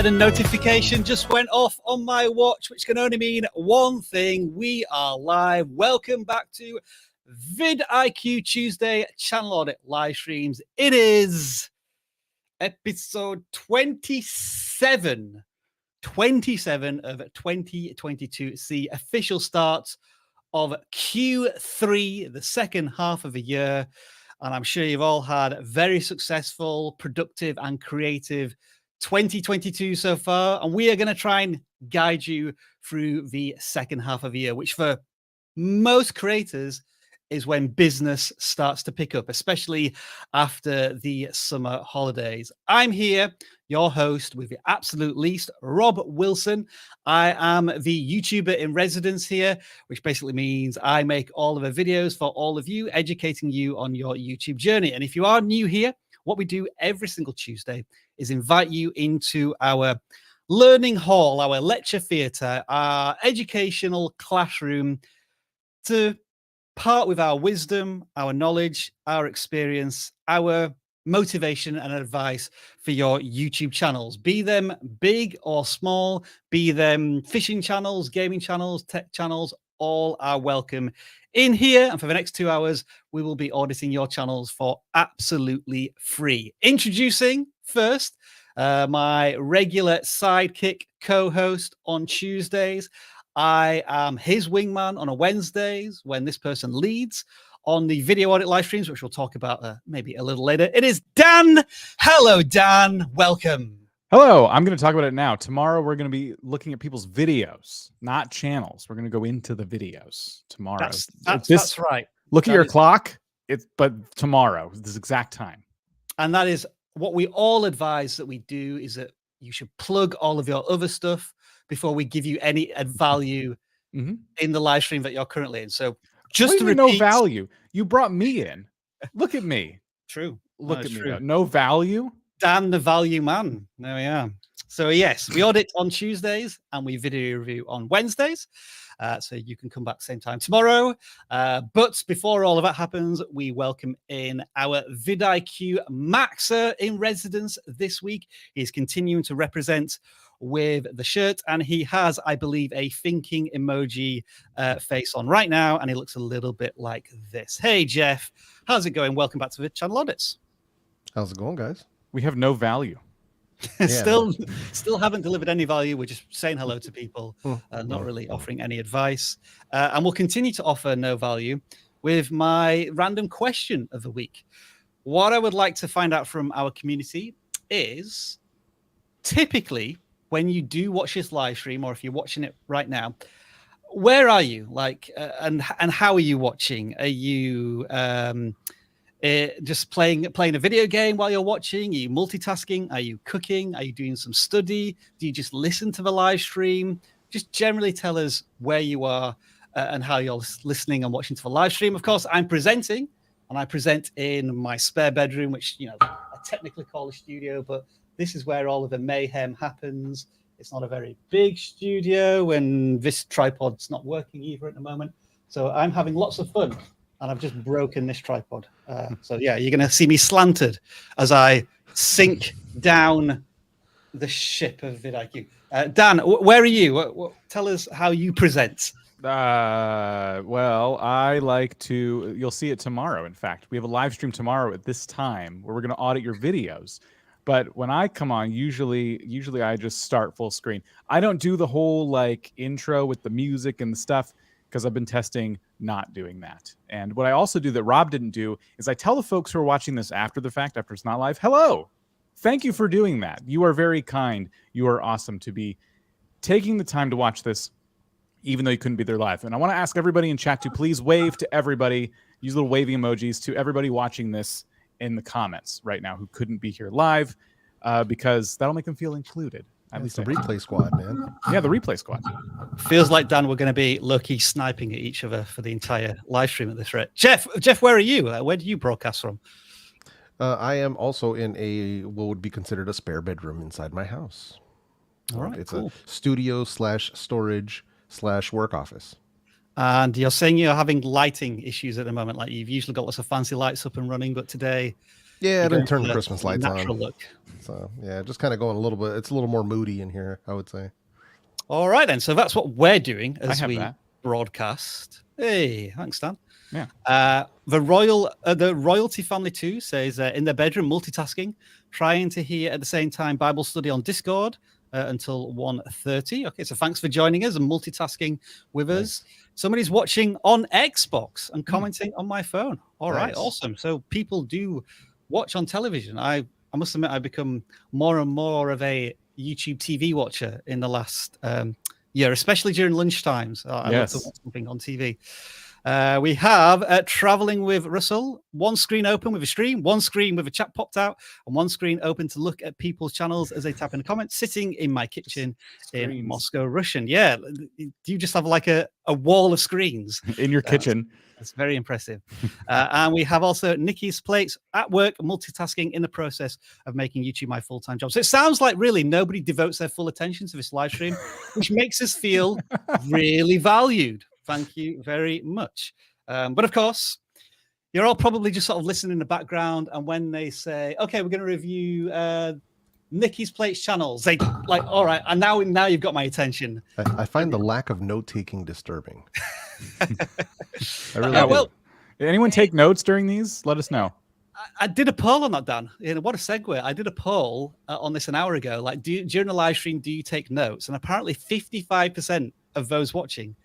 and a notification just went off on my watch, which can only mean one thing. We are live. Welcome back to vidIQ Tuesday channel audit live streams. It is episode 27 of 2022. It's the official start of Q3, the second half of the year. And I'm sure you've all had a very successful, productive, and creative 2022 so far. And we are going to try and guide you through the second half of the year, which for most creators is when business starts to pick up, especially after the summer holidays. I'm here, your host with the absolute least, Rob Wilson. I am the YouTuber in residence here, which basically means I make all of the videos for all of you, educating you on your YouTube journey. And if you are new here, what we do every single Tuesday is invite you into our learning hall, our lecture theatre, our educational classroom to part with our wisdom, our knowledge, our experience, our motivation and advice for your YouTube channels, be them big or small, be them fishing channels, gaming channels, tech channels, all are welcome in here. And for the next 2 hours, we will be auditing your channels for absolutely free. Introducing first, my regular sidekick co-host on Tuesdays. I am his wingman on a Wednesdays when this person leads on the video audit live streams, which we'll talk about maybe a little later. It is Dan. Hello, Dan. Welcome. Hello. I'm going to talk about it now. Tomorrow, we're going to be looking at people's videos, not channels. We're going to go into the videos tomorrow. That's right. Look at your clock. But tomorrow, this exact time. And that is what we all advise that we do, is that you should plug all of your other stuff before we give you any value in the live stream that you're currently in. So just to repeat, no value. You brought me in. Look at me. True. Look at me. Though. No value. Dan, the value man. There we are. So yes, we audit on Tuesdays and we video review on Wednesdays. So you can come back same time tomorrow. But before all of that happens, we welcome in our vidIQ Maxer in residence this week. He's continuing to represent with the shirt, and he has, I believe, a thinking emoji face on right now, and he looks a little bit like this. Hey, Jeff, how's it going? Welcome back to the channel audits. How's it going, guys? We have no value. Still haven't delivered any value. We're just saying hello to people, not really offering any advice. And we'll continue to offer no value with my random question of the week. What I would like to find out from our community is, typically, when you do watch this live stream, or if you're watching it right now, where are you? Like, and how are you watching? Are you just playing a video game while you're watching? Are you multitasking? Are you cooking? Are you doing some study? Do you just listen to the live stream? Just generally tell us where you are and how you're listening and watching to the live stream. Of course, I'm presenting, and I present in my spare bedroom, which I technically call a studio, but this is where all of the mayhem happens. It's not a very big studio, and this tripod's not working either at the moment. So I'm having lots of fun, and I've just broken this tripod. So yeah, you're going to see me slanted as I sink down the ship of vidIQ. Dan, where are you? Tell us how you present. Well, I like to, you'll see it tomorrow. In fact, we have a live stream tomorrow at this time where we're going to audit your videos. But when I come on, usually I just start full screen. I don't do the whole like intro with the music and the stuff because I've been testing not doing that. And what I also do that Rob didn't do is I tell the folks who are watching this after the fact, after it's not live, hello, thank you for doing that. You are very kind. You are awesome to be taking the time to watch this, even though you couldn't be there live. And I want to ask everybody in chat to please wave to everybody, use little wavy emojis to everybody watching this in the comments right now who couldn't be here live, because that'll make them feel included. At least the replay squad, man. Yeah, the replay squad. Feels like, Dan, we're going to be low-key sniping at each other for the entire live stream at this rate. Jeff, where are you? Where do you broadcast from? I am also in what would be considered a spare bedroom inside my house. All right, it's cool. a studio/storage/work office. And you're saying you're having lighting issues at the moment. Like, you've usually got lots of fancy lights up and running, but today Yeah, I You're didn't going turn for the Christmas lights natural on. look. So yeah, just kind of going a little bit. It's a little more moody in here, I would say. All right, then. So that's what we're doing I as have we that. broadcast. Hey, thanks, Dan. Yeah. The royalty family too says in their bedroom multitasking, trying to hear at the same time Bible study on Discord until 1:30. Okay, so thanks for joining us and multitasking with us. Somebody's watching on Xbox and commenting on my phone. All right, Nice. awesome. So people do watch on television. I must admit I've become more and more of a YouTube TV watcher in the last year, especially during lunch times. I love to watch something on TV. We have traveling with Russell, one screen open with a stream, one screen with a chat popped out, and one screen open to look at people's channels as they tap in the comments, sitting in my kitchen in Moscow, Russian. Yeah, you just have like a wall of screens in your kitchen. That's very impressive. And we have also Nikki's plates at work, multitasking in the process of making YouTube my full-time job. So it sounds like really nobody devotes their full attention to this live stream, which makes us feel really valued. Thank you very much. But of course, you're all probably just sort of listening in the background. And when they say, okay, we're going to review Nikki's Plates channels, they like, all right, and now you've got my attention. I find the lack of note-taking disturbing. I really well, did anyone take notes during these? Let us know. I did a poll on that, Dan. What a segue. I did a poll on this an hour ago. Like, during the live stream, do you take notes? And apparently 55% of those watching,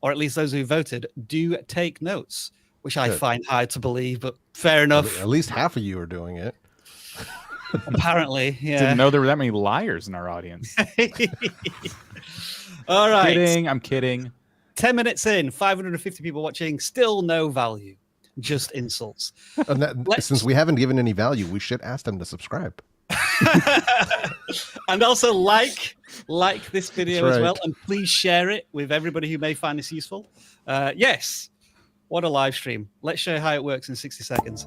or at least those who voted, do take notes, which I find hard to believe, but fair enough. At least half of you are doing it. Apparently, yeah. Didn't know there were that many liars in our audience. All right. I'm kidding. 10 minutes in, 550 people watching, still no value, just insults. And since we haven't given any value, we should ask them to subscribe. And also like this video That's as right. well, and please share it with everybody who may find this useful. Yes, what a live stream. Let's show you how it works in 60 seconds.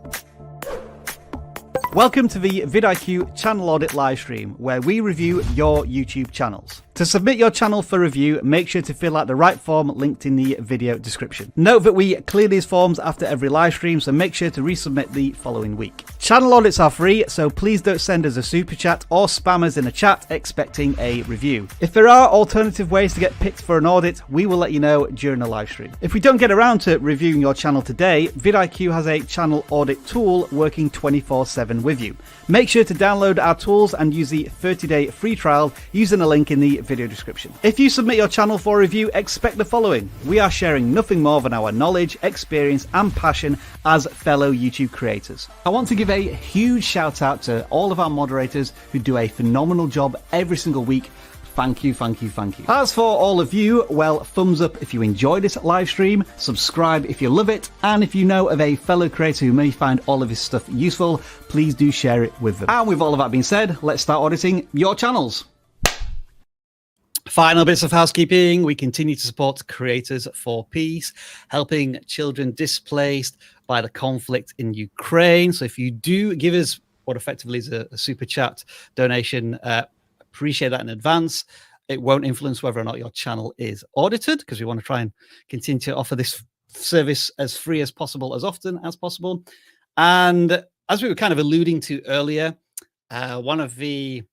Welcome to the vidIQ channel audit live stream, where we review your YouTube channels. To submit your channel for review, make sure to fill out the right form linked in the video description. Note that we clear these forms after every live stream, so make sure to resubmit the following week. Channel audits are free, so please don't send us a super chat or spam us in a chat expecting a review. If there are alternative ways to get picked for an audit, we will let you know during the live stream. If we don't get around to reviewing your channel today, vidIQ has a channel audit tool working 24/7 with you. Make sure to download our tools and use the 30-day free trial using the link in the video description. If you submit your channel for review, expect the following. We are sharing nothing more than our knowledge, experience and passion as fellow YouTube creators. I want to give a huge shout out to all of our moderators who do a phenomenal job every single week. Thank you, thank you, thank you. As for all of you, well, thumbs up if you enjoy this live stream, subscribe if you love it, and if you know of a fellow creator who may find all of this stuff useful, please do share it with them. And with all of that being said, let's start auditing your channels. Final bits of housekeeping. We continue to support Creators for Peace, helping children displaced by the conflict in Ukraine. So if you do give us what effectively is a super chat donation, appreciate that in advance. It won't influence whether or not your channel is audited, because we want to try and continue to offer this service as free as possible, as often as possible. And as we were kind of alluding to earlier, one of the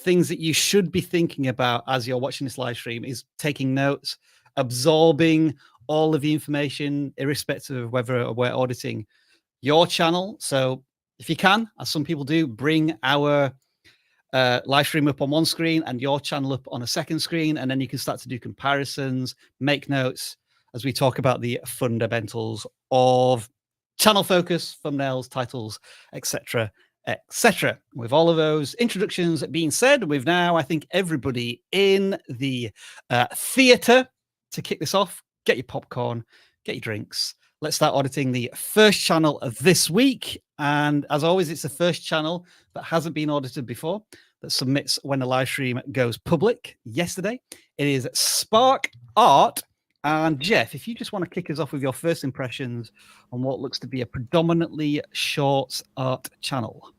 things that you should be thinking about as you're watching this live stream is taking notes, absorbing all of the information, irrespective of whether we're auditing your channel. So if you can, as some people do, bring our live stream up on one screen and your channel up on a second screen, and then you can start to do comparisons, make notes as we talk about the fundamentals of channel focus, thumbnails, titles, etc., etc. With all of those introductions being said, we've now, I think, everybody in the theater to kick this off. Get your popcorn, get your drinks. Let's start auditing the first channel of this week. And as always, it's the first channel that hasn't been audited before that submits when the live stream goes public yesterday. It is Spark Art. And Jeff, if you just want to kick us off with your first impressions on what looks to be a predominantly shorts art channel.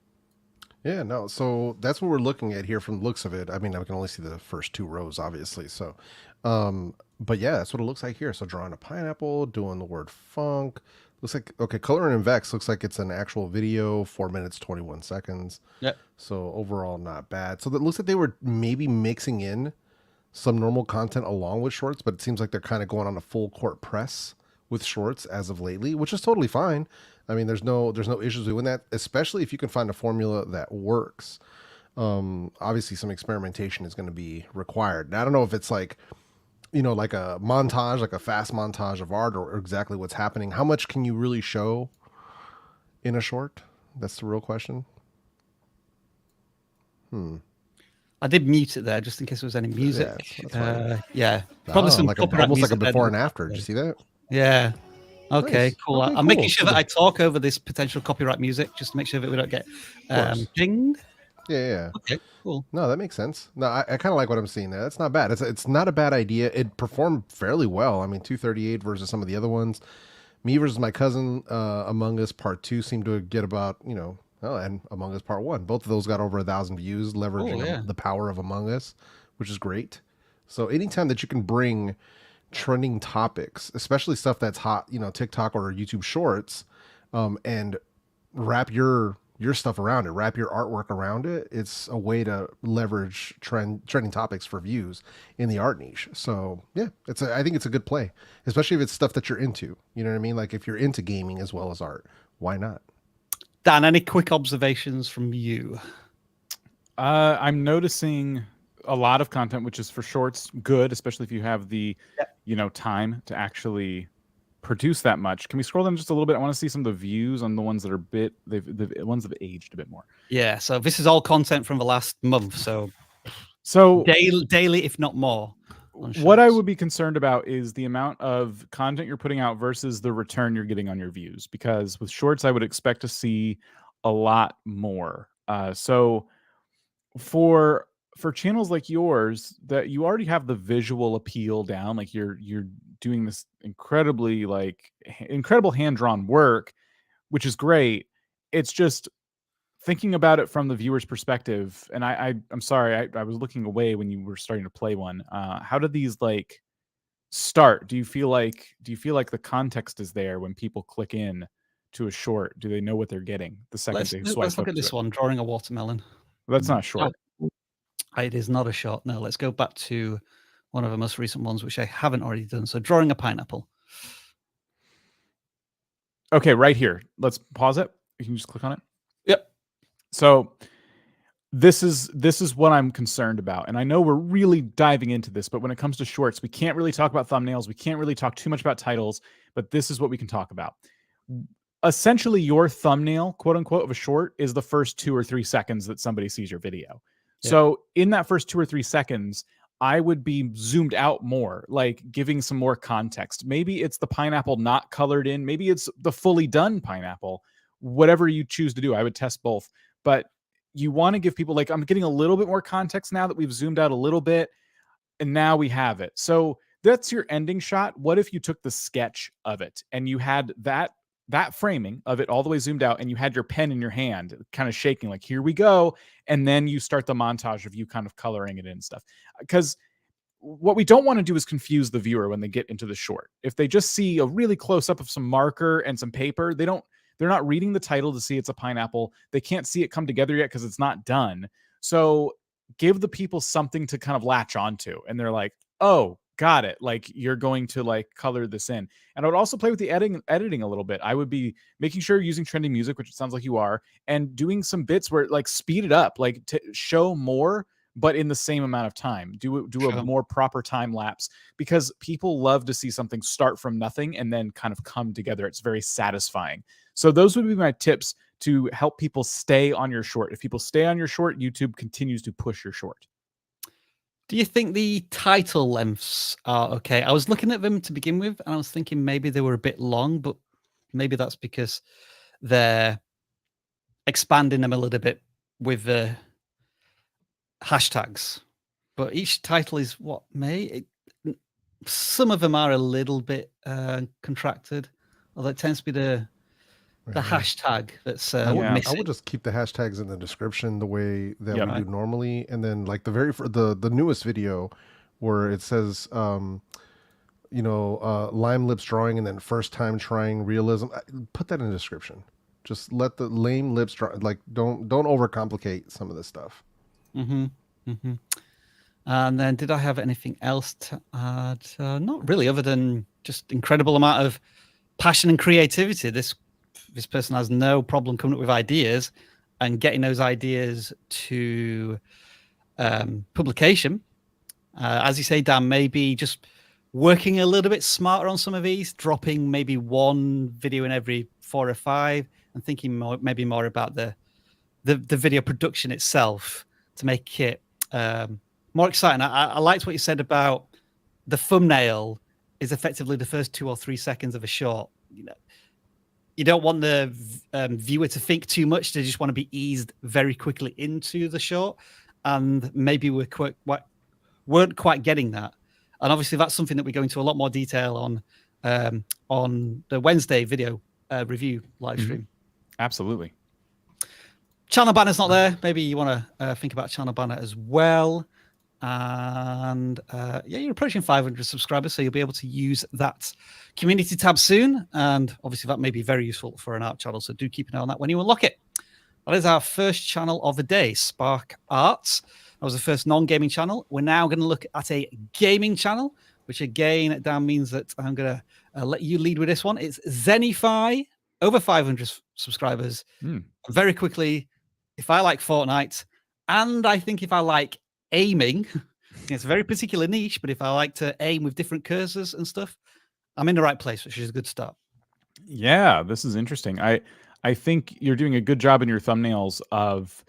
Yeah, no, so that's what we're looking at here from the looks of it. I mean, I can only see the first two rows, obviously. So, but yeah, that's what it looks like here. So drawing a pineapple, doing the word funk, Looks like, okay, color and Vex looks like it's an actual video, 4 minutes, 21 seconds. Yeah. So overall, not bad. So that looks like they were maybe mixing in some normal content along with shorts, but it seems like they're kind of going on a full court press with shorts as of lately, which is totally fine. I mean, there's no issues doing that, especially if you can find a formula that works. Obviously some experimentation is going to be required. And I don't know if it's like, you know, like a montage, like a fast montage of art, or exactly what's happening. How much can you really show in a short? That's the real question. I did mute it there just in case there was any music. that's fine. Yeah, probably some like copyright almost like a music before then. and after. Did you see that? Yeah. Okay, Nice. cool. Okay, I'm making cool. sure that I talk over this potential copyright music just to make sure that we don't get pinged. Yeah. Okay, cool. No, that makes sense. No, I kind of like what I'm seeing there. That's not bad. It's not a bad idea. It performed fairly well. I mean, 238 versus some of the other ones. Me versus My Cousin, Among Us Part 2 seemed to get about, you know, and Among Us Part 1. Both of those got over 1,000 views, leveraging the power of Among Us, which is great. So anytime that you can bring trending topics, especially stuff that's hot, you know, TikTok or YouTube Shorts, and wrap your stuff around it, wrap your artwork around it, it's a way to leverage trending topics for views in the art niche. So yeah, I think it's a good play, especially if it's stuff that you're into. You know what I mean? Like if you're into gaming as well as art, why not? Dan, any quick observations from you? I'm noticing a lot of content, which is for shorts, good, especially if you have the, you know, time to actually produce that much. Can we scroll them just a little bit? I want to see some of the views on the ones that are the ones that have aged a bit more. Yeah, so this is all content from the last month, so daily, if not more. What I would be concerned about is the amount of content you're putting out versus the return you're getting on your views, because with shorts I would expect to see a lot more. So for channels like yours that you already have the visual appeal down, like you're doing this incredible hand-drawn work, which is great. It's just thinking about it from the viewer's perspective. And I'm sorry, I was looking away when you were starting to play one. How did these like start? Do you feel like the context is there when people click in to a short? Do they know what they're getting the second they swipe? Let's look at this one, drawing a watermelon. That's not short. It is not a short. No, let's go back to one of the most recent ones, which I haven't already done. So drawing a pineapple. Okay, right here. Let's pause it. You can just click on it. Yep. So this is what I'm concerned about. And I know we're really diving into this, but when it comes to shorts, we can't really talk about thumbnails. We can't really talk too much about titles, but this is what we can talk about. Essentially, your thumbnail, quote unquote, of a short is the first 2 or 3 seconds that somebody sees your video. Yeah. So in that first 2 or 3 seconds, I would be zoomed out more, like giving some more context. Maybe it's the pineapple not colored in. Maybe it's the fully done pineapple. Whatever you choose to do, I would test both. But you want to give people, like, I'm getting a little bit more context now that we've zoomed out a little bit, and now we have it. So that's your ending shot. What if you took the sketch of it and you had that framing of it all the way zoomed out, and you had your pen in your hand kind of shaking, like, here we go. And then you start the montage of you kind of coloring it in and stuff. Because what we don't want to do is confuse the viewer when they get into the short. If they just see a really close up of some marker and some paper, they're not reading the title to see it's a pineapple. They can't see it come together yet because it's not done. So give the people something to kind of latch onto. And they're like, oh, got it. Like, you're going to like color this in. And I would also play with the editing a little bit. I would be making sure you're using trending music, which it sounds like you are, and doing some bits where like speed it up, like to show more, but in the same amount of time. Do a more proper time lapse, because people love to see something start from nothing and then kind of come together. It's very satisfying. So those would be my tips to help people stay on your short. If people stay on your short, YouTube continues to push your short. Do you think the title lengths are okay? I was looking at them to begin with, and I was thinking maybe they were a bit long, but maybe that's because they're expanding them a little bit with the hashtags. But each title is what, some of them are a little bit contracted, although it tends to be the hashtag that's missing. I would just keep the hashtags in the description the way that we do normally, and then like the newest video where it says lime lips drawing and then first time trying realism. Put that in the description. Just let the lame lips draw. Like, don't overcomplicate some of this stuff. Mm-hmm. Mm-hmm. And then did I have anything else to add? Not really, other than just incredible amount of passion and creativity. This person has no problem coming up with ideas and getting those ideas to publication. As you say, Dan, maybe just working a little bit smarter on some of these, dropping maybe one video in every 4 or 5, and thinking maybe more about the video production itself to make it more exciting. I liked what you said about the thumbnail is effectively the first 2 or 3 seconds of a short. You don't want the viewer to think too much. They just want to be eased very quickly into the short, and maybe we weren't quite getting that. And obviously, that's something that we go into a lot more detail on the Wednesday video review live stream. Mm-hmm. Absolutely. Channel banner's not there. Maybe you want to think about channel banner as well. And yeah, you're approaching 500 subscribers, so you'll be able to use that community tab soon. And obviously, that may be very useful for an art channel. So do keep an eye on that when you unlock it. That is our first channel of the day, Spark Arts. That was the first non-gaming channel. We're now going to look at a gaming channel, which again, Dan, means that I'm going to let you lead with this one. It's Zenify, over 500 subscribers. Very quickly, if I like Fortnite, and I think if I like aiming, it's a very particular niche, but if I like to aim with different cursors and stuff, I'm in the right place, which is a good start. Yeah, this is interesting. I think you're doing a good job in your thumbnails of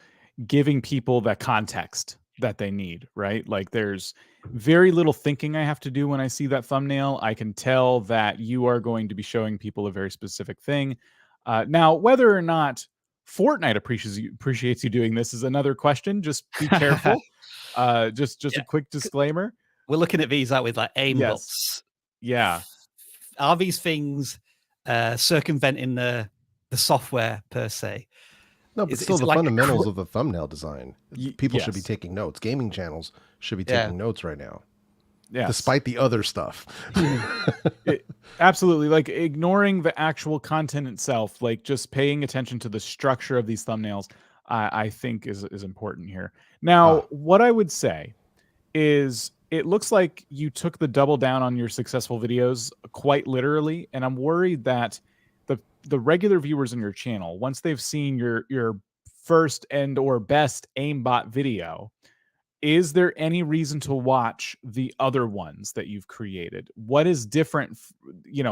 giving people that context that they need, right? Like, there's very little thinking I have to do when I see that thumbnail. I can tell that you are going to be showing people a very specific thing. Now, whether or not Fortnite appreciates you doing this is another question. Just be careful. Just a quick disclaimer. We're looking at these out with like aimbots. Yeah. Are these things circumventing the software per se? No, but still the like fundamentals of the thumbnail design. People should be taking notes. Gaming channels should be taking notes right now. Yeah. Despite the other stuff. Absolutely. Like, ignoring the actual content itself, like just paying attention to the structure of these thumbnails, I think is important here. Now, what I would say is it looks like you took the double down on your successful videos quite literally. And I'm worried that the regular viewers in your channel, once they've seen your first and or best aimbot video, is there any reason to watch the other ones that you've created? What is different,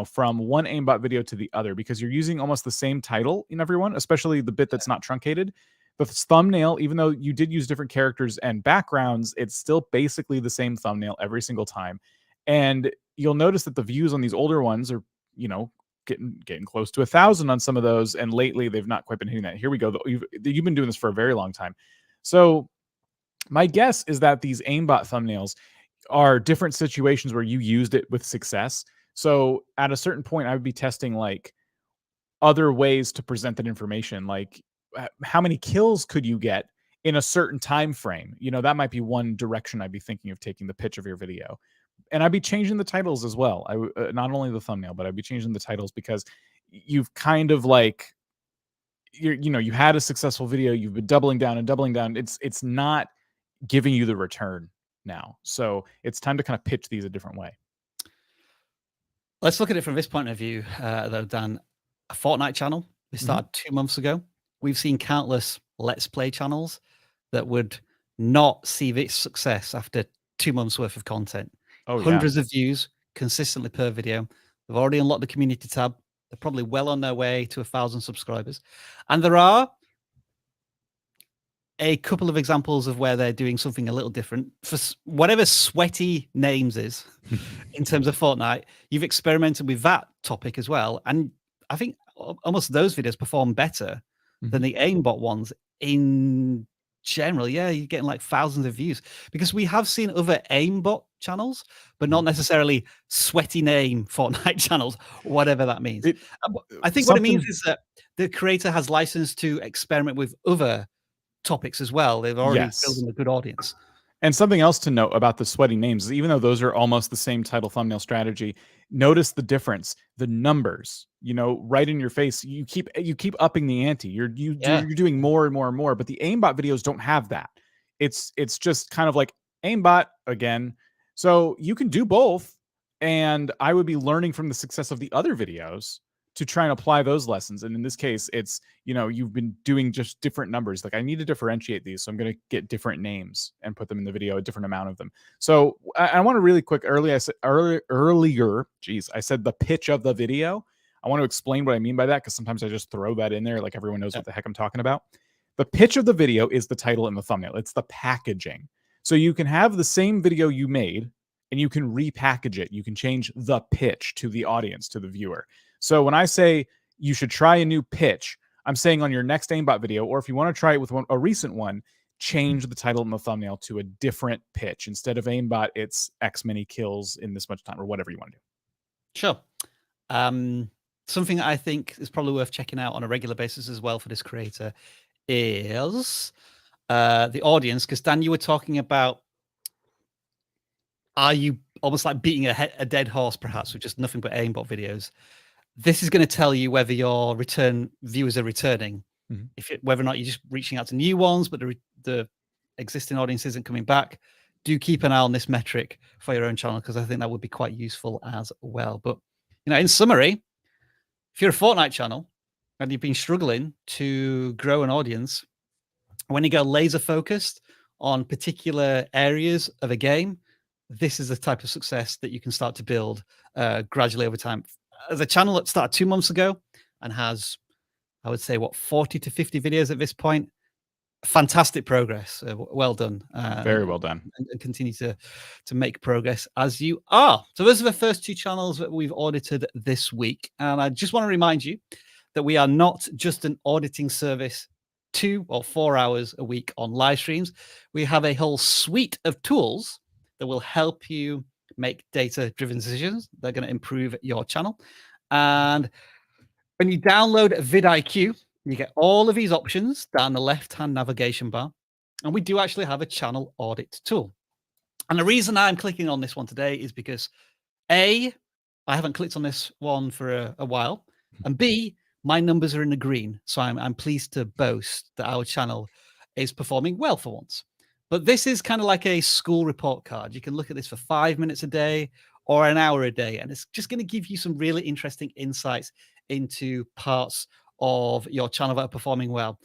from one aimbot video to the other? Because you're using almost the same title in everyone, especially the bit that's not truncated. The thumbnail, even though you did use different characters and backgrounds, it's still basically the same thumbnail every single time. And you'll notice that the views on these older ones are, getting close to 1,000 on some of those. And lately they've not quite been hitting that. Here we go. You've been doing this for a very long time. So my guess is that these aimbot thumbnails are different situations where you used it with success. So at a certain point, I would be testing like other ways to present that information. Like, how many kills could you get in a certain time frame? That might be one direction I'd be thinking of taking the pitch of your video. And I'd be changing the titles as well. Not only the thumbnail, but I'd be changing the titles, because you've kind of like, you had a successful video. You've been doubling down and doubling down. It's not giving you the return now. So it's time to kind of pitch these a different way. Let's look at it from this point of view, though, Dan. A Fortnite channel, we started 2 months ago. We've seen countless Let's Play channels that would not see this success after 2 months worth of content. Hundreds of views consistently per video. They've already unlocked the community tab. They're probably well on their way to 1,000 subscribers. And there are a couple of examples of where they're doing something a little different. For whatever sweaty names is in terms of Fortnite, you've experimented with that topic as well. And I think almost those videos perform better than the aimbot ones in general. Yeah, you're getting like thousands of views, because we have seen other aimbot channels, but not necessarily sweaty name Fortnite channels, whatever that means. I think what it means is that the creator has license to experiment with other topics as well. They've already built a good audience. And something else to note about the sweaty names is even though those are almost the same title thumbnail strategy, notice the difference. The numbers, you know, right in your face. You keep upping the ante. You're doing more and more and more. But the aimbot videos don't have that. It's just kind of like aimbot again. So you can do both. And I would be learning from the success of the other videos to try and apply those lessons. And in this case, it's, you know, you've been doing just different numbers. Like I need to differentiate these. So I'm going to get different names and put them in the video, a different amount of them. So I want to really quick earlier, geez, I said the pitch of the video. I want to explain what I mean by that, because sometimes I just throw that in there. Like everyone knows what the heck I'm talking about. The pitch of the video is the title and the thumbnail. It's the packaging. So you can have the same video you made and you can repackage it. You can change the pitch to the audience, to the viewer. So when I say you should try a new pitch, I'm saying on your next aimbot video, or if you want to try it with a recent one, change the title and the thumbnail to a different pitch. Instead of aimbot, it's X many kills in this much time, or whatever you want to do. Sure. Something I think is probably worth checking out on a regular basis as well for this creator is the audience. Because Dan, you were talking about, are you almost like beating a dead horse, perhaps, with just nothing but aimbot videos? This is going to tell you whether your return viewers are returning, whether or not you're just reaching out to new ones, but the existing audience isn't coming back. Do keep an eye on this metric for your own channel, because I think that would be quite useful as well. But, you know, in summary, if you're a Fortnite channel and you've been struggling to grow an audience, when you go laser focused on particular areas of a game, this is the type of success that you can start to build gradually over time. As a channel that started 2 months ago and has, I would say, what, 40 to 50 videos at this point, fantastic progress. Well done. Very well done. And continue to make progress as you are. So those are the first 2 channels that we've audited this week. And I just want to remind you that we are not just an auditing service 2 or 4 hours a week on live streams. We have a whole suite of tools that will help you make data-driven decisions. They're going to improve your channel. And when you download vidIQ, you get all of these options down the left-hand navigation bar. And we do actually have a channel audit tool. And the reason I'm clicking on this one today is because A, I haven't clicked on this one for a while. And B, my numbers are in the green. So I'm pleased to boast that our channel is performing well for once. But this is kind of like a school report card. You can look at this for 5 minutes a day or an hour a day, and it's just going to give you some really interesting insights into parts of your channel that are performing well.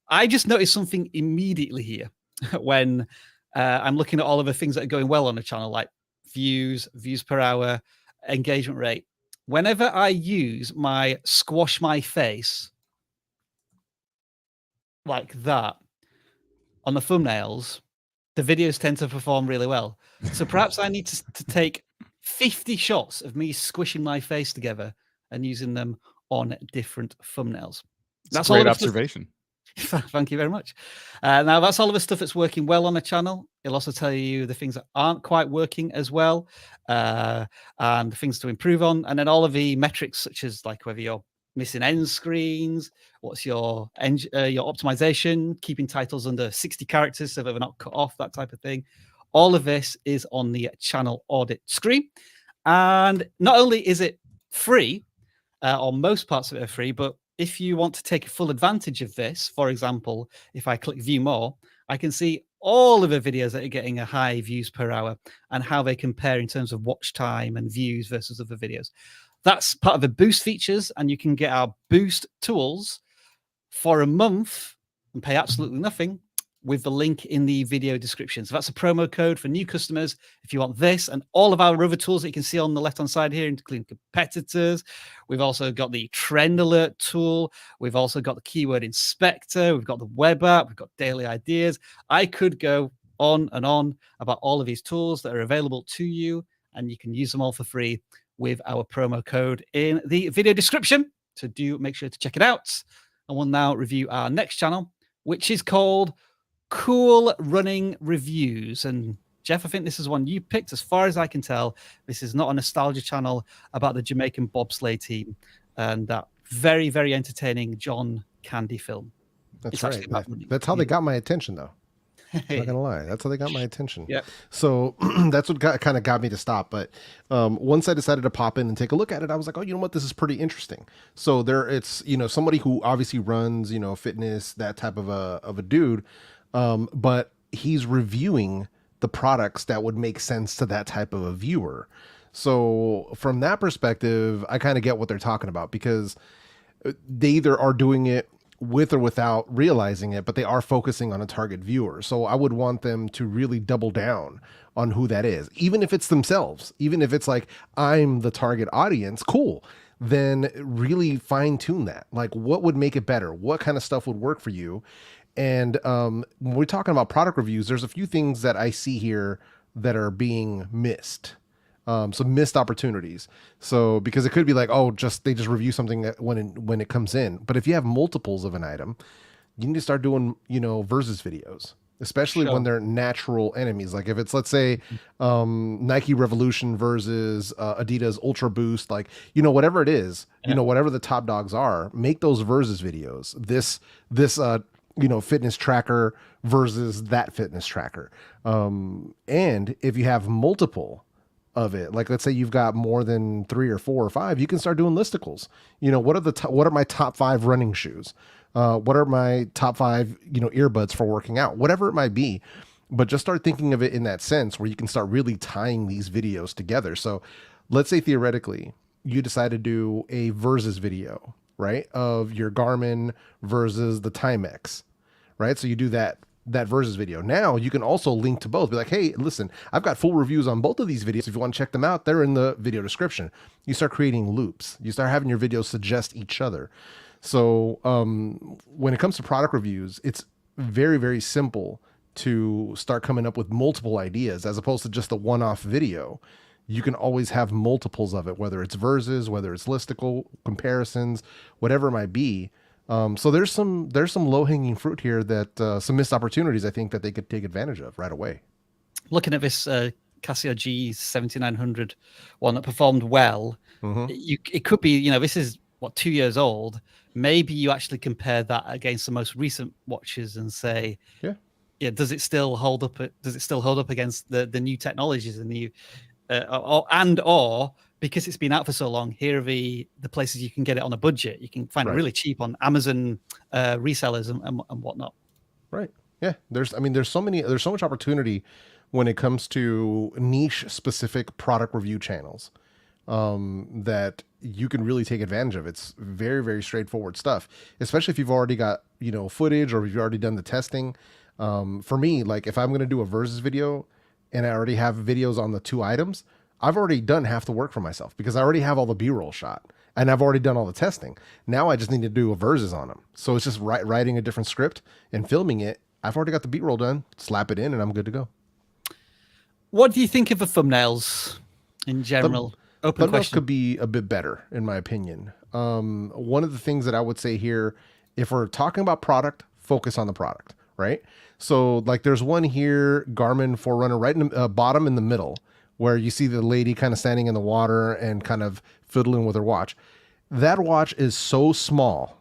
I just noticed something immediately here when I'm looking at all of the things that are going well on the channel, like views per hour, engagement rate. Whenever I use my squash my face like that on the thumbnails, the videos tend to perform really well. So perhaps I need to take 50 shots of me squishing my face together and using them on different thumbnails. That's a great observation. Thank you very much. Now, that's all of the stuff that's working well on the channel. It'll also tell you the things that aren't quite working as well, and the things to improve on. And then all of the metrics, such as like whether you're missing end screens, what's your optimization, keeping titles under 60 characters so that they're not cut off, that type of thing. All of this is on the channel audit screen. And not only is it free, or most parts of it are free, but if you want to take full advantage of this, for example, if I click view more, I can see all of the videos that are getting a high views per hour and how they compare in terms of watch time and views versus other videos. That's part of the boost features, and you can get our boost tools for a month and pay absolutely nothing with the link in the video description. So that's a promo code for new customers. If you want this and all of our other tools that you can see on the left-hand side here, including competitors, we've also got the trend alert tool. We've also got the keyword inspector. We've got the web app. We've got daily ideas. I could go on and on about all of these tools that are available to you, and you can use them all for free with our promo code in the video description. So do make sure to check it out. And we'll now review our next channel, which is called Cool Running Reviews. And Jeff, I think this is one you picked. As far as I can tell, this is not a nostalgia channel about the Jamaican bobsleigh team and that very, very entertaining John Candy film. That's right. That's how they got my attention, though. I'm not gonna lie, that's how they got my attention. Yep. So that's what kind of got me to stop. But once I decided to pop in and take a look at it, I was like, oh, you know what, this is pretty interesting. So it's somebody who obviously runs fitness, that type of a dude, but he's reviewing the products that would make sense to that type of a viewer. So from that perspective, I kind of get what they're talking about, because they either are doing it with or without realizing it, but they are focusing on a target viewer. So I would want them to really double down on who that is, even if it's themselves, even if it's like, I'm the target audience, cool. Then really fine tune that. Like, what would make it better? What kind of stuff would work for you? And when we're talking about product reviews, there's a few things that I see here that are being missed. Some missed opportunities. So because it could be like, oh, they just review something when it comes in. But if you have multiples of an item, you need to start doing versus videos, especially when they're natural enemies. Like if it's, let's say, Nike Revolution versus Adidas Ultra Boost, like whatever it is, whatever the top dogs are, make those versus videos. This fitness tracker versus that fitness tracker. And if you have multiple of it, like let's say you've got more than 3 or 4 or 5, you can start doing listicles. What are my top 5 running shoes? What are my top 5 earbuds for working out? Whatever it might be, but just start thinking of it in that sense where you can start really tying these videos together. So let's say theoretically you decide to do a versus video, right, of your Garmin versus the Timex, right? So you do that versus video. Now you can also link to both. Be like, hey, listen, I've got full reviews on both of these videos. If you want to check them out, they're in the video description. You start creating loops. You start having your videos suggest each other. So when it comes to product reviews, it's very, very simple to start coming up with multiple ideas as opposed to just a one-off video. You can always have multiples of it, whether it's versus, whether it's listicle, comparisons, whatever it might be. So there's some low-hanging fruit here, that some missed opportunities, I think, that they could take advantage of right away. Looking at this Casio G7900 one that performed well, it could be, this is 2 years old. Maybe you actually compare that against the most recent watches and say, does it still hold up? Does it still hold up against the new technologies and the or because it's been out for so long, here are the places you can get it on a budget. You can find it really cheap on Amazon resellers and whatnot. Right. Yeah. There's so much opportunity when it comes to niche specific product review channels that you can really take advantage of. It's very, very straightforward stuff, especially if you've already got, footage, or if you've already done the testing. For me, like if I'm going to do a versus video and I already have videos on the 2 items, I've already done half the work for myself because I already have all the B-roll shot and I've already done all the testing. Now I just need to do a versus on them. So it's just writing a different script and filming it. I've already got the B-roll done, slap it in, and I'm good to go. What do you think of the thumbnails in general? Open thumbnails question. Could be a bit better, in my opinion. One of the things that I would say here, if we're talking about product, focus on the product, right? So like there's one here, Garmin Forerunner, right in the bottom in the middle, where you see the lady kind of standing in the water and kind of fiddling with her watch. That watch is so small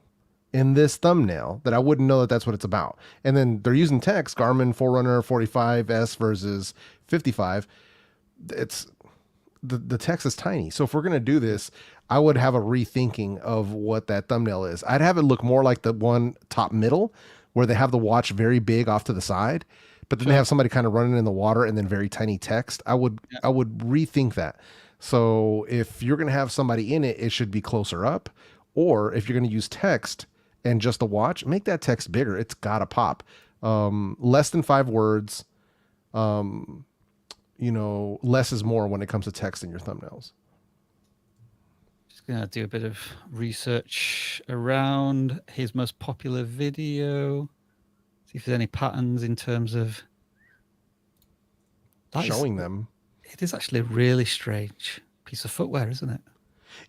in this thumbnail that I wouldn't know that that's what it's about. And then they're using text, Garmin Forerunner 45S versus 55. It's the text is tiny. So if we're going to do this, I would have a rethinking of what that thumbnail is. I'd have it look more like the one top middle where they have the watch very big off to the side, but then they have somebody kind of running in the water and then very tiny text. I would rethink that. So if you're going to have somebody in it, it should be closer up. Or if you're going to use text and just the watch, make that text bigger. It's got to pop. Less than 5 words. Less is more when it comes to text in your thumbnails. Just going to do a bit of research around his most popular video. See if there's any patterns in terms of showing them. It is actually a really strange piece of footwear, isn't it?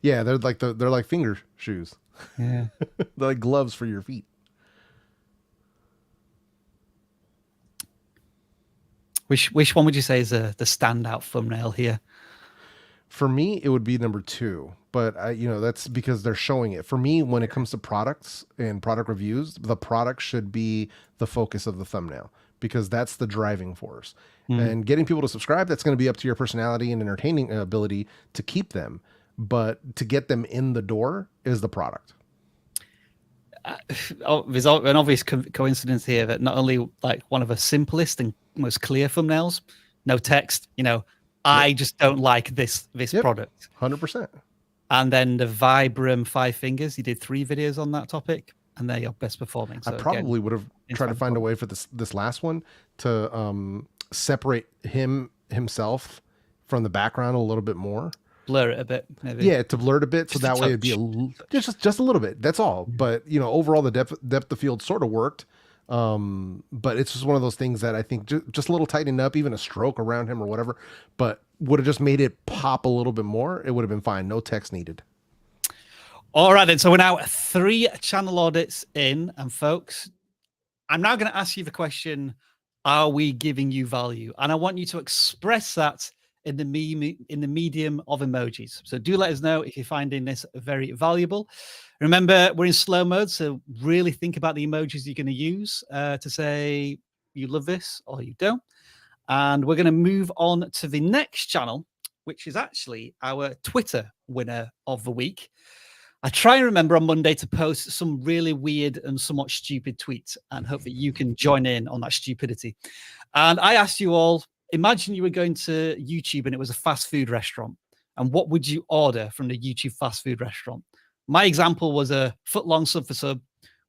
Yeah, they're like finger shoes. Yeah. They're like gloves for your feet. Which one would you say is the standout thumbnail here? For me, it would be number 2, but that's because they're showing it. For me, when it comes to products and product reviews, the product should be the focus of the thumbnail because that's the driving force. And getting people to subscribe, that's going to be up to your personality and entertaining ability to keep them. But to get them in the door is the product. There's an obvious coincidence here that not only like one of the simplest and most clear thumbnails, no text, I just don't like this product. 100%. And then the Vibram 5 Fingers, he did 3 videos on that topic, and they're your best performing. So I probably would have tried to find a way for this last one to separate himself from the background a little bit more. Blur it a bit, maybe. Yeah, to blur it a bit, so that way it'd be just a little bit. That's all. But overall, the depth of field sort of worked. But it's just one of those things that I think just a little tightened up, even a stroke around him or whatever. But would have just made it pop a little bit more. It would have been fine. No text needed. All right, then. So we're now 3 channel audits in, and folks, I'm now going to ask you the question: are we giving you value? And I want you to express that in the medium of emojis. So do let us know if you're finding this very valuable. Remember, we're in slow mode, so really think about the emojis you're going to use to say you love this or you don't. And we're going to move on to the next channel, which is actually our Twitter winner of the week. I try and remember on Monday to post some really weird and somewhat stupid tweets, and hope that you can join in on that stupidity. And I asked you all, imagine you were going to YouTube and it was a fast food restaurant. And what would you order from the YouTube fast food restaurant? My example was a foot-long sub for sub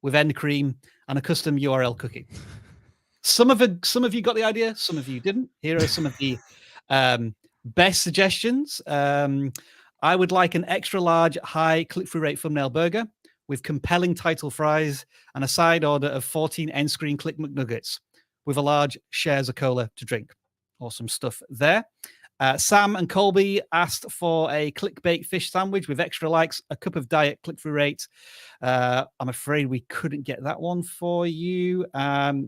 with end cream and a custom URL cookie. Some of you got the idea, some of you didn't. Here are some of the best suggestions. I would like an extra large, high click-through rate thumbnail burger with compelling title fries and a side order of 14 end screen click McNuggets with a large shares of cola to drink. Awesome stuff there. Sam and Colby asked for a clickbait fish sandwich with extra likes, a cup of diet click-through rate. I'm afraid we couldn't get that one for you.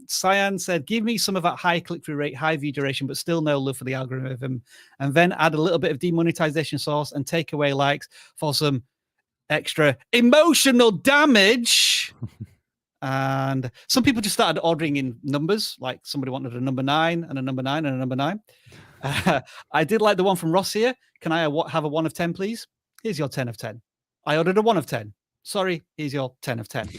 Cyan said, give me some of that high click-through rate, high view duration, but still no love for the algorithm. And then add a little bit of demonetization sauce and take away likes for some extra emotional damage. And some people just started ordering in numbers, like somebody wanted a number 9 and a number 9 and a number 9. I did like the one from Ross here. Can I have a 1 of 10, please? Here's your 10 of 10. I ordered a 1 of 10. Sorry, here's your 10 of 10.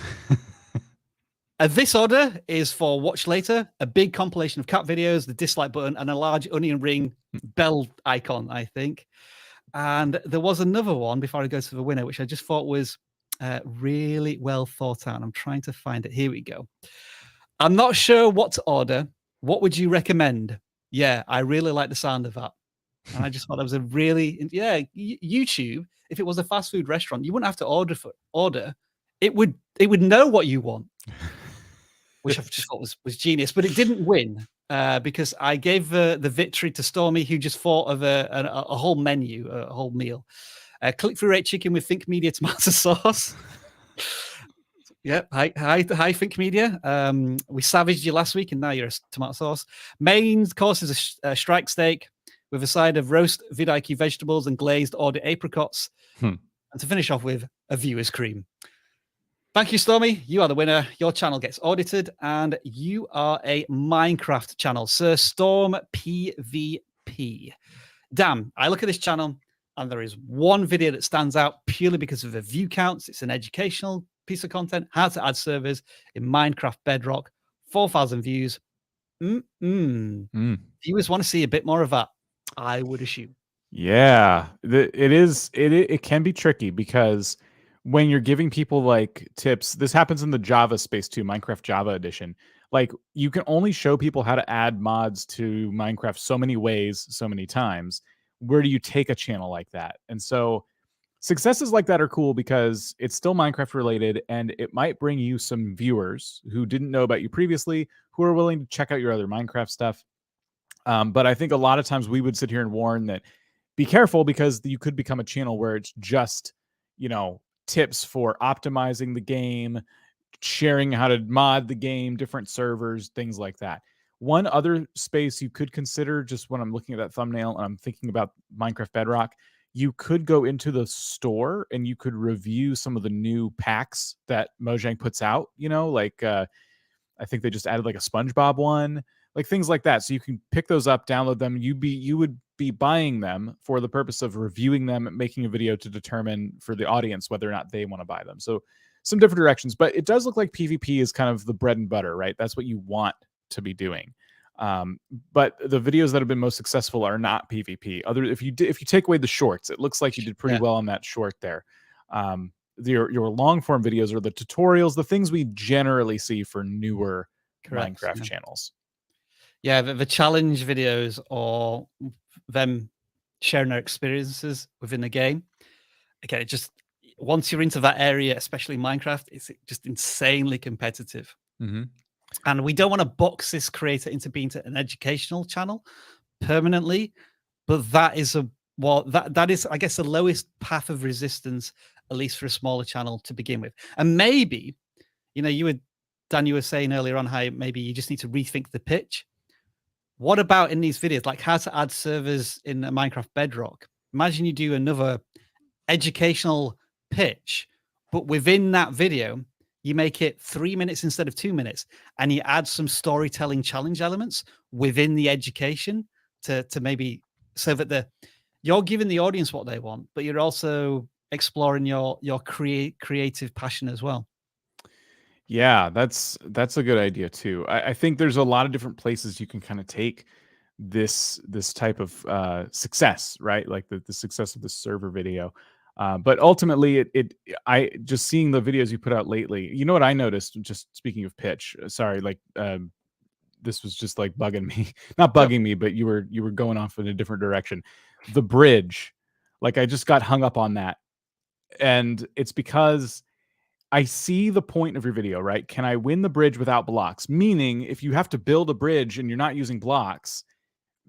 This order is for watch later, a big compilation of cat videos, the dislike button, and a large onion ring bell icon, I think. And there was another one before I go to the winner, which I just thought was really well thought out. I'm trying to find it. Here we go. I'm not sure what to order. What would you recommend? Yeah, I really like the sound of that. And I just thought that was a really, YouTube, if it was a fast food restaurant, you wouldn't have to order. It would know what you want, which I just thought was genius. But it didn't win because I gave the victory to Stormy, who just thought of a whole menu, a whole meal. Click-through rate chicken with Think Media tomato sauce. Yep. Hi, Think Media. We savaged you last week, and now you're a tomato sauce. Main course is a strike steak with a side of roast vidIQ vegetables and glazed audit apricots. And to finish off with a viewer's cream. Thank you, Stormy. You are the winner. Your channel gets audited, and you are a Minecraft channel, Sir Storm PvP. Damn, I look at this channel, and there is one video that stands out purely because of the view counts. It's an educational piece of content, how to add servers in Minecraft Bedrock, 4,000 views. Viewers want to see a bit more of that, I would assume. Yeah, it can be tricky because when you're giving people like tips, this happens in the Java space too, Minecraft Java edition. Like you can only show people how to add mods to Minecraft so many ways, so many times. Where do you take a channel like that? And so successes like that are cool because it's still Minecraft related, and it might bring you some viewers who didn't know about you previously, who are willing to check out your other Minecraft stuff. But I think a lot of times we would sit here and warn that be careful because you could become a channel where it's just, tips for optimizing the game, sharing how to mod the game, different servers, things like that. One other space you could consider, just when I'm looking at that thumbnail and I'm thinking about Minecraft Bedrock, you could go into the store and you could review some of the new packs that Mojang puts out, you know, like I think they just added like a SpongeBob one, like things like that. So you can pick those up, download them. You would be buying them for the purpose of reviewing them, making a video to determine for the audience whether or not they want to buy them. So some different directions, but it does look like PvP is kind of the bread and butter, right? That's what you want to be doing. But the videos that have been most successful are not PvP. If you take away the shorts, it looks like you did pretty well on that short there. Your long form videos are the tutorials, the things we generally see for newer Minecraft channels. Yeah, the challenge videos or them sharing their experiences within the game. Okay, just once you're into that area, especially Minecraft, it's just insanely competitive. Mm-hmm. And we don't want to box this creator into being an educational channel permanently, but that is that is, I guess, the lowest path of resistance, at least for a smaller channel to begin with. And maybe, you know, Dan, you were saying earlier on how maybe you just need to rethink the pitch. What about in these videos, like how to add servers in a Minecraft Bedrock? Imagine you do another educational pitch, but within that video, you make it 3 minutes instead of 2 minutes, and you add some storytelling challenge elements within the education to maybe so that you're giving the audience what they want, but you're also exploring your creative passion as well. Yeah, that's a good idea too. I think there's a lot of different places you can kind of take this type of success, right? Like the success of the server video. But ultimately, I just seeing the videos you put out lately. You know what I noticed? Just speaking of pitch, sorry, like this was just like bugging me, not bugging me, but you were going off in a different direction. The bridge, like I just got hung up on that, and it's because I see the point of your video, right? Can I win the bridge without blocks? Meaning, if you have to build a bridge and you're not using blocks,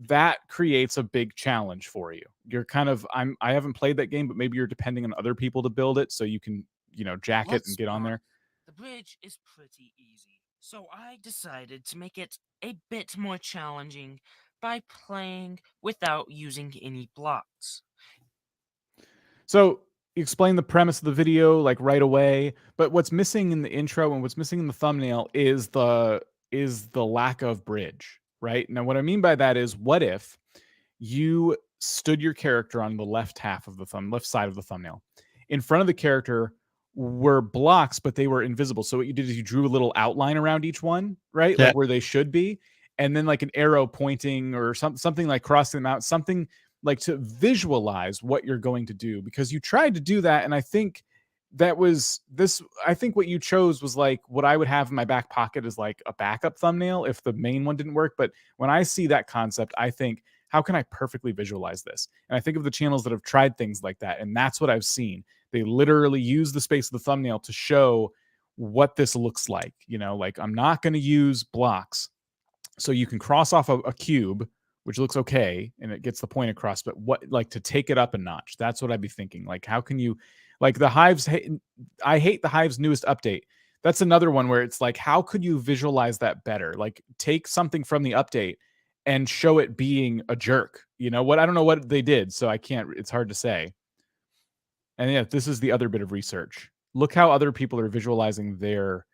that creates a big challenge for you. You're kind of, I haven't played that game, but maybe you're depending on other people to build it so you can, you know, jack it and get on there. The bridge is pretty easy, so I decided to make it a bit more challenging by playing without using any blocks. So you explain the premise of the video like right away, but what's missing in the intro and what's missing in the thumbnail is the lack of bridge, right? Now what I mean by that is, what if you stood your character on the left side of the thumbnail. In front of the character were blocks, but they were invisible. So what you did is you drew a little outline around each one, right? Yeah. Like where they should be, and then like an arrow pointing or something like crossing them out, something like to visualize what you're going to do, because you tried to do that. And I think that was I think what you chose was like what I would have in my back pocket is like a backup thumbnail if the main one didn't work. But when I see that concept, I think, how can I perfectly visualize this? And I think of the channels that have tried things like that. And that's what I've seen. They literally use the space of the thumbnail to show what this looks like. You know, like I'm not going to use blocks. So you can cross off a cube, which looks okay, and it gets the point across, but what, like, to take it up a notch? That's what I'd be thinking. Like, how can you, like the Hive's, I hate the Hive's newest update. That's another one where it's like, how could you visualize that better? Like, take something from the update and show it being a jerk. You know what? I don't know what they did, so I can't, it's hard to say. And yeah, this is the other bit of research. Look how other people are visualizing their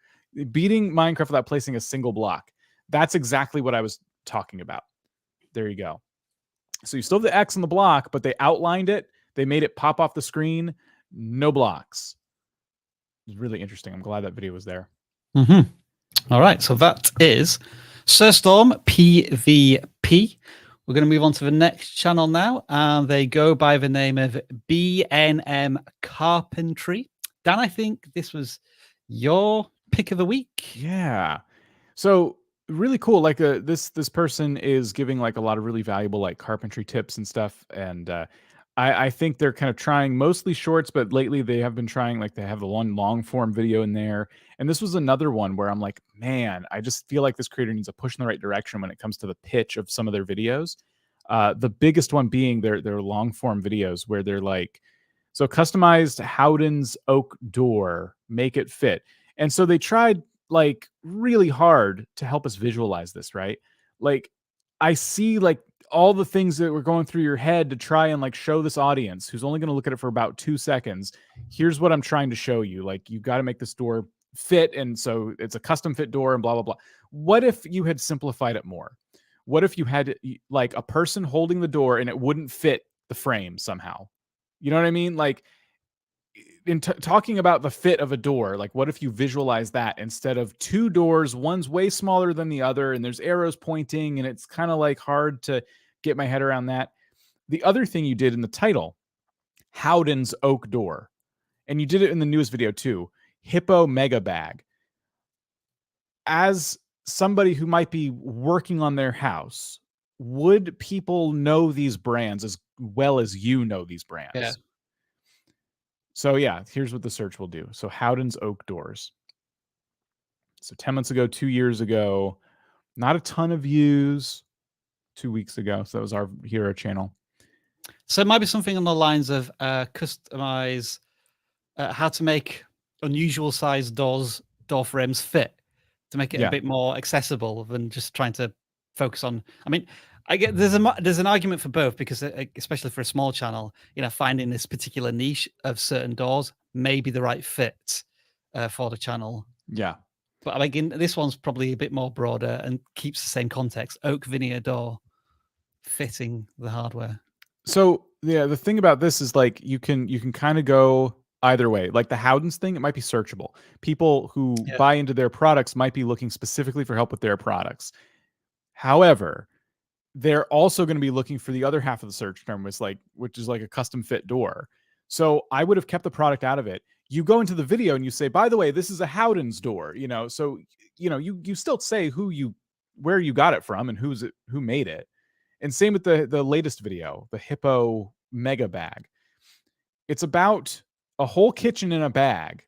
beating Minecraft without placing a single block. That's exactly what I was talking about. There you go. So you still have the X on the block, but they outlined it. They made it pop off the screen. No blocks. It's really interesting. I'm glad that video was there. Mm-hmm. All right. So that is Surstorm PvP. We're going to move on to the next channel now. And they go by the name of BNM Carpentry. Dan, I think this was your pick of the week. Yeah. So really cool. Like this person is giving like a lot of really valuable like carpentry tips and stuff. And I think they're kind of trying mostly shorts, but lately they have been trying, like they have the one long form video in there. And this was another one where I'm like, man, I just feel like this creator needs a push in the right direction when it comes to the pitch of some of their videos. The biggest one being their long form videos where they're like, so customized Howden's oak door, make it fit. And so they tried like really hard to help us visualize this, right? Like I see like all the things that were going through your head to try and like show this audience who's only going to look at it for about 2 seconds. Here's what I'm trying to show you. Like, you got to make this door fit. And so it's a custom fit door and blah, blah, blah. What if you had simplified it more? What if you had like a person holding the door and it wouldn't fit the frame somehow? You know what I mean? Like, in talking about the fit of a door, like what if you visualize that instead of 2 doors, one's way smaller than the other and there's arrows pointing and it's kind of like hard to get my head around that. The other thing you did in the title, Howden's oak door, and you did it in the newest video too, Hippo Mega Bag. As somebody who might be working on their house, would people know these brands as well as you know these brands? Yeah. So yeah, here's what the search will do. So Howden's oak doors. So 10 months ago, 2 years ago, not a ton of views. 2 weeks ago. So that was our hero channel. So it might be something on the lines of customize how to make unusual sized door frames fit to make it a bit more accessible than just trying to focus on. I mean, I get there's an argument for both, because especially for a small channel, you know, finding this particular niche of certain doors may be the right fit for the channel. Yeah. But again, this one's probably a bit more broader and keeps the same context. Oak veneer door fitting the hardware. So yeah, the thing about this is like you can kind of go either way. Like the Howden's thing, it might be searchable. People who buy into their products might be looking specifically for help with their products. However, they're also going to be looking for the other half of the search term, which is like a custom fit door. So I would have kept the product out of it. You go into the video and you say, by the way, this is a Howden's door, you know, so, you know, you still say where you got it from and who made it. And same with the latest video, the Hippo Mega Bag. It's about a whole kitchen in a bag,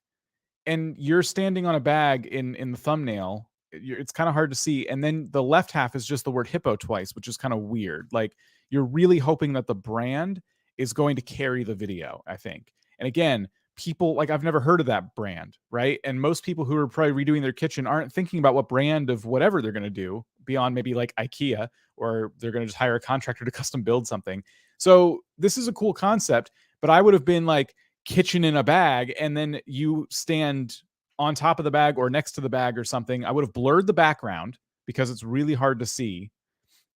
and you're standing on a bag in the thumbnail. It's kind of hard to see. And then the left half is just the word hippo twice, which is kind of weird. Like, you're really hoping that the brand is going to carry the video, I think. And again, people, like, I've never heard of that brand, right? And most people who are probably redoing their kitchen aren't thinking about what brand of whatever they're going to do beyond maybe like IKEA, or they're going to just hire a contractor to custom build something. So this is a cool concept, but I would have been like kitchen in a bag, and then you stand on top of the bag or next to the bag or something. I would have blurred the background because it's really hard to see.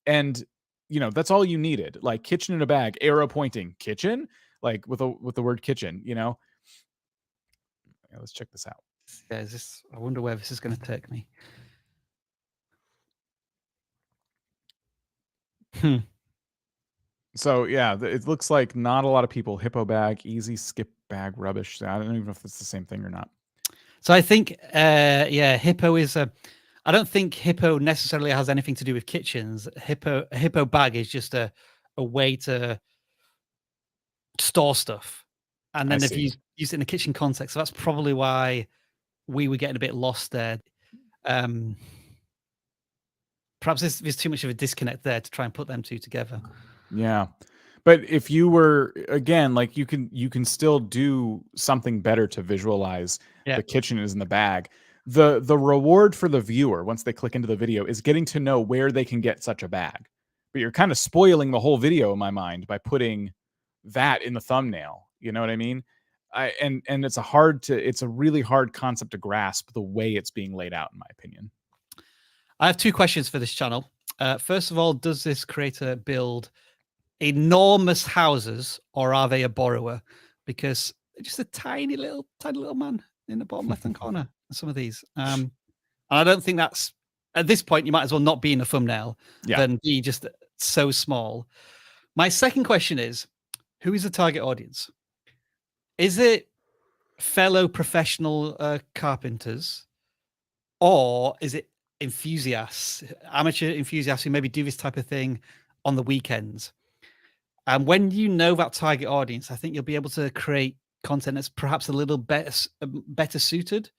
And, you know, that's all you needed. Like kitchen in a bag, arrow pointing, kitchen, like with the word kitchen, you know. Yeah, let's check this out. Yeah, I wonder where this is going to take me. So yeah, it looks like not a lot of people. Hippo bag, easy skip bag, rubbish. I don't even know if it's the same thing or not. So I think, Hippo is I don't think Hippo necessarily has anything to do with kitchens. Hippo bag is just a way to store stuff, and then if you use it in a kitchen context, so that's probably why we were getting a bit lost there. Perhaps there's too much of a disconnect there to try and put them two together. Yeah. But if you were, again, like you can still do something better to visualize the kitchen is in the bag. The reward for the viewer, once they click into the video, is getting to know where they can get such a bag. But you're kind of spoiling the whole video in my mind by putting that in the thumbnail. You know what I mean? And it's a really hard concept to grasp the way it's being laid out, in my opinion. I have 2 questions for this channel. First of all, does this creator build enormous houses, or are they a borrower? Because they're just a tiny little man in the bottom left-hand corner. Some of these, and I don't think that's, at this point, you might as well not be in a thumbnail than be just so small. My second question is, who is the target audience? Is it fellow professional carpenters, or is it enthusiasts, amateur enthusiasts who maybe do this type of thing on the weekends? And when you know that target audience, I think you'll be able to create content that's perhaps a little better suited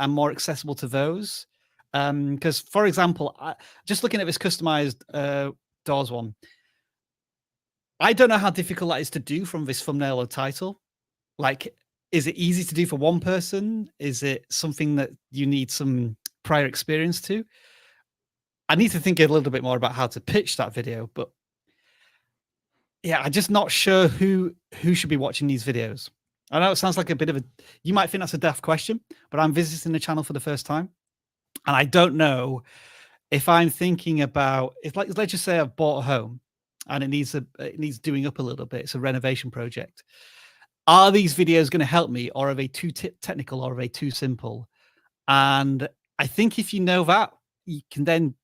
and more accessible to those. Because, for example, just looking at this customized doors one, I don't know how difficult that is to do from this thumbnail or title. Like, is it easy to do for one person? Is it something that you need some prior experience to? I need to think a little bit more about how to pitch that video, but yeah, I'm just not sure who should be watching these videos. I know it sounds like a bit of a, you might think that's a daft question, but I'm visiting the channel for the first time. And I don't know if I'm thinking about, if like, let's just say I've bought a home and it needs doing up a little bit. It's a renovation project. Are these videos going to help me, or are they too technical, or are they too simple? And I think if you know that, you can then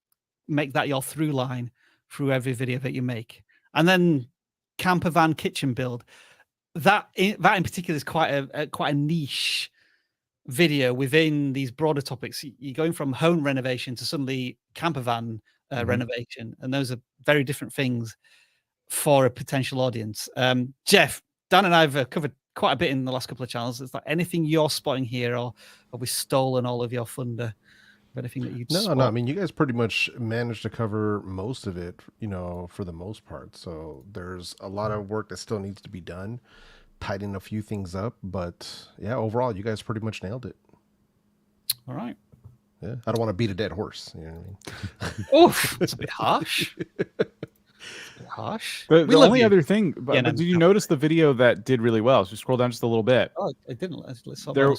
make that your through line through every video that you make. And then camper van kitchen build, that in particular is quite a niche video within these broader topics. You're going from home renovation to suddenly camper van renovation, and those are very different things for a potential audience. Jeff, Dan and I have covered quite a bit in the last couple of channels. Is there anything you're spotting here, or have we stolen all of your thunder? Anything that you'd No, I mean, you guys pretty much managed to cover most of it, you know, for the most part. So there's a lot of work that still needs to be done, tighten a few things up, but yeah, overall, you guys pretty much nailed it. All right. Yeah, I don't want to beat a dead horse. You know what I mean? Oof, that's a bit harsh. Harsh. The only other thing, Yeah, no, did you notice the video that did really well? So scroll down just a little bit. Oh, I didn't. Let's There,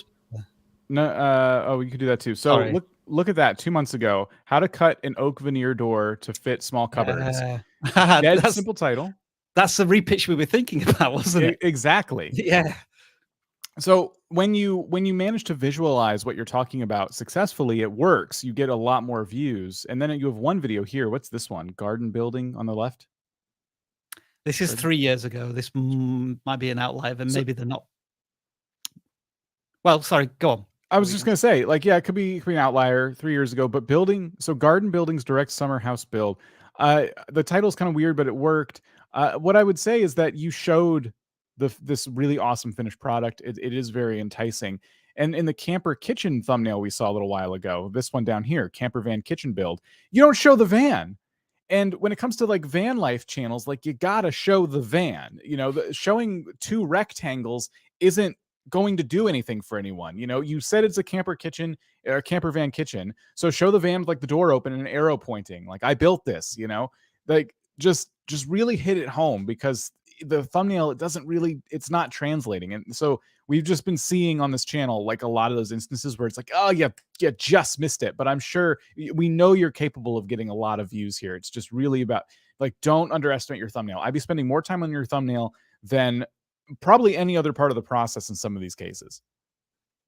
no, oh, you could do that too. So Sorry. look at that 2 months ago. How to cut an oak veneer door to fit small cupboards. That's a simple title. That's the repitch we were thinking about, wasn't it? Exactly. Yeah. So when you manage to visualize what you're talking about successfully, it works. You get a lot more views. And then you have one video here. What's this one? Garden building on the left. This is 3 years ago. This might be an outlier, and maybe they're not. Well, sorry, go on. I was just going to say, like, yeah, it could be an outlier 3 years ago, but garden buildings, direct summer house build. The title's kind of weird, but it worked. What I would say is that you showed this really awesome finished product. It is very enticing. And in the camper kitchen thumbnail we saw a little while ago, this one down here, camper van kitchen build, you don't show the van. And when it comes to like van life channels, like you got to show the van, you know, showing two rectangles isn't going to do anything for anyone. You know, you said it's a camper kitchen or camper van kitchen. So show the van with like the door open and an arrow pointing, like I built this, you know, like just really hit it home, because the thumbnail, it's not translating. And so we've just been seeing on this channel, like a lot of those instances where it's like, oh yeah, you just missed it. But I'm sure we know you're capable of getting a lot of views here. It's just really about, like, don't underestimate your thumbnail. I'd be spending more time on your thumbnail than probably any other part of the process in some of these cases.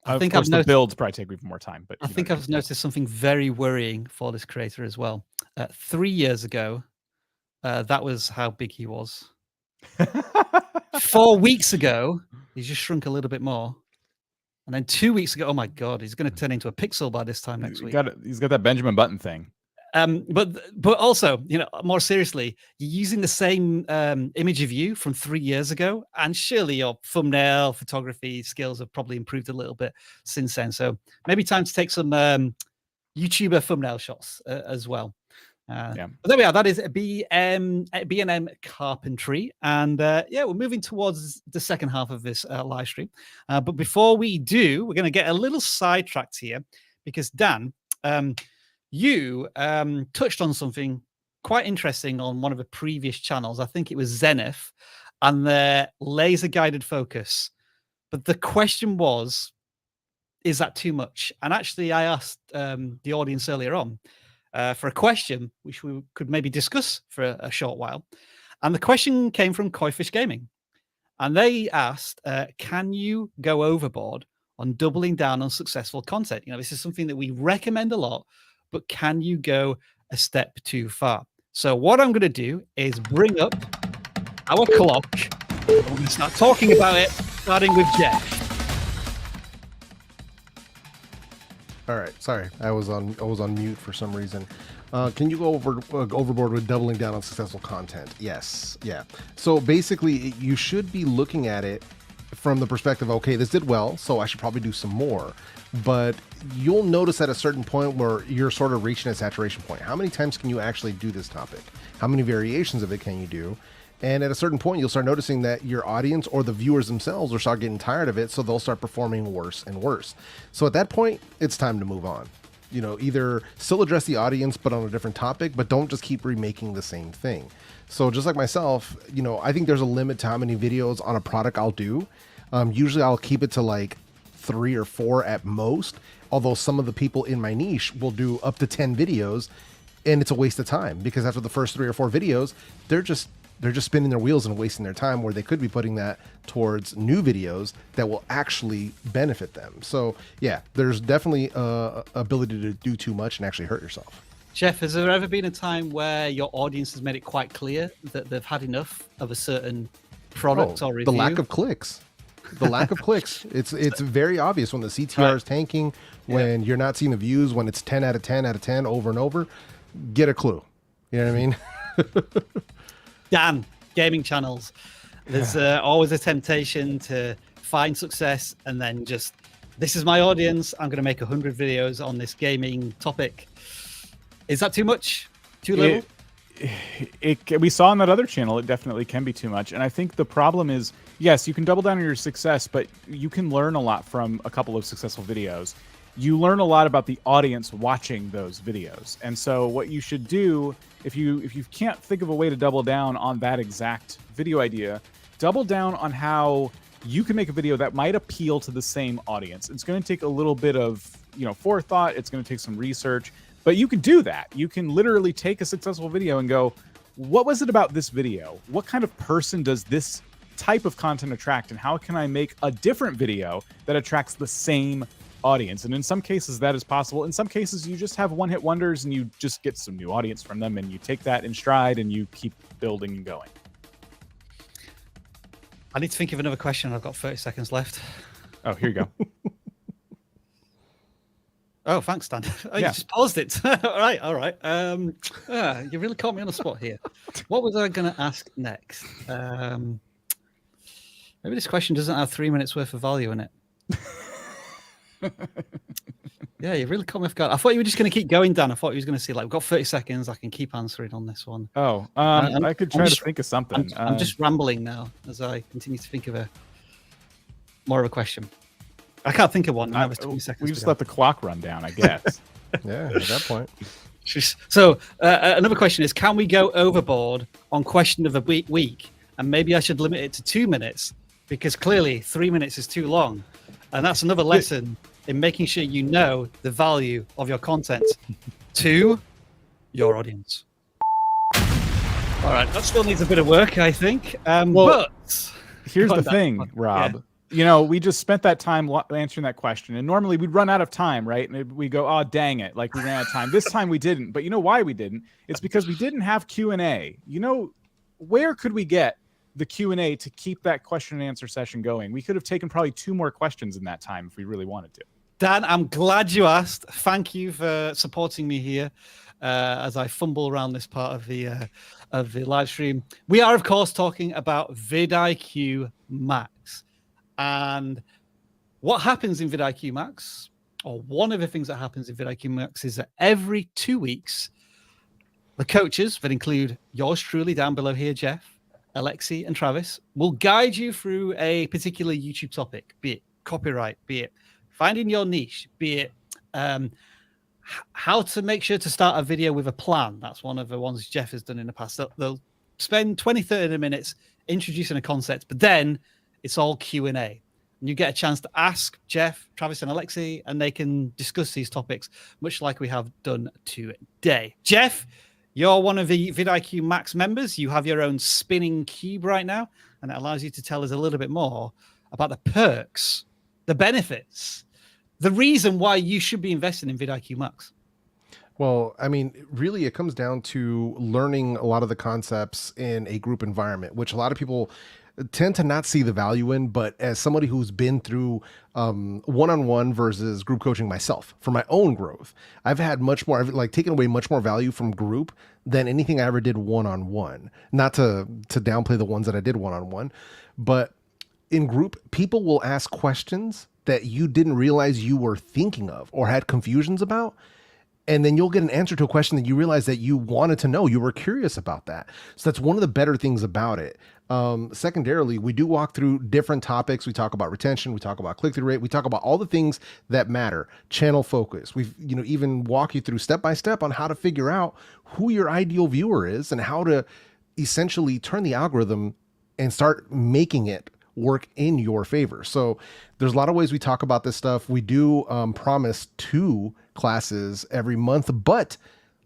I think I've noticed the builds probably take even more time, but I think I've noticed something very worrying for this creator as well. 3 years ago, that was how big he was. 4 weeks ago, he's just shrunk a little bit more. And then 2 weeks ago, oh my God, he's going to turn into a pixel by this time next week. He's got that Benjamin Button thing. But also, you know, more seriously, you're using the same image of you from 3 years ago, and surely your thumbnail photography skills have probably improved a little bit since then. So maybe time to take some YouTuber thumbnail shots as well. Yeah. But there we are. That is B&M Carpentry, and yeah, we're moving towards the second half of this live stream. But before we do, we're going to get a little sidetracked here, because Dan, you touched on something quite interesting on one of the previous channels. I think it was Zenify and their laser guided focus. But the question was, is that too much? And actually, I asked the audience earlier on for a question, which we could maybe discuss for a short while. And the question came from Koifish Gaming. And they asked, can you go overboard on doubling down on successful content? You know, this is something that we recommend a lot, but can you go a step too far? So what I'm going to do is bring up our clock. We're going to start talking about it, starting with Jeff. All right, sorry, I was on mute for some reason. Can you go overboard with doubling down on successful content? Yes, yeah. So basically, you should be looking at it from the perspective, okay, this did well, so I should probably do some more. But you'll notice at a certain point where you're sort of reaching a saturation point. How many times can you actually do this topic? How many variations of it can you do? And at a certain point, you'll start noticing that your audience or the viewers themselves will start getting tired of it, so they'll start performing worse and worse. So at that point, it's time to move on. you know, either still address the audience, but on a different topic, but don't just keep remaking the same thing. So just like myself, you know, I think there's a limit to how many videos on a product I'll do. Usually I'll keep it to like 3 or 4 at most, although some of the people in my niche will do up to 10 videos, and it's a waste of time because after the first 3 or 4 videos, they're just spinning their wheels and wasting their time, where they could be putting that towards new videos that will actually benefit them. So yeah, there's definitely ability to do too much and actually hurt yourself. Jeff, has there ever been a time where your audience has made it quite clear that they've had enough of a certain product or review? The lack of clicks. The lack of clicks. It's very obvious when the CTR is tanking, when you're not seeing the views, when it's 10 out of 10 out of 10 over and over. Get a clue. You know what I mean? Dan, gaming channels. There's always a temptation to find success and then just, this is my audience, I'm going to make 100 videos on this gaming topic. Is that too much? Too little? We saw on that other channel, it definitely can be too much. And I think the problem is, yes, you can double down on your success, but you can learn a lot from a couple of successful videos. You learn a lot about the audience watching those videos. And so what you should do, if you can't think of a way to double down on that exact video idea, double down on how you can make a video that might appeal to the same audience. It's going to take a little bit of, you know, forethought. It's going to take some research. But you can do that. You can literally take a successful video and go, what was it about this video? What kind of person does this type of content attract? And how can I make a different video that attracts the same audience? And in some cases that is possible. In some cases you just have one-hit wonders and you just get some new audience from them, and you take that in stride and you keep building and going. I need to think of another question. I've got 30 seconds left. Oh, here you go. Oh, thanks, Dan. Oh, Yeah. You just paused it. All right. You really caught me on the spot here. What was I going to ask next? Maybe this question doesn't have 3 minutes worth of value in it. Yeah, you really caught me off guard. I thought you were just going to keep going, Dan. I thought you was going to say, like, we've got 30 seconds. I can keep answering on this one. Oh, I could try to think of something. I'm just rambling now as I continue to think of more of a question. I can't think of one. Now it's 20 seconds. We just let the clock run down, I guess. Yeah, at that point. So another question is, can we go overboard on question of the week? And maybe I should limit it to 2 minutes, because clearly 3 minutes is too long. And that's another lesson in making sure you know the value of your content to your audience. All right, that still needs a bit of work, I think. But here's the thing, Rob. Yeah. You know, we just spent that time answering that question, and normally we'd run out of time, right? And we go, oh, dang it, like we ran out of time. This time we didn't. But you know why we didn't? It's because we didn't have Q&A. You know, where could we get the Q&A to keep that question and answer session going? We could have taken probably 2 more questions in that time if we really wanted to. Dan, I'm glad you asked. Thank you for supporting me here as I fumble around this part of the live stream. We are, of course, talking about vidIQ Max. And what happens in vidIQ Max, or one of the things that happens in vidIQ Max, is that every 2 weeks, the coaches that include yours truly down below here, Jeff, Alexi, and Travis, will guide you through a particular YouTube topic, be it copyright, be it finding your niche, be it how to make sure to start a video with a plan. That's one of the ones Jeff has done in the past. They'll spend 20-30 minutes introducing a concept, but then it's all Q&A. And you get a chance to ask Jeff, Travis, and Alexi, and they can discuss these topics, much like we have done today. Jeff, you're one of the vidIQ Max members. You have your own spinning cube right now, and it allows you to tell us a little bit more about the perks, the benefits, the reason why you should be investing in vidIQ Max. Well, I mean, really, it comes down to learning a lot of the concepts in a group environment, which a lot of people tend to not see the value in. But as somebody who's been through one-on-one versus group coaching myself for my own growth, I've had much more, I've taken away much more value from group than anything I ever did one-on-one. Not to downplay the ones that I did one-on-one, but in group, people will ask questions that you didn't realize you were thinking of or had confusions about. and then you'll get an answer to a question that you realize that you wanted to know. You were curious about that. So that's one of the better things about it. Secondarily, we do walk through different topics. We talk about retention, we talk about click-through rate, we talk about all the things that matter, channel focus. We've, even walk you through step by step on how to figure out who your ideal viewer is and how to essentially turn the algorithm and start making it work in your favor. So there's a lot of ways we talk about this stuff. We do promise 2 classes every month, but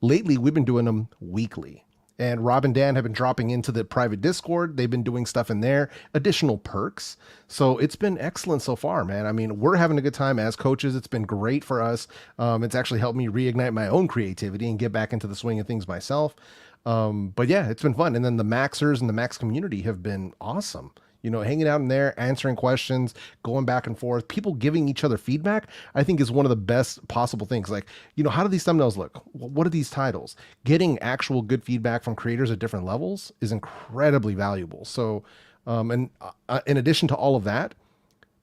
lately we've been doing them weekly. And Rob and Dan have been dropping into the private Discord. They've been doing stuff in there, additional perks. So it's been excellent so far, man. I mean, we're having a good time as coaches. It's been great for us. It's actually helped me reignite my own creativity and get back into the swing of things myself. But yeah, it's been fun. And then the Maxers and the Max community have been awesome. Hanging out in there, answering questions, going back and forth, people giving each other feedback, I think is one of the best possible things. Like, how do these thumbnails look? What are these titles? Getting actual good feedback from creators at different levels is incredibly valuable. So, in addition to all of that,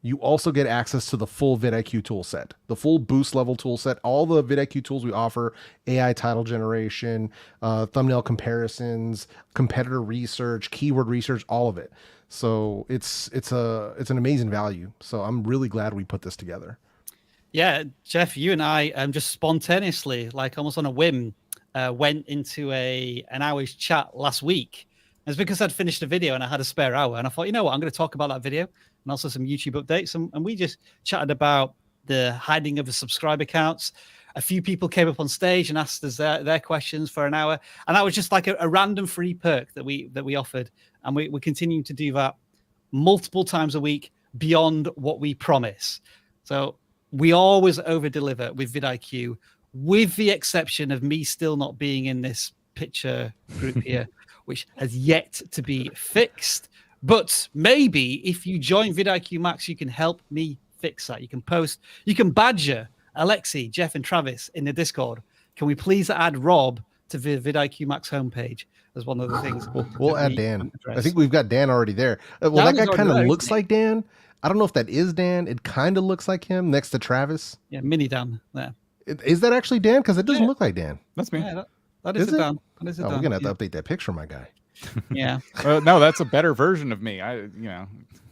you also get access to the full vidIQ tool set, the full boost level tool set, all the vidIQ tools we offer, AI title generation, thumbnail comparisons, competitor research, keyword research, all of it. So it's an amazing value. So I'm really glad we put this together. Yeah, Jeff, you and I just spontaneously, like almost on a whim, went into an hour's chat last week. It's because I'd finished a video and I had a spare hour, and I thought, you know what, I'm going to talk about that video and also some YouTube updates. And we just chatted about the hiding of the subscriber counts. A few people came up on stage and asked us their questions for an hour, and that was just like a random free perk that we offered, and we're continuing to do that multiple times a week beyond what we promise. So we always over deliver with vidIQ, with the exception of me still not being in this picture group here, which has yet to be fixed. But maybe if you join vidIQ Max, you can help me fix that. You can post, you can badger Alexi, Jeff, and Travis in the Discord. Can we please add Rob to the vidIQ Max homepage as one of the things? We'll add Dan. I think we've got Dan already there. Well, that guy kind of looks like Dan. I don't know if that is Dan. It kind of looks like him next to Travis. Yeah, mini Dan there. Is that actually Dan? Because it doesn't look like Dan. That's me. Yeah, that is it, Dan. That is it, Dan. Dan. We're gonna have to update that picture, my guy. Yeah. No, that's a better version of me.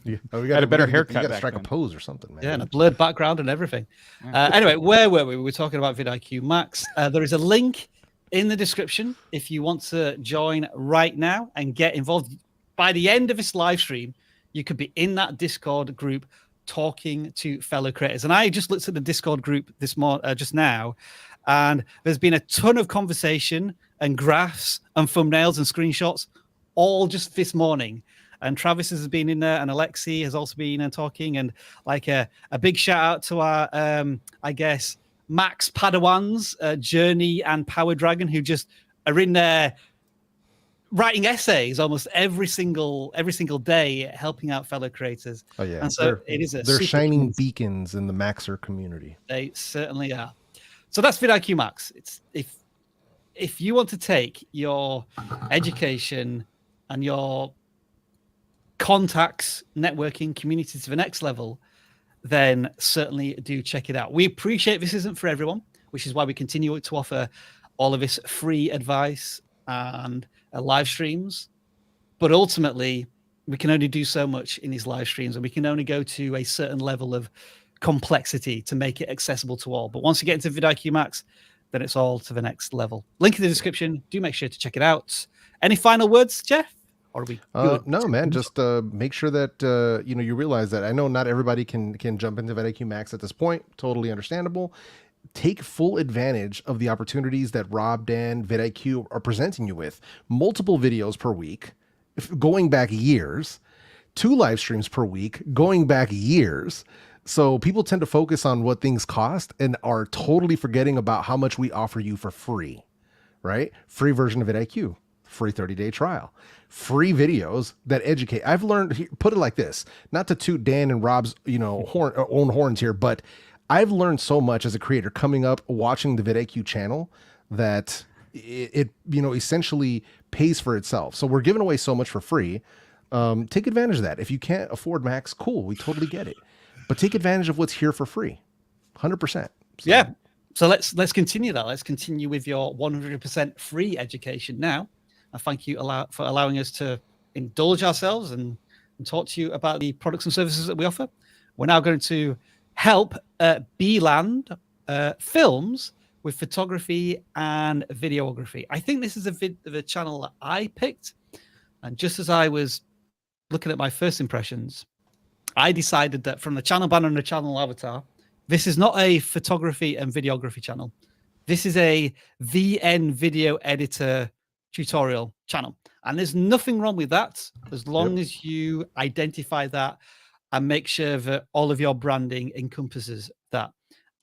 We had a better haircut. You got to strike a pose or something, man. Yeah, and a blurred background and everything. Anyway, where were we? We were talking about vidIQ Max. There is a link in the description if you want to join right now and get involved. By the end of this live stream, you could be in that Discord group talking to fellow creators. And I just looked at the Discord group just now, and there's been a ton of conversation and graphs and thumbnails and screenshots all just this morning. And Travis has been in there, and Alexi has also been talking, and like a big shout out to our I guess Max Padawans, Journey and Power Dragon, who just are in there writing essays almost every single day, helping out fellow creators. Oh yeah, and so they're shining beacons in the Maxer community. They certainly are. So that's vidIQ Max. It's if you want to take your education and your contacts, networking, community to the next level, then certainly do check it out. We appreciate this isn't for everyone, which is why we continue to offer all of this free advice and live streams. But ultimately, we can only do so much in these live streams, and we can only go to a certain level of complexity to make it accessible to all. But once you get into vidIQ Max, then it's all to the next level. Link in the description. Do make sure to check it out. Any final words, Jeff? Or are we good? No, man. Just make sure that you realize that. I know not everybody can jump into vidIQ Max at this point. Totally understandable. Take full advantage of the opportunities that Rob, Dan, vidIQ are presenting you with. Multiple videos per week, going back years. 2 live streams per week, going back years. So people tend to focus on what things cost and are totally forgetting about how much we offer you for free, right? Free version of vidIQ, free 30-day trial, free videos that educate. I've learned, put it like this, not to toot Dan and Rob's, own horns here, but I've learned so much as a creator coming up, watching the vidIQ channel that it essentially pays for itself. So we're giving away so much for free. Take advantage of that. If you can't afford Max, cool. We totally get it. But take advantage of what's here for free. 100%. So. Yeah. So let's continue that. Let's continue with your 100% free education now. And thank you for allowing us to indulge ourselves and talk to you about the products and services that we offer. We're now going to help Beeland Films with photography and videography. I think this is the channel that I picked. And just as I was looking at my first impressions, I decided that from the channel banner and the channel avatar, this is not a photography and videography channel. This is a VN video editor tutorial channel. And there's nothing wrong with that as long as you identify that and make sure that all of your branding encompasses that.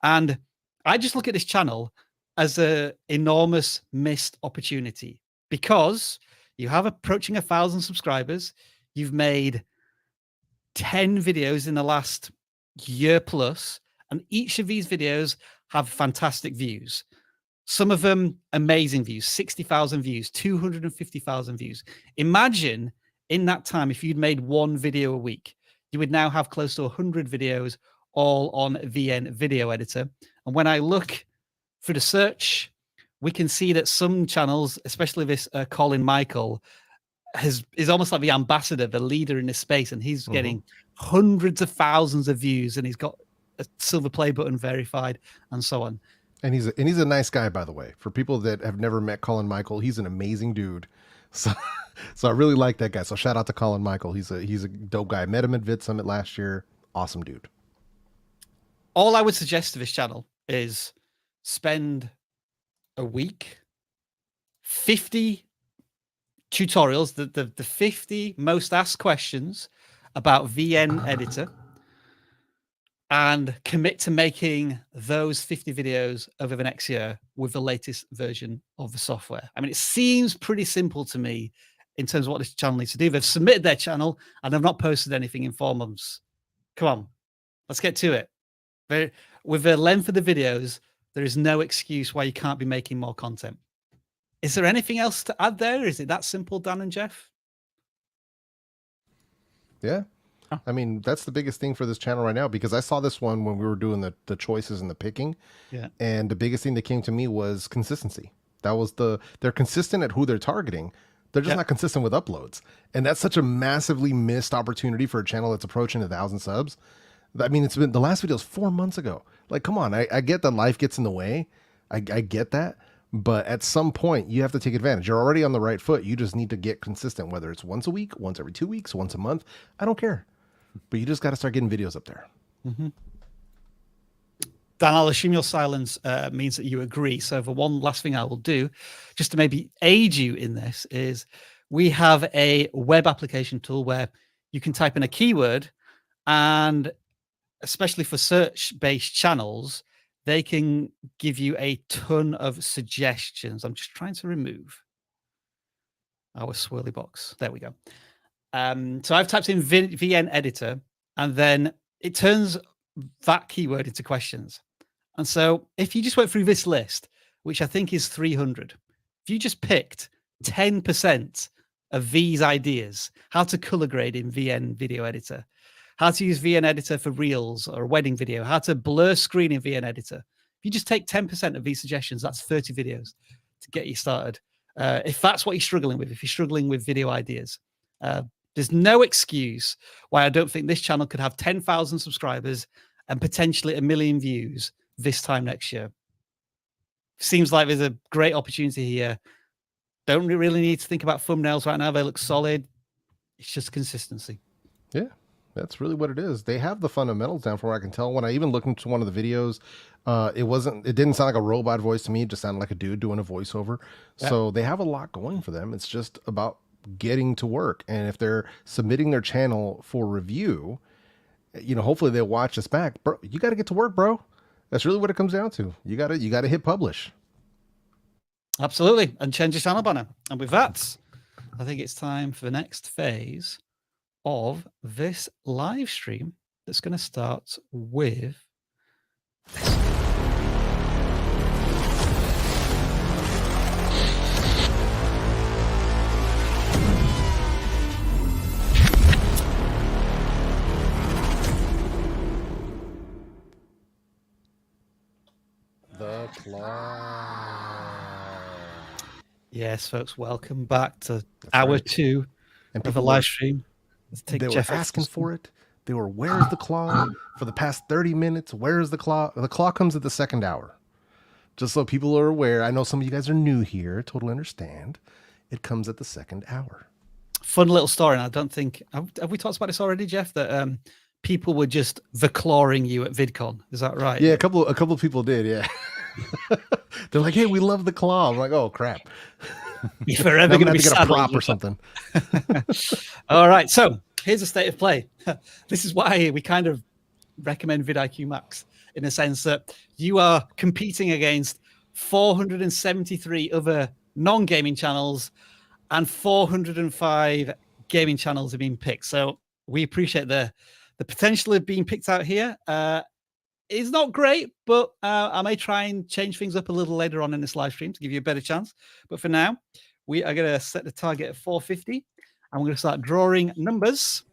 And I just look at this channel as an enormous missed opportunity because you have approaching 1,000 subscribers. You've made 10 videos in the last year plus, and each of these videos have fantastic views. Some of them amazing views, 60,000 views, 250,000 views. Imagine in that time, if you'd made one video a week, you would now have close to 100 videos all on VN Video Editor. And when I look for the search, we can see that some channels, especially this Colin Michael, is almost like the ambassador, the leader in this space, and he's getting hundreds of thousands of views, and he's got a silver play button verified and so on. And he's a nice guy, by the way. For people that have never met Colin Michael, he's an amazing dude. So I really like that guy. So shout out to Colin Michael. He's a dope guy. I met him at Vid Summit last year. Awesome dude. All I would suggest to this channel is spend a week, 50 tutorials, the 50 most asked questions about VN Editor, and commit to making those 50 videos over the next year with the latest version of the software. I mean, it seems pretty simple to me in terms of what this channel needs to do. They've submitted their channel and they've not posted anything in 4 months. Come on, let's get to it. With the length of the videos, there is no excuse why you can't be making more content. Is there anything else to add there? Is it that simple, Dan and Jeff? Yeah. I mean, that's the biggest thing for this channel right now, because I saw this one when we were doing the choices and the picking. Yeah. And the biggest thing that came to me was consistency. That was they're consistent at who they're targeting. They're just not consistent with uploads. And that's such a massively missed opportunity for a channel that's approaching 1,000 subs. I mean, it's been, the last video was 4 months ago. Like, come on. I get that life gets in the way. I get that. But at some point, you have to take advantage. You're already on the right foot. You just need to get consistent, whether it's once a week, once every 2 weeks, once a month. I don't care. But you just got to start getting videos up there. Dan, I'll assume your silence means that you agree. So the one last thing I will do, just to maybe aid you in this, is we have a web application tool where you can type in a keyword, and especially for search-based channels, they can give you a ton of suggestions. I'm just trying to remove our swirly box. There we go. So I've typed in VN Editor, and then it turns that keyword into questions. And so if you just went through this list, which I think is 300, if you just picked 10% of these ideas, how to color grade in VN Video Editor, how to use VN Editor for Reels or a wedding video, how to blur screen in VN Editor. If you just take 10% of these suggestions, that's 30 videos to get you started. If that's what you're struggling with, if you're struggling with video ideas, there's no excuse why I don't think this channel could have 10,000 subscribers and potentially 1 million views this time next year. Seems like there's a great opportunity here. Don't really need to think about thumbnails right now. They look solid. It's just consistency. Yeah. That's really what it is. They have the fundamentals down from what I can tell. When I even looked into one of the videos, it didn't sound like a robot voice to me. It just sounded like a dude doing a voiceover. Yeah. So they have a lot going for them. It's just about getting to work. And if they're submitting their channel for review, you know, hopefully they'll watch us back. Bro, you got to get to work, bro. That's really what it comes down to. You got to hit publish. Absolutely. And change your channel banner. And with that, I think it's time for the next phase of this live stream that's going to start with this. The Yes, folks, welcome back to That's hour right. 2 And of a people live were, stream. Let's take they were Jeff asking Exton. for it. They were, where's the claw? For the past 30 minutes, where's the claw? The claw comes at the second hour. Just so people are aware. I know some of you guys are new here. Totally understand. It comes at the second hour. Fun little story, and I don't think have we talked about this already, Jeff? That people were just clawing you at VidCon. Is that right? Yeah, a couple of people did. Yeah, they're like, "Hey, we love the claw." I'm like, "Oh crap!" You're forever Now I'm going to gonna be have to get a saddled prop or with something. All right, so here's the state of play. This is why we kind of recommend vidIQ Max, in the sense that you are competing against 473 other non-gaming channels, and 405 gaming channels have been picked. So we appreciate the potential of being picked out here. It's not great, but I may try and change things up a little later on in this live stream to give you a better chance. But for now, we are going to set the target at 450, and we're going to start drawing numbers.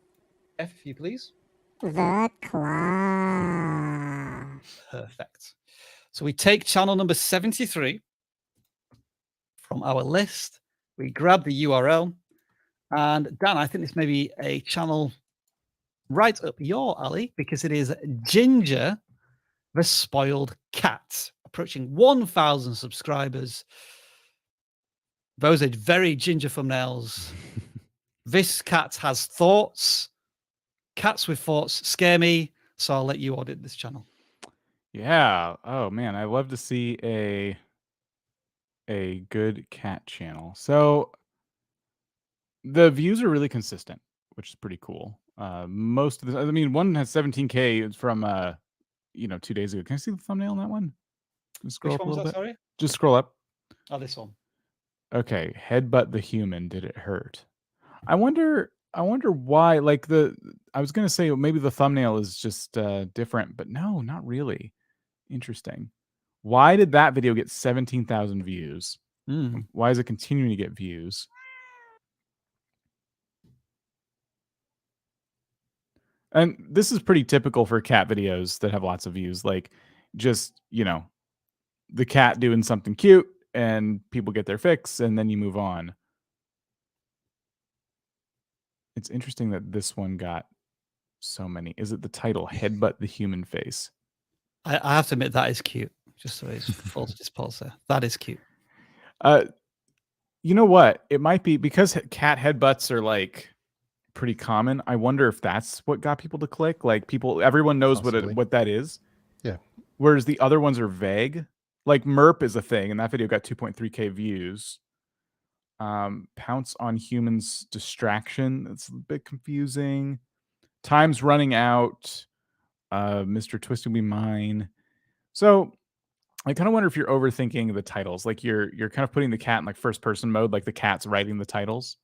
F, if you please. The claw. Perfect. So we take channel number 73 from our list. We grab the URL. And Dan, I think this may be a channel right up your alley, because it is Ginger the Spoiled Cat, approaching 1,000 subscribers. Those are very ginger thumbnails. This cat has thoughts. Cats with thoughts scare me, so I'll let you audit this channel. Yeah. Oh man, I love to see a good cat channel. So the views are really consistent, which is pretty cool. Most of the, I mean, one has 17K from 2 days ago. Can I see the thumbnail on that one? Just scroll Which up a one was little that, bit. sorry? Just scroll up. Oh, this one. Okay, headbutt the human. Did it hurt? I wonder why. Like I was gonna say maybe the thumbnail is just different, but no, not really. Interesting. Why did that video get 17,000 views? Why is it continuing to get views? And this is pretty typical for cat videos that have lots of views. Like, just, the cat doing something cute and people get their fix and then you move on. It's interesting that this one got so many. Is it the title, Headbutt the Human Face? I have to admit, that is cute. Just so it's full disposal there. That is cute. You know what? It might be because cat headbutts are like pretty common. I wonder if that's what got people to click. Like everyone knows Possibly. what that is. Yeah. Whereas the other ones are vague. Like MERP is a thing, and that video got 2.3K views. Pounce on humans distraction. That's a bit confusing. Time's running out. Mr. Twist will be mine. So I kind of wonder if you're overthinking the titles. Like you're kind of putting the cat in like first person mode, like the cat's writing the titles.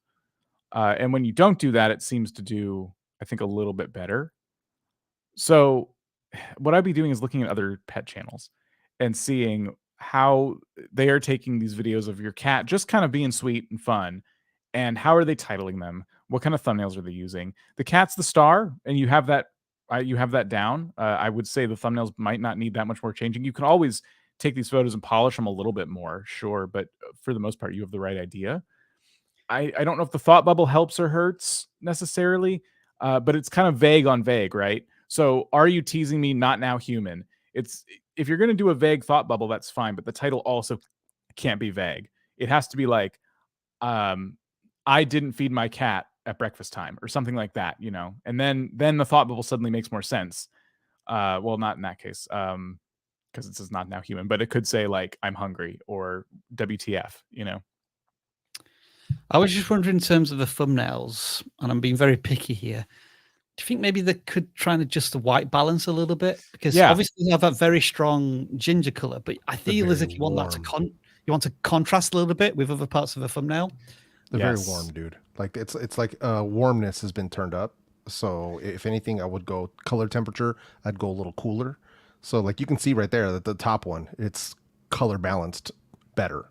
And when you don't do that, it seems to do, I think, a little bit better. So what I'd be doing is looking at other pet channels and seeing how they are taking these videos of your cat just kind of being sweet and fun, and how are they titling them? What kind of thumbnails are they using? The cat's the star, and you have that down. I would say the thumbnails might not need that much more changing. You can always take these photos and polish them a little bit more, sure, but for the most part, you have the right idea. I don't know if the thought bubble helps or hurts necessarily, but it's kind of vague on vague, right? So are you teasing me? Not now human. If you're going to do a vague thought bubble, that's fine, but the title also can't be vague. It has to be like, I didn't feed my cat at breakfast time or something like that, and then the thought bubble suddenly makes more sense. Well, not in that case, because it says not now human, but it could say like, I'm hungry or WTF, I was just wondering in terms of the thumbnails, and I'm being very picky here. Do you think maybe they could try and adjust the white balance a little bit? Because obviously they have that very strong ginger color, but I feel as if you want that to contrast a little bit with other parts of the thumbnail. They're very warm, dude. Like it's like warmness has been turned up. So if anything, I would go color temperature. I'd go a little cooler. So like you can see right there that the top one, it's color balanced better.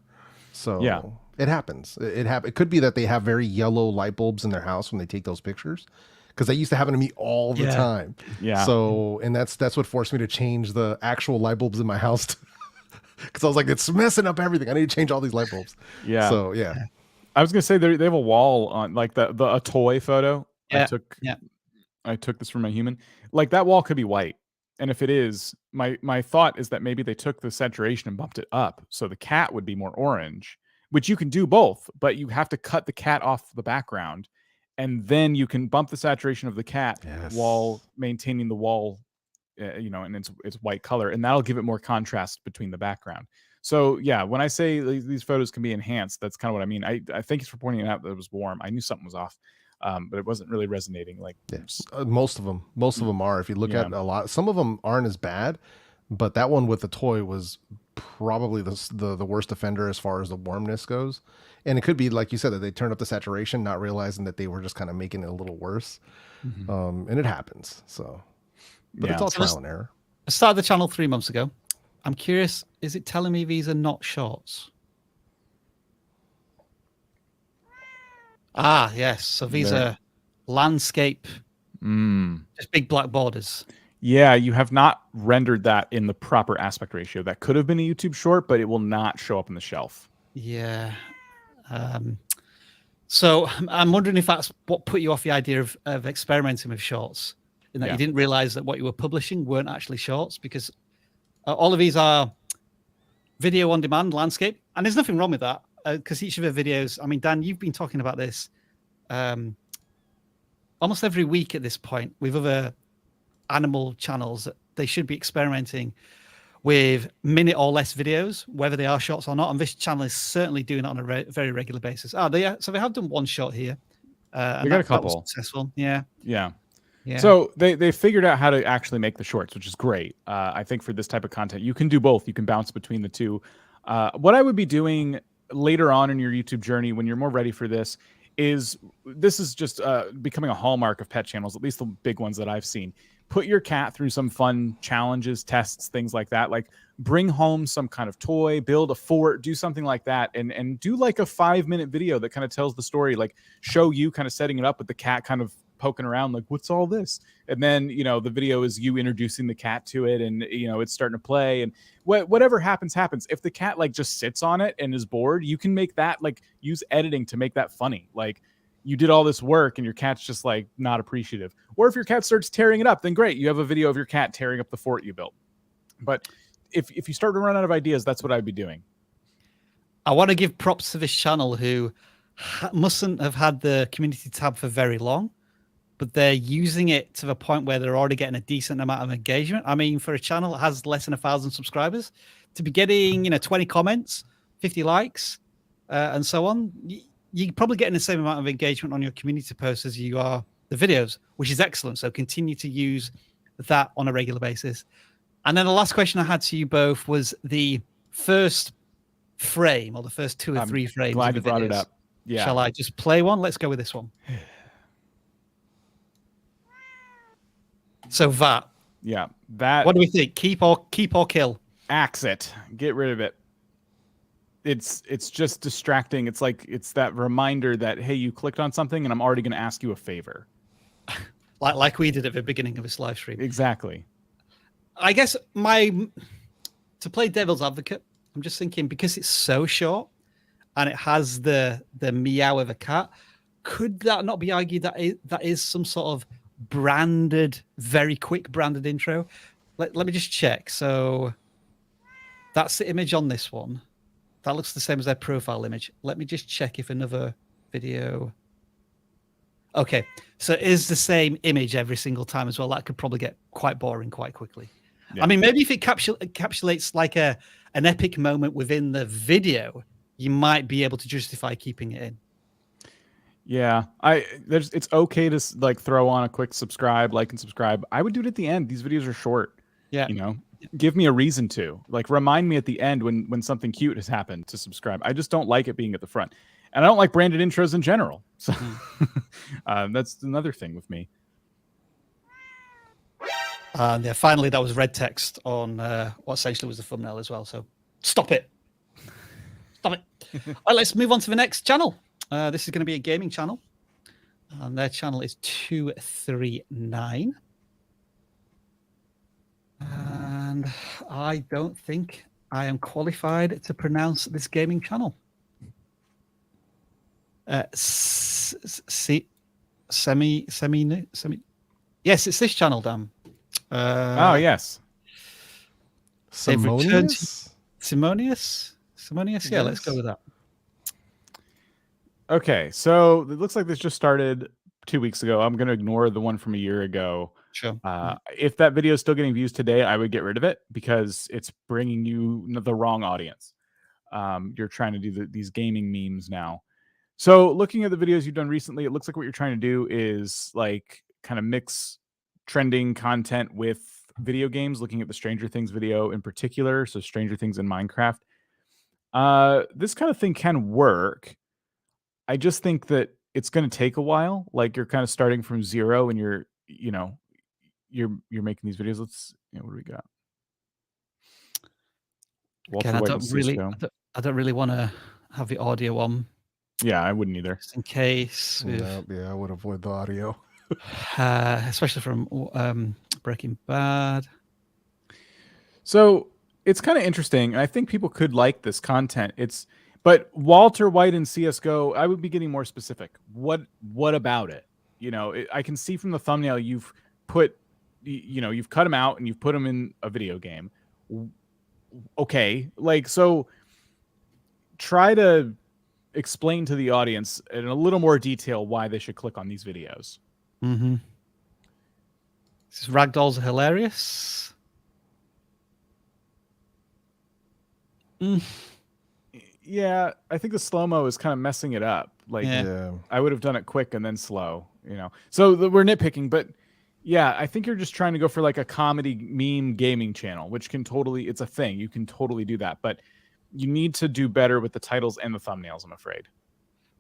So yeah, it happens. It could be that they have very yellow light bulbs in their house when they take those pictures, because that used to happen to me all the time. Yeah. So, and that's what forced me to change the actual light bulbs in my house because I was like, it's messing up everything. I need to change all these light bulbs. Yeah. So yeah. I was gonna say they have a wall on like a toy photo. Yeah. I took this from a human. Like that wall could be white. And if it is, my thought is that maybe they took the saturation and bumped it up. So the cat would be more orange, which you can do both, but you have to cut the cat off the background. And then you can bump the saturation of the cat while maintaining the wall, and its white color. And that'll give it more contrast between the background. So yeah, when I say these photos can be enhanced, that's kind of what I mean. I thank you for pointing out that it was warm. I knew something was off. But it wasn't really resonating. Like most of them are. If you look at a lot, some of them aren't as bad, but that one with the toy was probably the worst offender as far as the warmness goes. And it could be like you said that they turned up the saturation, not realizing that they were just kind of making it a little worse. And it happens. So, but it's all trial and error. I started the channel 3 months ago. I'm curious, is it telling me these are not shorts? Ah, yes. So these are landscape, just big black borders. Yeah, you have not rendered that in the proper aspect ratio. That could have been a YouTube short, but it will not show up on the shelf. Yeah. So I'm wondering if that's what put you off the idea of experimenting with shorts, in that you didn't realize that what you were publishing weren't actually shorts, because all of these are video on demand landscape. And there's nothing wrong with that. Because each of the videos, I mean, Dan, you've been talking about this almost every week at this point with other animal channels, that they should be experimenting with minute or less videos, whether they are shorts or not. And this channel is certainly doing it on a very regular basis. So they have done one shot here. And got a couple. That was successful. Yeah. So they figured out how to actually make the shorts, which is great. I think for this type of content, you can do both. You can bounce between the two. What I would be doing later on in your YouTube journey, when you're more ready for this is just becoming a hallmark of pet channels, at least the big ones that I've seen. Put your cat through some fun challenges, tests, things like that. Like bring home some kind of toy, build a fort, do something like that, and do like a 5-minute video that kind of tells the story, like show you kind of setting it up with the cat kind of poking around like, what's all this? And then, the video is you introducing the cat to it, and it's starting to play, and whatever happens. If the cat like just sits on it and is bored, you can make that, like, use editing to make that funny. Like you did all this work and your cat's just like not appreciative. Or if your cat starts tearing it up, then great, you have a video of your cat tearing up the fort you built. But if you start to run out of ideas, that's what I'd be doing. I want to give props to this channel, who mustn't have had the community tab for very long, but they're using it to the point where they're already getting a decent amount of engagement. I mean, for a channel that has less than 1,000 subscribers, to be getting 20 comments, 50 likes, and so on, you're probably getting the same amount of engagement on your community posts as you are the videos, which is excellent. So continue to use that on a regular basis. And then the last question I had to you both was the first frame, or the first 2 or 3 frames. Glad you brought it up. Yeah. Shall I just play one? Let's go with this one. So that. Yeah. That. What do we think? Keep or kill? Axe it. Get rid of it. It's just distracting. It's like, it's that reminder that, hey, you clicked on something and I'm already going to ask you a favor. like we did at the beginning of this live stream. Exactly. I guess to play devil's advocate, I'm just thinking, because it's so short and it has the meow of a cat, could that not be argued that is some sort of branded, very quick branded intro? Let me just check. So that's the image on this one. That looks the same as their profile image. Let me just check if another video. Okay, so it is the same image every single time as well. That could probably get quite boring quite quickly. Yeah. I mean, maybe if it encapsulates like an epic moment within the video, you might be able to justify keeping it in. Yeah, it's okay to like throw on a quick subscribe, like and subscribe. I would do it at the end. These videos are short. Yeah. Give me a reason to, like, remind me at the end when something cute has happened to subscribe. I just don't like it being at the front. And I don't like branded intros in general. So that's another thing with me. And yeah, finally, that was red text on what essentially was the thumbnail as well. So stop it. Stop it. All right, let's move on to the next channel. This is going to be a gaming channel. And their channel is 239. And I don't think I am qualified to pronounce this gaming channel. Semi. Yes, it's this channel, Dan. Oh yes, They've returned to Simonius. Simonius. Yeah, let's go with that. okay. So it looks like this just started 2 weeks ago. I'm going to ignore the one from a year ago. Sure. If that video is still getting views today, I would get rid of it because it's bringing you the wrong audience. You're trying to do these gaming memes now. So looking at the videos you've done recently, it looks like what you're trying to do is like kind of mix trending content with video games, looking at the Stranger Things video in particular. So Stranger Things in Minecraft. This kind of thing can work. I just think that it's going to take a while. Like you're kind of starting from zero and you're making these videos. Let's, what do we got? Again, I don't really want to have the audio on. Yeah, I wouldn't either. Just in case. Yeah, I would avoid the audio. Especially from Breaking Bad. So it's kind of interesting. And I think people could like this content. But Walter White in CSGO, I would be getting more specific. What about it? I can see from the thumbnail you've put, you've cut them out and you've put them in a video game. Okay. So try to explain to the audience in a little more detail why they should click on these videos. Mm-hmm. This ragdolls are hilarious. Yeah, I think the slow-mo is kind of messing it up. I would have done it quick and then slow, So we're nitpicking, but yeah, I think you're just trying to go for like a comedy meme gaming channel, which it's a thing. You can totally do that, but you need to do better with the titles and the thumbnails, I'm afraid.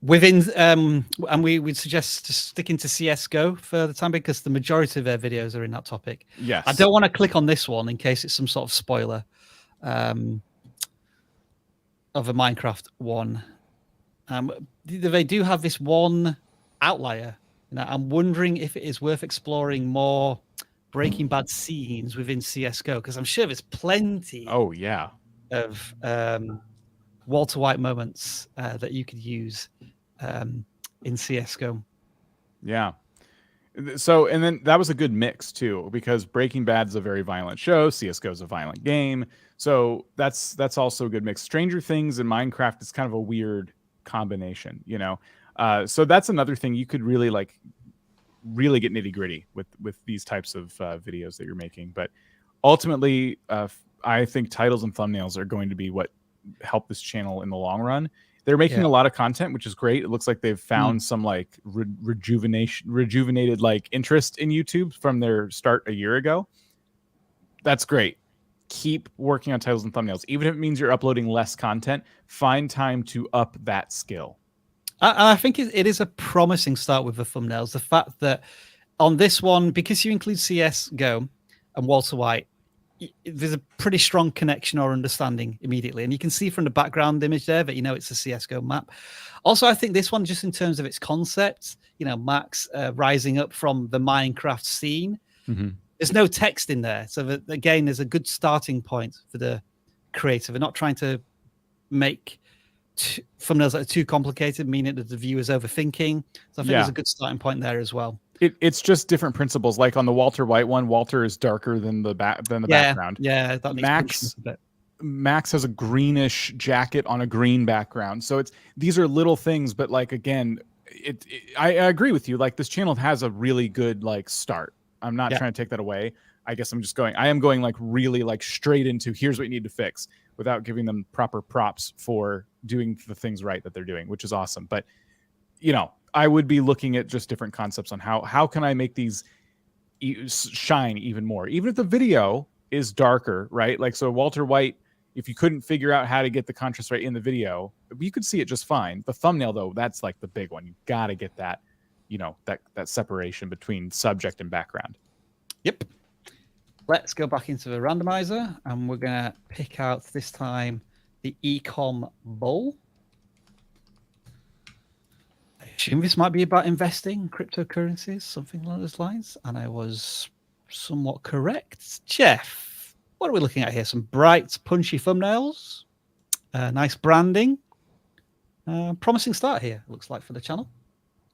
And we suggest just sticking to CSGO for the time because the majority of their videos are in that topic. Yes. I don't want to click on this one in case it's some sort of spoiler of a Minecraft one. They do have this one outlier. I'm wondering if it is worth exploring more Breaking Bad scenes within CSGO because I'm sure there's plenty. Oh yeah. Of Walter White moments that you could use in CSGO. Yeah. So, and then that was a good mix too, because Breaking Bad is a very violent show. CSGO is a violent game. So that's also a good mix. Stranger Things and Minecraft is kind of a weird combination, So that's another thing you could really get nitty gritty with these types of videos that you're making. But ultimately, I think titles and thumbnails are going to be what help this channel in the long run. They're making a lot of content, which is great. It looks like they've found some rejuvenated interest in YouTube from their start a year ago. That's great. Keep working on titles and thumbnails. Even if it means you're uploading less content, find time to up that skill. I think it is a promising start with the thumbnails. The fact that on this one, because you include CSGO and Walter White, there's a pretty strong connection or understanding immediately. And you can see from the background image there that, it's a CSGO map. Also, I think this one, just in terms of its concept, Max rising up from the Minecraft scene, there's no text in there. So again, there's a good starting point for the creator. They're not trying to make thumbnails that are too complicated, meaning that the viewer's overthinking. So I think there's a good starting point there as well. It's just different principles. Like on the Walter White one, Walter is darker than the background. Yeah, that makes a bit. Max has a greenish jacket on a green background. So these are little things, but again, I agree with you. This channel has a really good start. I'm not trying to take that away. I guess I am going really straight into here's what you need to fix without giving them proper props for doing the things right that they're doing, which is awesome. But I would be looking at just different concepts on how can I make these shine even more, even if the video is darker, right? So Walter White, if you couldn't figure out how to get the contrast right in the video, you could see it just fine. The thumbnail though, that's the big one. You got to get that, that separation between subject and background. Yep. Let's go back into the randomizer and we're going to pick out this time the Ecom Bowl. I assume this might be about investing, cryptocurrencies, something along those lines. And I was somewhat correct. Jeff, what are we looking at here? Some bright, punchy thumbnails, nice branding. Promising start here, it looks like, for the channel.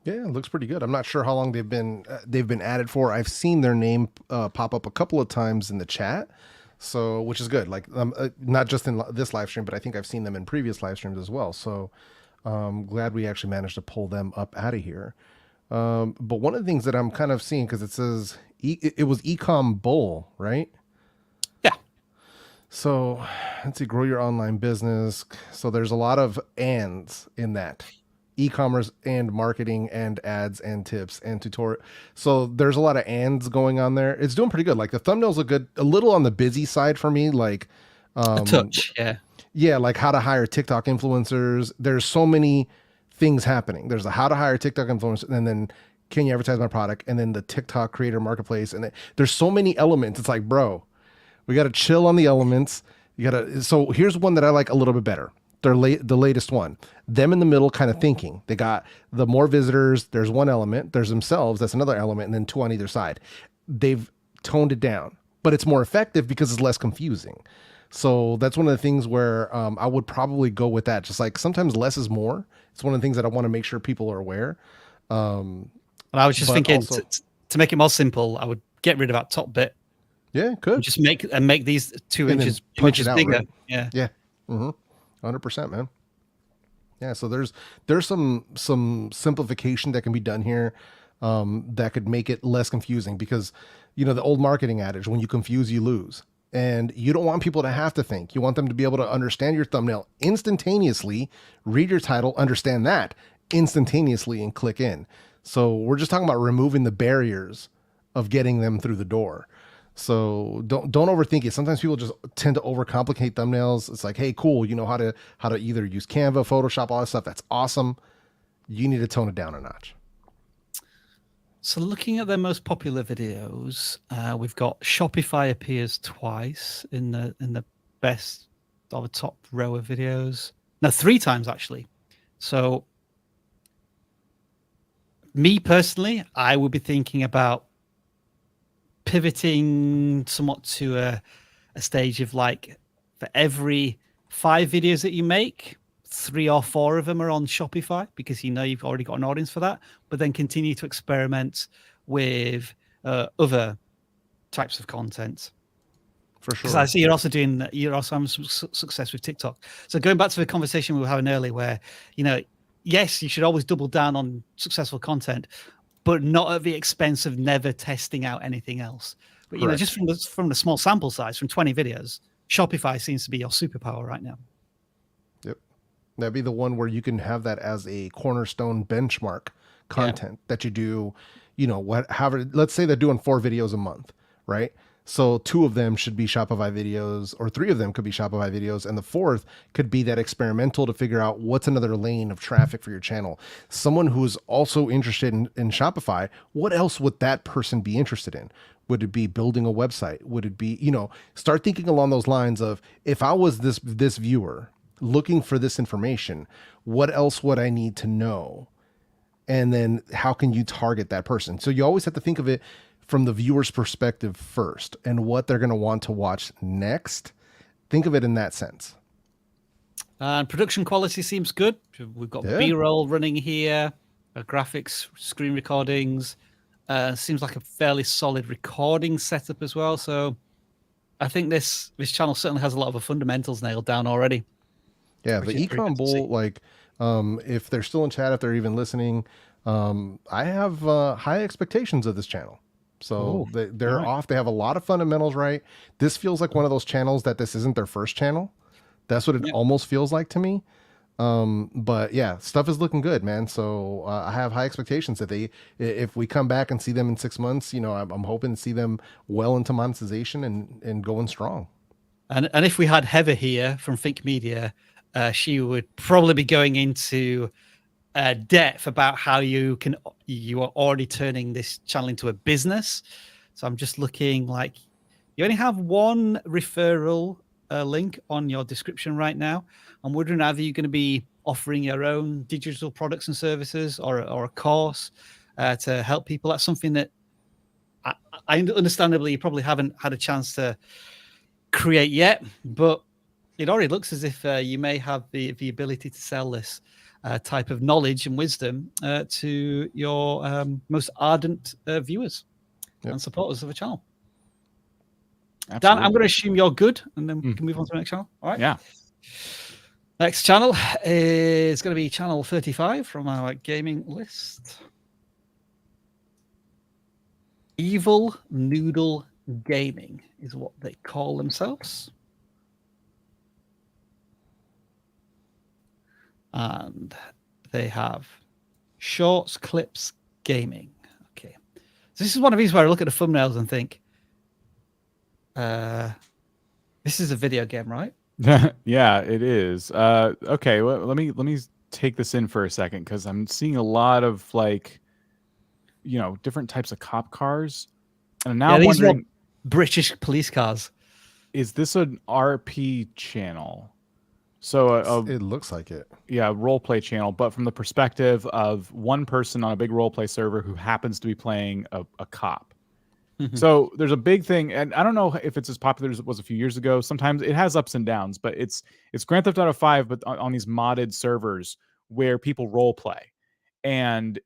Yeah, it looks pretty good. I'm not sure how long they've been added for. I've seen their name pop up a couple of times in the chat, so which is good. Like not just in this live stream, but I think I've seen them in previous live streams as well. So glad we actually managed to pull them up out of here. But one of the things that I'm kind of seeing, because it says it was Ecom Bull, right? Yeah. So let's see, grow your online business. So there's a lot of ands in that. E-commerce and marketing and ads and tips and tutorial. So there's a lot of ands going on there. It's doing pretty good. Like the thumbnails look good, a little on the busy side for me. Like a touch, yeah. Yeah, like how to hire TikTok influencers. There's so many things happening. There's a how to hire TikTok influencer, and then can you advertise my product, and then the TikTok creator marketplace. And there's so many elements. It's like, bro, we got to chill on the elements. You got to. So here's one that I like a little bit better. The latest one, them in the middle kind of thinking. They got the more visitors, there's one element, there's themselves, that's another element, and then two on either side. They've toned it down, but it's more effective because it's less confusing. So that's one of the things where I would probably go with that. Just like sometimes less is more. It's one of the things that I want to make sure people are aware. And I was just thinking also, to make it more simple, I would get rid of that top bit. Yeah, good. Just make these 2 inches bigger. Right? Yeah. Yeah. 100%, man. Yeah, so there's some simplification that can be done here that could make it less confusing, because the old marketing adage, when you confuse you lose, and you don't want people to have to think. You want them to be able to understand your thumbnail instantaneously, read your title, understand that instantaneously, and click in. So we're just talking about removing the barriers of getting them through the door. So don't overthink it. Sometimes people just tend to overcomplicate thumbnails. It's like, hey, cool, you know how to either use Canva, Photoshop, all that stuff. That's awesome. You need to tone it down a notch. So looking at their most popular videos, we've got Shopify appears twice in the best or the top row of videos. No, 3 times actually. So me personally, I would be thinking about pivoting somewhat to a stage of, like, for every 5 videos that you make, 3 or 4 of them are on Shopify, because you've already got an audience for that, but then continue to experiment with other types of content. For sure. Because I see you're also having some success with TikTok. So going back to the conversation we were having earlier, where yes, you should always double down on successful content, but not at the expense of never testing out anything else. But just from the small sample size, from 20 videos, Shopify seems to be your superpower right now. Yep, that'd be the one where you can have that as a cornerstone benchmark content that you do. Let's say they're doing 4 videos a month, right? So 2 of them should be Shopify videos, or 3 of them could be Shopify videos, and the 4th could be that experimental to figure out what's another lane of traffic for your channel. Someone who's also interested in Shopify, what else would that person be interested in? Would it be building a website? Would it be, start thinking along those lines of, if I was this viewer looking for this information, what else would I need to know? And then how can you target that person? So you always have to think of it from the viewer's perspective first, and what they're going to want to watch next. Think of it in that sense. And production quality seems good. We've got B-roll running here, graphics, screen recordings. Seems like a fairly solid recording setup as well. So I think this channel certainly has a lot of the fundamentals nailed down already. Yeah, the Ecom Bull, like, if they're still in chat, if they're even listening, I have high expectations of this channel. So they're off. They have a lot of fundamentals right. This feels like one of those channels that this isn't their first channel. That's what it almost feels like to me. But yeah, stuff is looking good, man. So I have high expectations that if we come back and see them in 6 months, I'm hoping to see them well into monetization and going strong. And if we had Heather here from Think Media, she would probably be going into depth about how you are already turning this channel into a business. So I'm just looking, like, you only have 1 referral link on your description right now. I'm wondering, are you going to be offering your own digital products and services, or a course to help people? That's something that I understandably you probably haven't had a chance to create yet, but it already looks as if you may have the ability to sell this type of knowledge and wisdom to your most ardent viewers and supporters of the channel. Absolutely. Dan, I'm going to assume you're good, and then we can move on to the next channel. All right. Yeah. Next channel is going to be channel 35 from our gaming list. Evil Noodle Gaming is what they call themselves. And they have Shorts, Clips, Gaming. Okay. So this is one of these where I look at the thumbnails and think, this is a video game, right? Yeah, it is. Okay, well, let me take this in for a second, because I'm seeing a lot of, like, you know, different types of cop cars, and now I'm wondering, British police cars. Is this an RP channel? So it looks like it. Yeah, role play channel, but from the perspective of one person on a big role play server who happens to be playing a cop. So there's a big thing, and I don't know if it's as popular as it was a few years ago. Sometimes it has ups and downs, but it's Grand Theft Auto 5, but on these modded servers where people role play. And,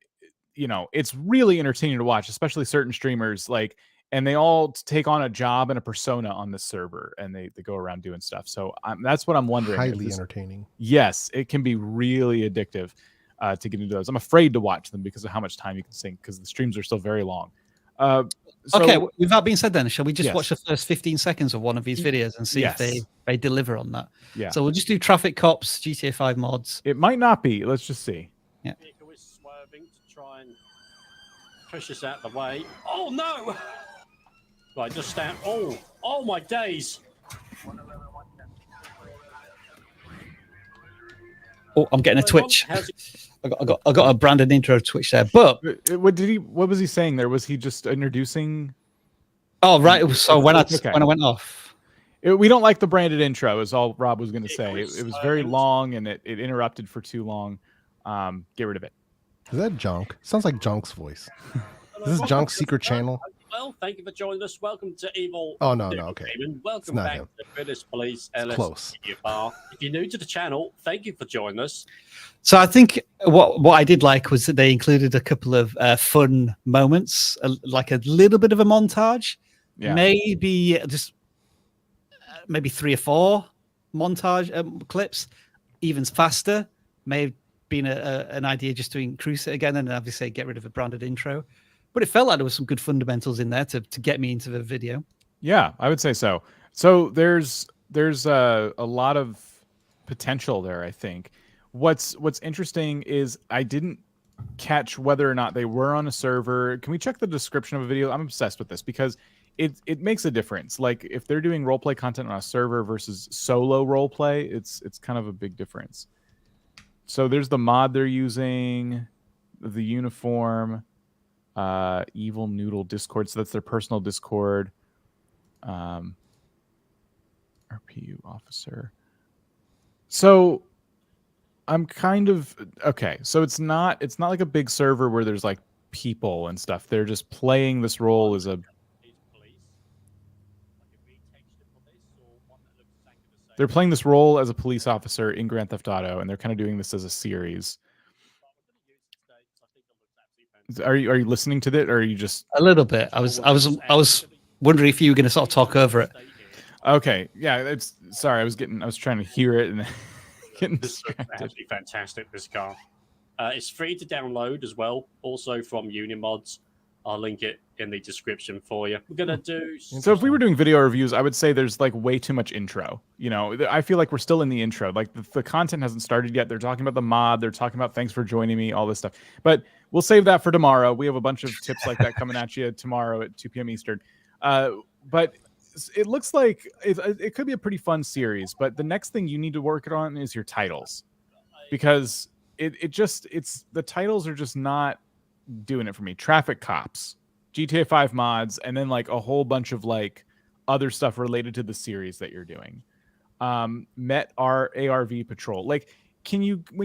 you know, it's really entertaining to watch, especially certain streamers, like, and they all take on a job and a persona on this server, and they go around doing stuff. So that's what I'm wondering. Highly entertaining. Yes, it can be really addictive to get into those. I'm afraid to watch them because of how much time you can sink, because the streams are still very long. Okay, with that being said, then shall we just watch the first 15 seconds of one of these videos and see if they deliver on that? Yeah. So we'll just do Traffic Cops, GTA 5 mods. It might not be. Let's just see. Yeah. Vehicle is swerving to try and push us out of the way. Oh no! Right, just stand. Oh my days! Oh, I'm getting a twitch. I got a branded intro Twitch there, but what was he saying there? Was he just introducing? Oh, right. So when I went off, we don't like the branded intro, is all Rob was going to say. It was very long, and it interrupted for too long. Get rid of it. Is that Jonk? Sounds like Jonk's voice. Is this Jonk's secret channel? Well, thank you for joining us. Welcome to Evil. Oh, no, okay. Welcome back to the British Police LS close. Media Bar. If you're new to the channel, thank you for joining us. So I think what I did like was that they included a couple of fun moments, like a little bit of a montage, maybe 3 or 4 montage clips, even faster. May have been an idea just to increase it again, and obviously get rid of a branded intro. But it felt like there was some good fundamentals in there to get me into the video. Yeah, I would say so. So there's a lot of potential there, I think. What's interesting is I didn't catch whether or not they were on a server. Can we check the description of a video? I'm obsessed with this because it makes a difference. Like if they're doing roleplay content on a server versus solo roleplay, it's kind of a big difference. So there's the mod they're using, the uniform, Evil Noodle Discord. So that's their personal Discord. RPU officer. So I'm kind of okay. So it's not like a big server where there's like people and stuff. They're just playing this role as a. They're playing this role as a police officer in Grand Theft Auto, and they're kind of doing this as a series. Are you listening to it, or are you just a little bit? I was wondering if you were going to sort of talk over it. Okay, yeah. Sorry, I was trying to hear it and getting distracted. This is absolutely fantastic. This car. It's free to download as well. Also from Unimods. I'll link it in the description for you. We're gonna do. So if we were doing video reviews, I would say there's like way too much intro. You know, I feel like we're still in the intro. Like the content hasn't started yet. They're talking about the mod. They're talking about thanks for joining me, all this stuff. But we'll save that for tomorrow. We have a bunch of tips like that coming at you tomorrow at 2 p.m. Eastern. But it looks like it could be a pretty fun series. But the next thing you need to work on is your titles, because the titles are just not doing it for me. Traffic Cops, GTA 5 mods, and then like a whole bunch of like other stuff related to the series that you're doing. Met our ARV Patrol. Like, when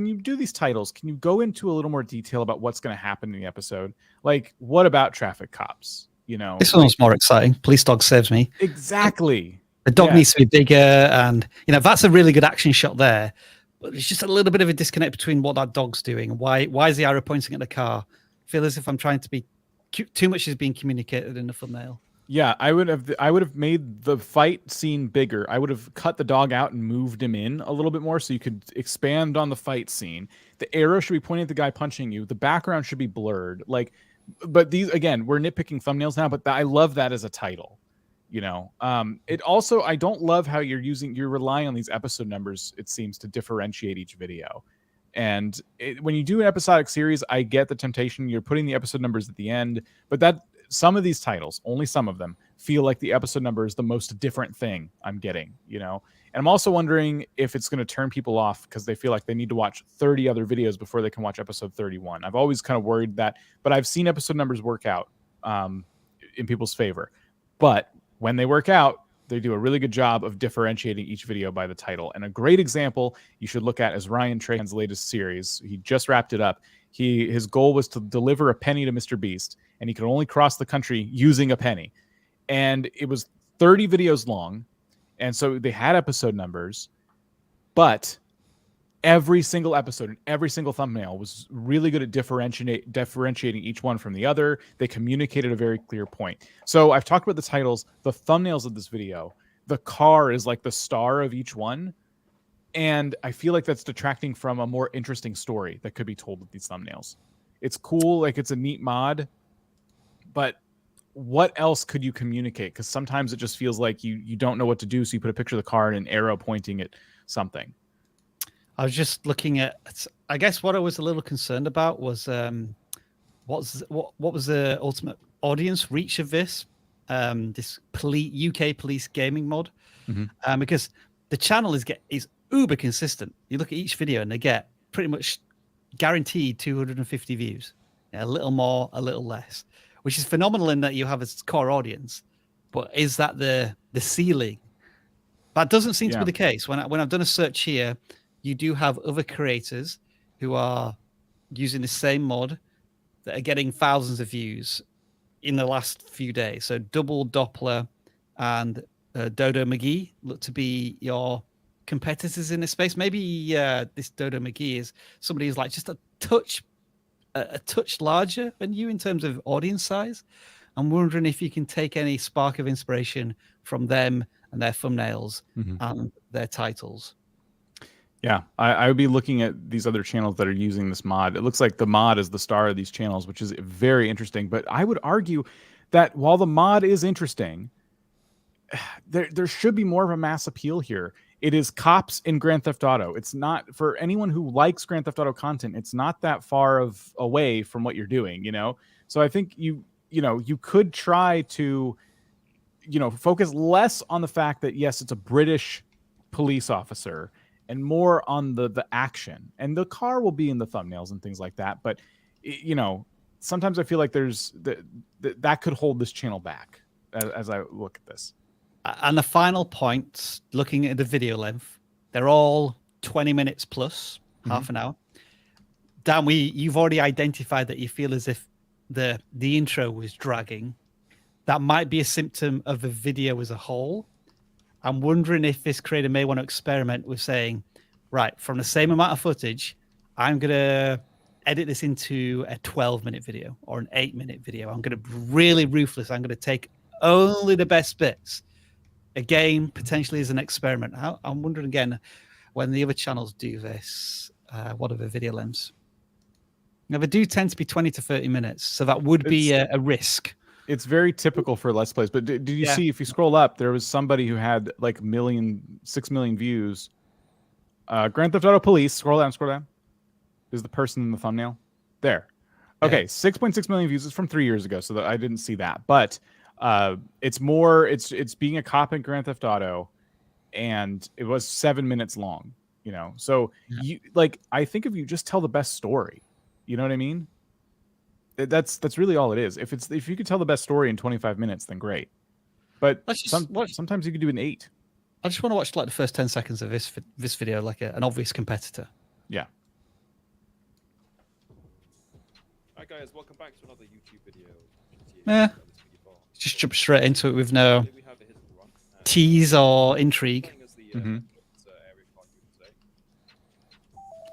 you do these titles, can you go into a little more detail about what's going to happen in the episode? Like, what about Traffic Cops? You know, this one's more exciting. Police Dog Saves Me. Exactly. The dog Yeah. needs to be bigger, and that's a really good action shot there. But there's just a little bit of a disconnect between what that dog's doing and why is the arrow pointing at the car. I feel as if I'm trying to be too much is being communicated in the thumbnail. Yeah, I would have made the fight scene bigger. I would have cut the dog out and moved him in a little bit more so you could expand on the fight scene. The arrow should be pointing at the guy punching you. The background should be blurred. But these, again, we're nitpicking thumbnails now, but I love that as a title. It also, I don't love how you're relying on these episode numbers, it seems, to differentiate each video. And when you do an episodic series, I get the temptation. You're putting the episode numbers at the end, but some of these titles, only some of them, feel like the episode number is the most different thing I'm getting, And I'm also wondering if it's going to turn people off because they feel like they need to watch 30 other videos before they can watch episode 31. I've always kind of worried that, but I've seen episode numbers work out in people's favor. But when they work out, they do a really good job of differentiating each video by the title. And a great example you should look at is Ryan Trahan's latest series. He just wrapped it up. His goal was to deliver a penny to Mr. Beast, and he could only cross the country using a penny. And it was 30 videos long, and so they had episode numbers, but every single episode and every single thumbnail was really good at differentiating each one from the other. They communicated a very clear point. So I've talked about the titles, the thumbnails of this video. The car is like the star of each one. And I feel like that's detracting from a more interesting story that could be told with these thumbnails. It's cool, like it's a neat mod, but what else could you communicate? Because sometimes it just feels like you don't know what to do, so you put a picture of the car and an arrow pointing at something. I was just looking at, I guess what I was a little concerned about was what was the ultimate audience reach of this UK police gaming mod? Mm-hmm. Because the channel is uber consistent. You look at each video and they get pretty much guaranteed 250 views. A little more, a little less, which is phenomenal in that you have a core audience. But is that the ceiling? That doesn't seem to be the case. When I've done a search here, you do have other creators who are using the same mod that are getting thousands of views in the last few days. So Double Doppler and Dodo McGee look to be your competitors in this space. Maybe this Dodo McGee is somebody who's like just a touch larger than you in terms of audience size. I'm wondering if you can take any spark of inspiration from them and their thumbnails and their titles. Yeah, I would be looking at these other channels that are using this mod. It looks like the mod is the star of these channels, which is very interesting. But I would argue that while the mod is interesting, there should be more of a mass appeal here. It is cops in Grand Theft Auto. It's not, for anyone who likes Grand Theft Auto content, it's not that far away from what you're doing, So I think you could try to, focus less on the fact that, yes, it's a British police officer, and more on the action. And the car will be in the thumbnails and things like that. But, sometimes I feel like there's that could hold this channel back as I look at this. And the final point, looking at the video length, they're all 20 minutes plus, half an hour. Dan, you've already identified that you feel as if the intro was dragging. That might be a symptom of the video as a whole. I'm wondering if this creator may want to experiment with saying, right, from the same amount of footage, I'm going to edit this into a 12-minute video or an 8-minute video. I'm going to be really ruthless. I'm going to take only the best bits. Again, potentially as an experiment. I'm wondering again, when the other channels do this, what are the video lengths? Now, they do tend to be 20 to 30 minutes, so that would be a risk. It's very typical for Let's Plays. But did you see, if you scroll up, there was somebody who had like 6 million views. Grand Theft Auto Police, scroll down. Is the person in the thumbnail? There. Okay, 6.6 million views is from 3 years ago, so I didn't see that. But it's being a cop in Grand Theft Auto, and it was 7 minutes long, So I think if you just tell the best story, you know what I mean? That's really all it is. If you could tell the best story in 25 minutes, then great. But sometimes you could do an 8. I just want to watch like the first 10 seconds of this video, like an obvious competitor. Yeah. Hi guys, welcome back to another YouTube video. Yeah. Just jump straight into it with no. We have a hidden run, tease or intrigue. Playing as the Mhm. area card you would say.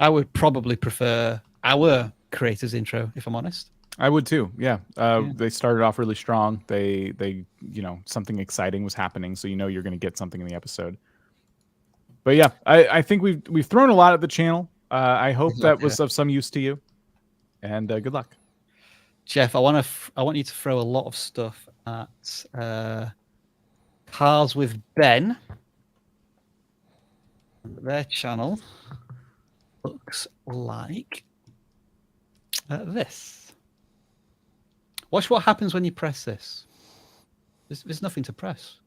I would probably prefer our creator's intro, if I'm honest. I would too. Yeah. Yeah. They started off really strong. They, something exciting was happening, so you're going to get something in the episode. But yeah, I think we've thrown a lot at the channel. I hope that was of some use to you, and good luck. Jeff, I want you to throw a lot of stuff at Cars with Ben. Their channel looks like this. Watch what happens when you press this. There's nothing to press.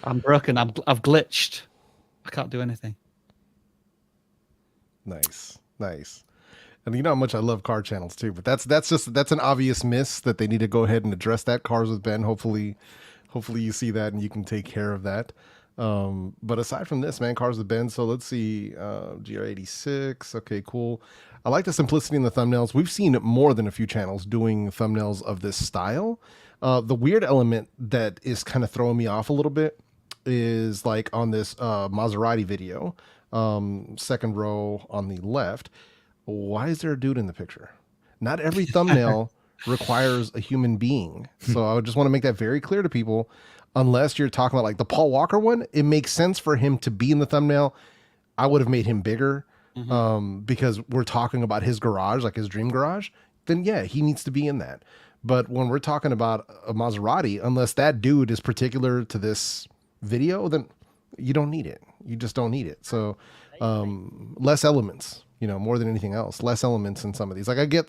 I'm broken. I've glitched. I can't do anything. Nice. And you know how much I love car channels too, but that's an obvious miss that they need to go ahead and address that. Cars with Ben. Hopefully you see that and you can take care of that. But aside from this, man, Cars with Ben. So let's see, GR86. Okay, cool. I like the simplicity in the thumbnails. We've seen more than a few channels doing thumbnails of this style. The weird element that is kind of throwing me off a little bit is like on this Maserati video, second row on the left. Why is there a dude in the picture? Not every thumbnail requires a human being. So I just want to make that very clear to people. Unless you're talking about like the Paul Walker one, it makes sense for him to be in the thumbnail. I would have made him bigger because we're talking about his garage, like his dream garage. Then yeah, he needs to be in that. But when we're talking about a Maserati, unless that dude is particular to this video, then you don't need it. You just don't need it. So less elements. More than anything else, less elements in some of these. Like I get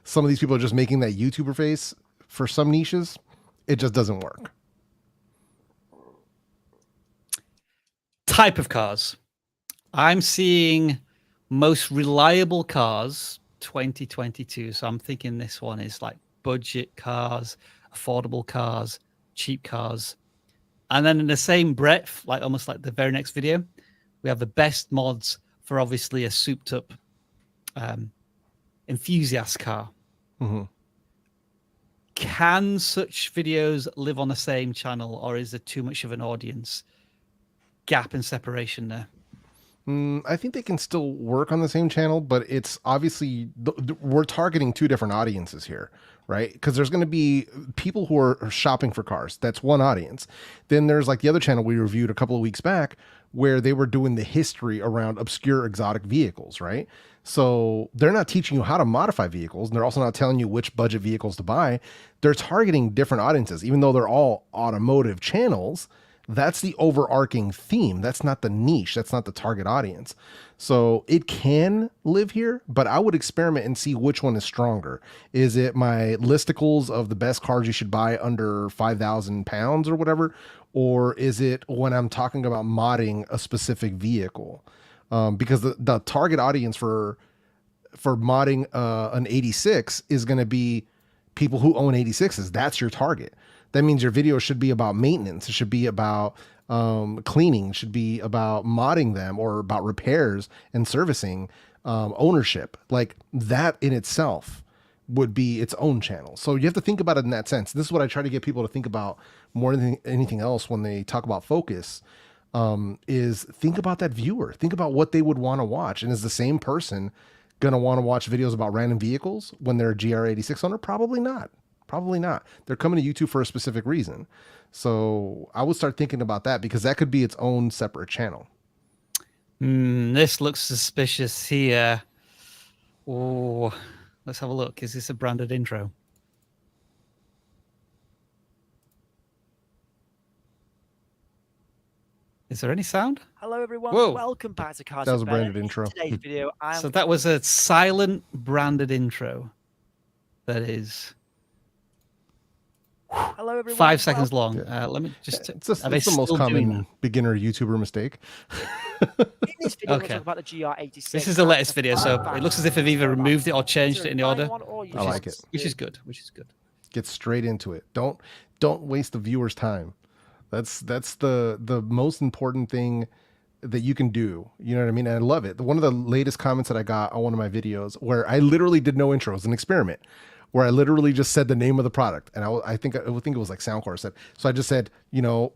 some of these people are just making that YouTuber face for some niches. It just doesn't work. Type of cars. I'm seeing most reliable cars 2022. So I'm thinking this one is like budget cars, affordable cars, cheap cars. And then in the same breath, like almost like the very next video, we have the best mods for obviously a souped up enthusiast car. Can such videos live on the same channel, or is there too much of an audience gap and separation there? I think they can still work on the same channel, but it's obviously we're targeting two different audiences here, right? Because there's going to be people who are shopping for cars. That's one audience. Then there's like the other channel we reviewed a couple of weeks back where they were doing the history around obscure exotic vehicles, right? So they're not teaching you how to modify vehicles, and they're also not telling you which budget vehicles to buy. They're targeting different audiences, even though they're all automotive channels. That's the overarching theme. That's not the niche. That's not the target audience. So it can live here, but I would experiment and see which one is stronger. Is it my listicles of the best cars you should buy under 5,000 pounds or whatever? Or is it when I'm talking about modding a specific vehicle? Because the target audience for modding an 86 is going to be people who own 86s. That's your target. That means your video should be about maintenance. It should be about cleaning. It should be about modding them or about repairs and servicing, ownership. Like that in itself would be its own channel. So you have to think about it in that sense. This is what I try to get people to think about more than anything else when they talk about focus, is think about that viewer. Think about what they would want to watch. And is the same person going to want to watch videos about random vehicles when they're a GR86 owner? Probably not. Probably not. They're coming to YouTube for a specific reason. So I would start thinking about that because that could be its own separate channel. This looks suspicious here. Oh, let's have a look. Is this a branded intro? Is there any sound? Hello, everyone. Whoa. Welcome back to Cars That was a with Ben. branded intro. In today's video, So that was a silent branded intro. That is Hello, everyone. 5 seconds long. Yeah. Let me just. It's the are they most still doing common beginner YouTuber mistake. In this video, Okay. we'll talk about the GR86. This is the latest video, so it looks as if they've either removed it or changed it in the order. I like it. Which is good. Which is good. Get straight into it. Don't waste the viewer's time. That's the most important thing that you can do. You know what I mean? And I love it. One of the latest comments that I got on one of my videos where I literally did no intro, it was an experiment, where I literally just said the name of the product, and I think it was like Soundcore said. So I just said,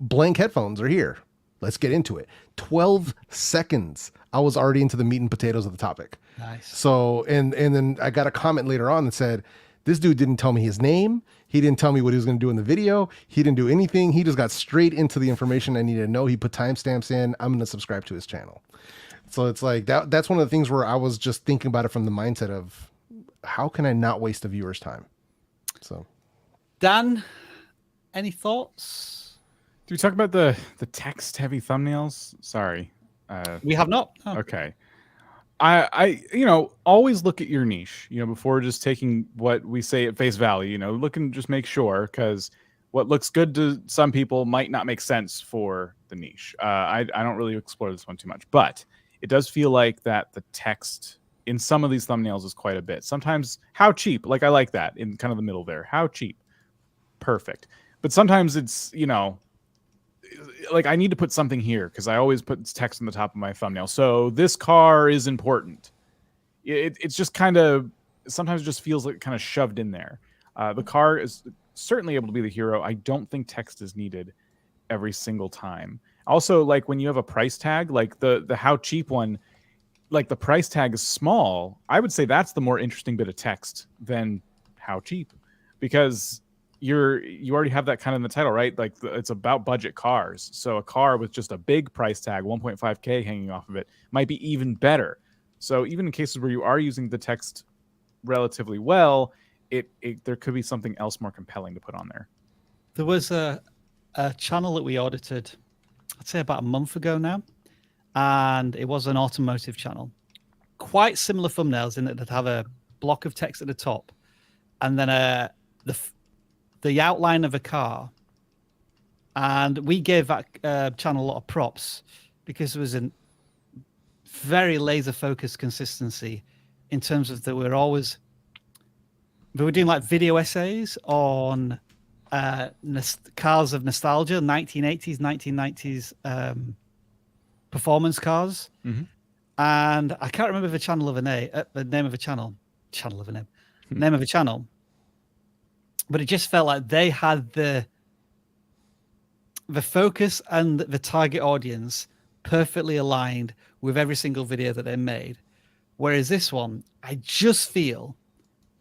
blank headphones are here. Let's get into it. 12 seconds. I was already into the meat and potatoes of the topic. Nice. So, and then I got a comment later on that said, this dude didn't tell me his name. He didn't tell me what he was going to do in the video. He didn't do anything. He just got straight into the information I needed to know. He put timestamps in. I'm going to subscribe to his channel. So it's like that's one of the things where I was just thinking about it from the mindset of how can I not waste a viewer's time? So, Dan, any thoughts? Do we talk about the text heavy thumbnails? Sorry. We have not. Oh. Okay. I always look at your niche, before just taking what we say at face value, look and just make sure, because what looks good to some people might not make sense for the niche. I don't really explore this one too much, but it does feel like that the text in some of these thumbnails is quite a bit. Sometimes how cheap, like I like that in kind of the middle there. How cheap. Perfect. But sometimes it's, like I need to put something here because I always put text on the top of my thumbnail. So this car is important. It's just kind of, sometimes it just feels like kind of shoved in there. The car is certainly able to be the hero. I don't think text is needed every single time. Also, like when you have a price tag, like the how cheap one, like the price tag is small. I would say that's the more interesting bit of text than how cheap, because you already have that kind of in the title, right? Like it's about budget cars. So a car with just a big price tag, 1.5K hanging off of it, might be even better. So even in cases where you are using the text relatively well, there could be something else more compelling to put on there. There was a channel that we audited, I'd say about a month ago now, and it was an automotive channel. Quite similar thumbnails in that they'd have a block of text at the top, and then the outline of a car. And we gave that channel a lot of props because it was a very laser focused consistency in terms of that we were doing like video essays on cars of nostalgia, 1980s, 1990s performance cars. Mm-hmm. And I can't remember the name of a channel, but it just felt like they had the focus and the target audience perfectly aligned with every single video that they made. Whereas this one, I just feel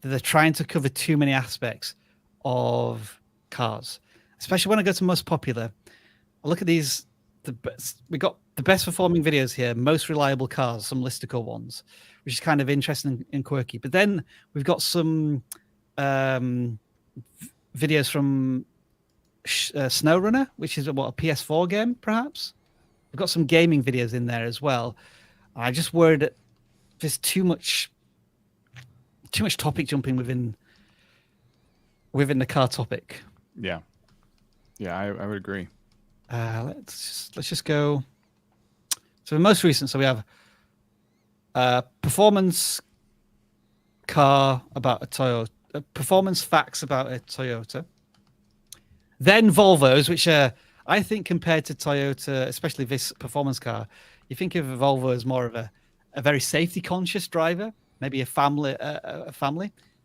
that they're trying to cover too many aspects of cars, especially when I go to most popular. I look at these, we got the best performing videos here, most reliable cars, some listicle ones, which is kind of interesting and quirky. But then we've got some videos from SnowRunner, which is a PS4 game, perhaps. We've got some gaming videos in there as well. I just worried that there's too much topic jumping within the car topic. Yeah, I would agree. Let's just go. So the most recent, so we have performance car about a Toyota, performance facts about a Toyota. Then Volvos, which I think compared to Toyota, especially this performance car, you think of a Volvo as more of a very safety conscious driver, maybe a family.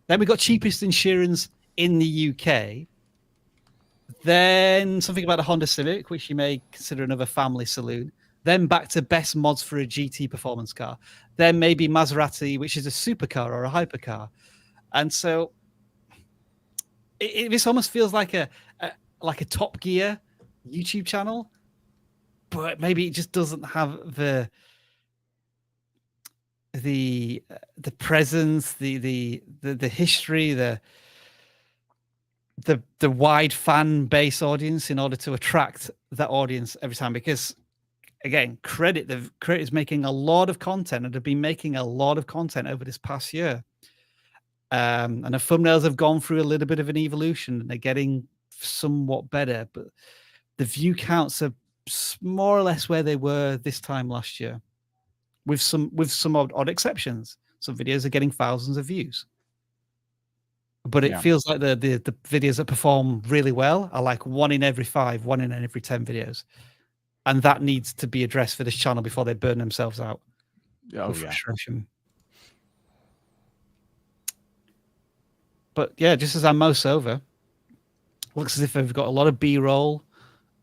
Then we got cheapest insurance in the UK. Then something about a Honda Civic, which you may consider another family saloon. Then back to best mods for a GT performance car. Then maybe Maserati, which is a supercar or a hypercar. And so this almost feels like a Top Gear YouTube channel, but maybe it just doesn't have the presence, the history, the wide fan base audience in order to attract that audience every time. Because again, the creators making a lot of content and have been making a lot of content over this past year. And the thumbnails have gone through a little bit of an evolution and they're getting somewhat better, but the view counts are more or less where they were this time last year, with some odd exceptions. Some videos are getting thousands of views, but it feels like the videos that perform really well are like 1 in every 5, 1 in every 10 videos, and that needs to be addressed for this channel before they burn themselves out. Oh, frustration. But yeah, just as I mouse over, looks as if they've got a lot of B-roll,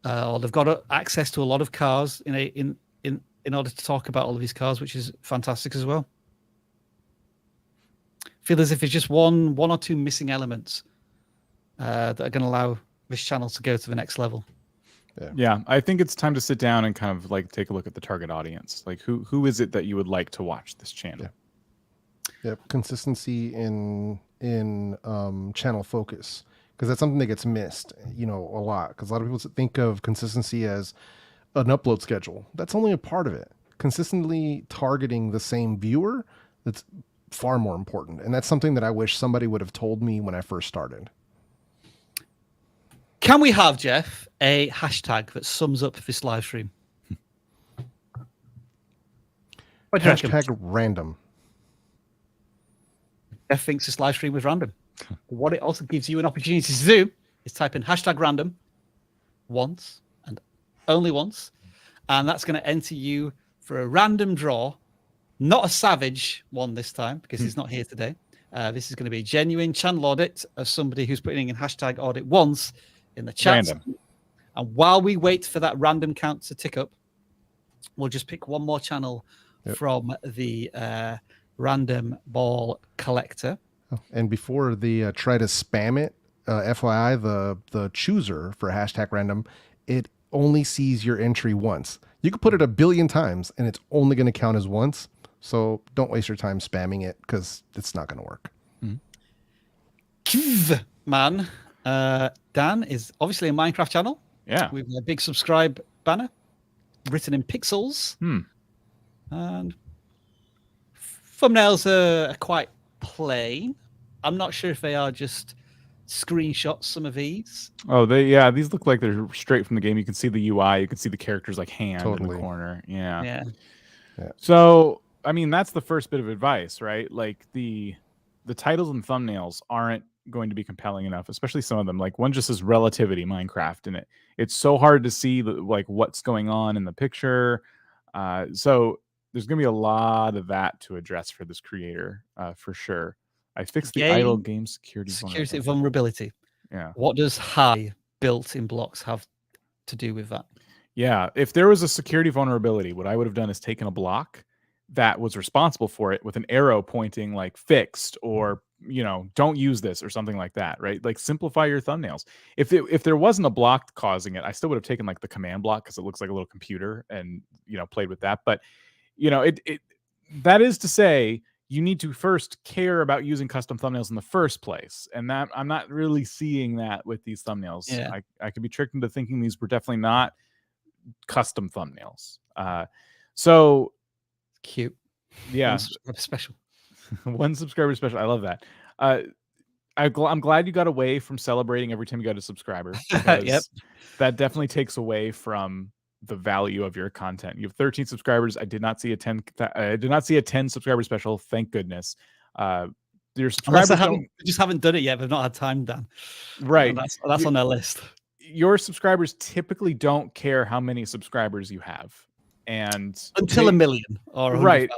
or they've got access to a lot of cars in order to talk about all of these cars, which is fantastic as well. Feel as if it's just one or two missing elements that are going to allow this channel to go to the next level. Yeah, I think it's time to sit down and kind of like take a look at the target audience. Like, who is it that you would like to watch this channel? Yeah, consistency in channel focus, because that's something that gets missed, a lot. Because a lot of people think of consistency as an upload schedule. That's only a part of it. Consistently targeting the same viewer, that's far more important, and that's something that I wish somebody would have told me when I first started. Can we have, Jeff, a hashtag that sums up this live stream? Hashtag random. Jeff thinks this live stream was random. What it also gives you an opportunity to do is type in hashtag random once and only once, and that's going to enter you for a random draw, not a savage one this time because he's not here today. This is going to be a genuine channel audit of somebody who's putting in hashtag audit once in the chat. Random. And while we wait for that random count to tick up, we'll just pick one more channel from the random ball collector. And before they try to spam it, FYI, the chooser for hashtag random, it only sees your entry once. You could put it 1 billion times and it's only going to count as once. So don't waste your time spamming it because it's not going to work. Man, Dan is obviously a Minecraft channel. Yeah. With a big subscribe banner written in pixels. And thumbnails are quite plain. I'm not sure if they are just screenshots, some of these. Oh, these look like they're straight from the game. You can see the UI, you can see the characters like hand in the corner. Yeah. So, I mean, that's the first bit of advice, right? Like the titles and thumbnails aren't going to be compelling enough, especially some of them. Like one just says relativity Minecraft in it. It's so hard to see like what's going on in the picture. So there's going to be a lot of that to address for this creator, for sure. I fixed the idle game security vulnerability. Yeah. What does high built-in blocks have to do with that? Yeah. If there was a security vulnerability, what I would have done is taken a block that was responsible for it with an arrow pointing like fixed or, don't use this or something like that, right? Like simplify your thumbnails. If there wasn't a block causing it, I still would have taken like the command block because it looks like a little computer and, played with that. But, that is to say, you need to first care about using custom thumbnails in the first place. And that I'm not really seeing that with these thumbnails. Yeah. I could be tricked into thinking these were definitely not custom thumbnails. So cute. Yeah. Special. One subscriber special. I love that. I'm glad you got away from celebrating every time you got a subscriber. Yep. That definitely takes away from the value of your content. You have 13 subscribers. I did not see a 10 subscriber special. Thank goodness. Your subscribers just haven't done it yet. They've not had time, Dan. Right. That's on their list. Your subscribers typically don't care how many subscribers you have. And until 1 million or 100,000.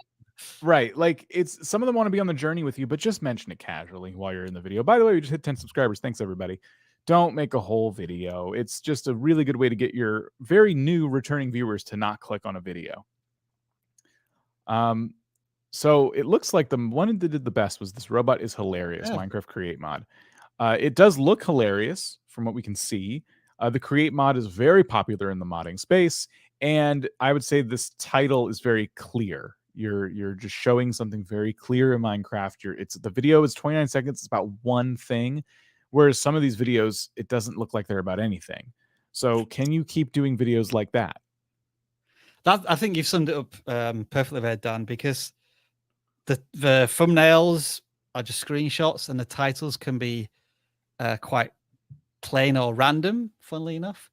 Right. Like some of them want to be on the journey with you, but just mention it casually while you're in the video. By the way, we just hit 10 subscribers. Thanks everybody. Don't make a whole video. It's just a really good way to get your very new returning viewers to not click on a video. So it looks like the one that did the best was this robot is hilarious. Minecraft Create mod. It does look hilarious from what we can see. The Create mod is very popular in the modding space. And I would say this title is very clear. You're just showing something very clear in Minecraft. The video is 29 seconds. It's about one thing. Whereas some of these videos, it doesn't look like they're about anything. So can you keep doing videos like that? I think you've summed it up perfectly there, Dan, because the thumbnails are just screenshots and the titles can be quite plain or random, funnily enough.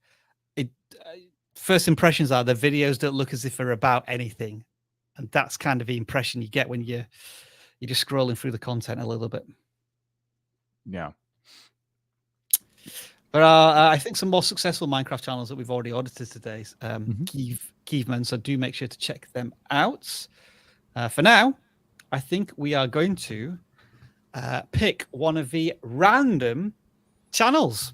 First impressions are the videos don't look as if they're about anything. And that's kind of the impression you get when you're just scrolling through the content a little bit. Yeah. There are, I think, some more successful Minecraft channels that we've already audited today. Keevman, so do make sure to check them out. For now, I think we are going to pick one of the random channels.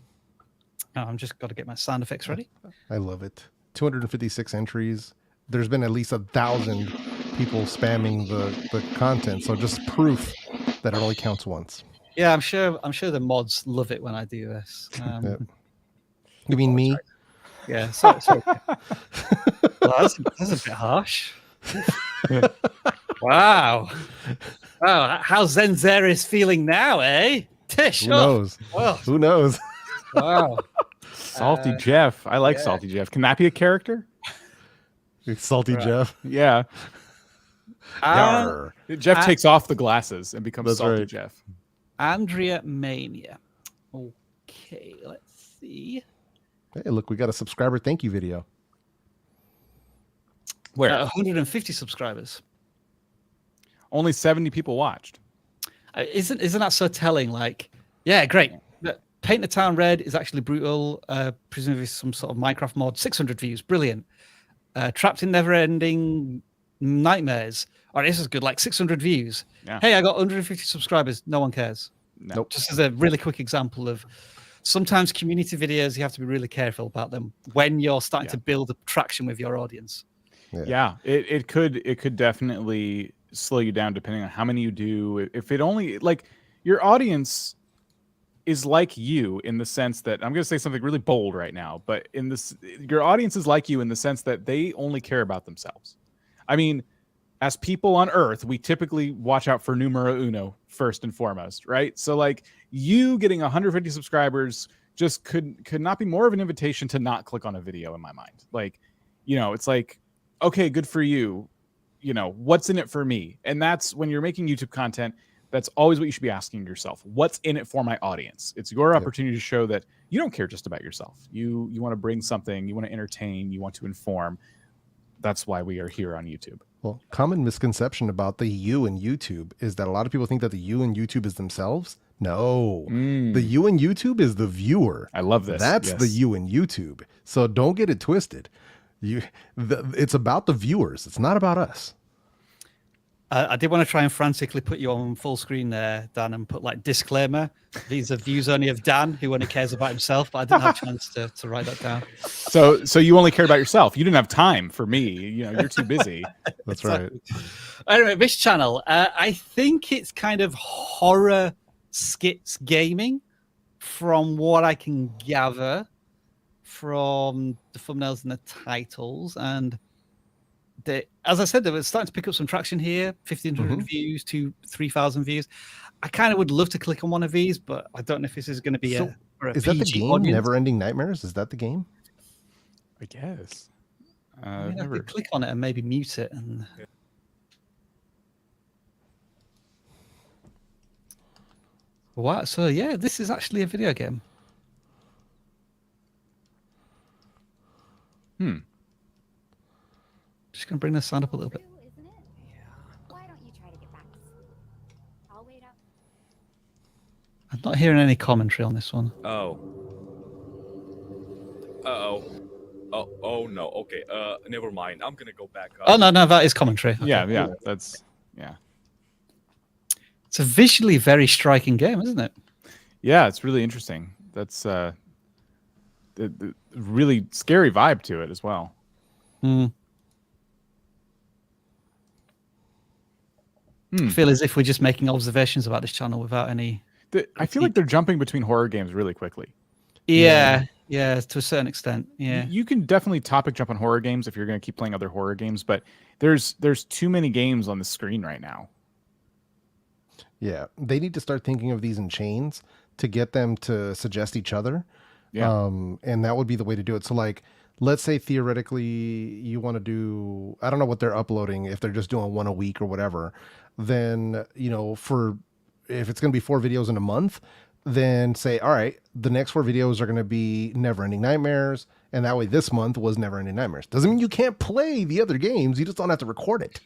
Now, I'm just got to get my sound effects ready. I love it. 256 entries. There's been at least 1,000 people spamming the content. So just proof that it only counts once. Yeah, I'm sure the mods love it when I do this. Yep. You mean me? Yeah, sorry. Well, that's a bit harsh. Wow. Wow, how's Zenzeris feeling now, eh? Tish. Who knows? Oh, Who knows? wow. Salty Jeff. I like Salty Jeff. Can that be a character? Salty Jeff. Yeah. Yarr. Jeff takes off the glasses and becomes That's Salty right. Jeff. Andrea Mania. Okay, let's see. Hey, look, we got a subscriber thank you video. Where? 150 subscribers. Only 70 people watched. Isn't that so telling? Like, yeah, great. Paint the Town Red is actually brutal. Presumably some sort of Minecraft mod. 600 views, brilliant. Trapped in Never-Ending Nightmares. All right, this is good. Like 600 views. Yeah. Hey, I got 150 subscribers. No one cares. No. Nope. Just as a really quick example of sometimes community videos, you have to be really careful about them when you're starting to build a traction with your audience. Yeah, it could definitely slow you down depending on how many you do. If it only like your audience is like you in the sense that I'm going to say something really bold right now, but in this, your audience is like you in the sense that they only care about themselves. I mean, as people on Earth, we typically watch out for numero uno first and foremost, right? So like you getting 150 subscribers just could not be more of an invitation to not click on a video in my mind. Like, you know, it's like, okay, good for you. You know, what's in it for me? And that's when you're making YouTube content. That's always what you should be asking yourself. What's in it for my audience? It's your opportunity to show that you don't care just about yourself. You want to bring something, you want to entertain, you want to inform. That's why we are here on YouTube. Well, common misconception about the you in YouTube is that a lot of people think that the you in YouTube is themselves. No, the you in YouTube is the viewer. I love this. That's the you in YouTube. So don't get it twisted. It's about the viewers. It's not about us. I did want to try and frantically put you on full screen there, Dan, and put like disclaimer. These are views only of Dan, who only cares about himself, but I didn't have a chance to write that down. So you only cared about yourself. You didn't have time for me. You know, you're too busy. That's right. Anyway, this channel, I think it's kind of horror skits gaming from what I can gather from the thumbnails and the titles. And as I said, they were starting to pick up some traction here. 1,500 views to 3,000 views. I kind of would love to click on one of these, but I don't know if this is going to be a Is that the PG game, audience. Never-Ending Nightmares? Is that the game? I guess. I mean, I could click on it and maybe mute it. And wow, so yeah, this is actually a video game. Just gonna bring the sound up a little bit. Isn't it? Yeah. Why don't you try to get back? I'll wait up. I'm not hearing any commentary on this one. Oh. Uh-oh. Oh no. Okay. Never mind. I'm gonna go back up. Oh no, that is commentary. Okay. Yeah. It's a visually very striking game, isn't it? Yeah, it's really interesting. That's the really scary vibe to it as well. I feel as if we're just making observations about this channel without any. I feel like they're jumping between horror games really quickly. Yeah, to a certain extent. Yeah, you can definitely topic jump on horror games if you're going to keep playing other horror games, but there's too many games on the screen right now. Yeah, they need to start thinking of these in chains to get them to suggest each other. Yeah. And that would be the way to do it. So like, let's say theoretically you want to do, I don't know what they're uploading, if they're just doing one a week or whatever, then, you know, if it's going to be 4 videos in a month, then say, all right, the next 4 videos are going to be Never-Ending Nightmares And that way this month was Never Ending Nightmares. Doesn't mean you can't play the other games. You just don't have to record it.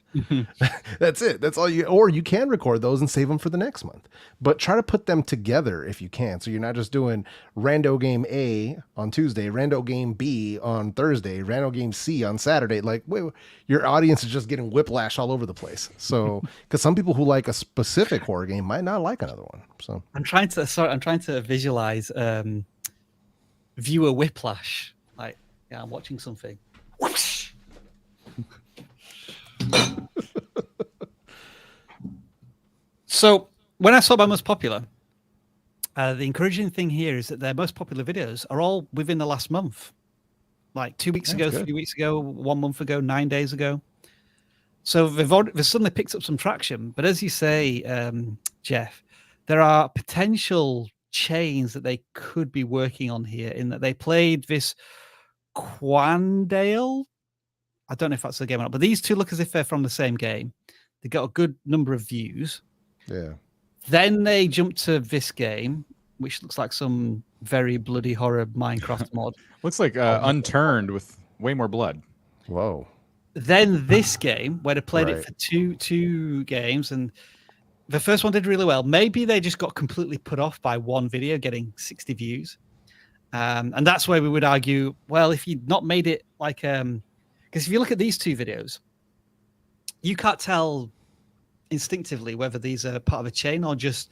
That's it. That's all you, or you can record those and save them for the next month. But try to put them together if you can. So you're not just doing rando game A on Tuesday, rando game B on Thursday, rando game C on Saturday. Like, wait, your audience is just getting whiplash all over the place. So, because some people who like a specific horror game might not like another one. So I'm trying to visualize viewer whiplash. Like, yeah, I'm watching something. Whoosh! So when I saw my most popular, the encouraging thing here is that their most popular videos are all within the last month. Like 2 weeks ago, 3 weeks ago, 1 month ago, 9 days ago. So they've suddenly picked up some traction. But as you say, Jeff, there are potential chains that they could be working on here, in that they played this Quandale. I don't know if that's the game or not, but these two look as if they're from the same game. They got a good number of views. yeah. Then they jumped to this game, which looks like some very bloody horror Minecraft mod. Looks like Unturned with way more blood. Whoa. Then this game, where they played it Right. for two games, and the first one did really well. Maybe they just got completely put off by one video getting 60 views. And that's where we would argue, well, if you'd not made it like, because if you look at these two videos, you can't tell instinctively whether these are part of a chain or just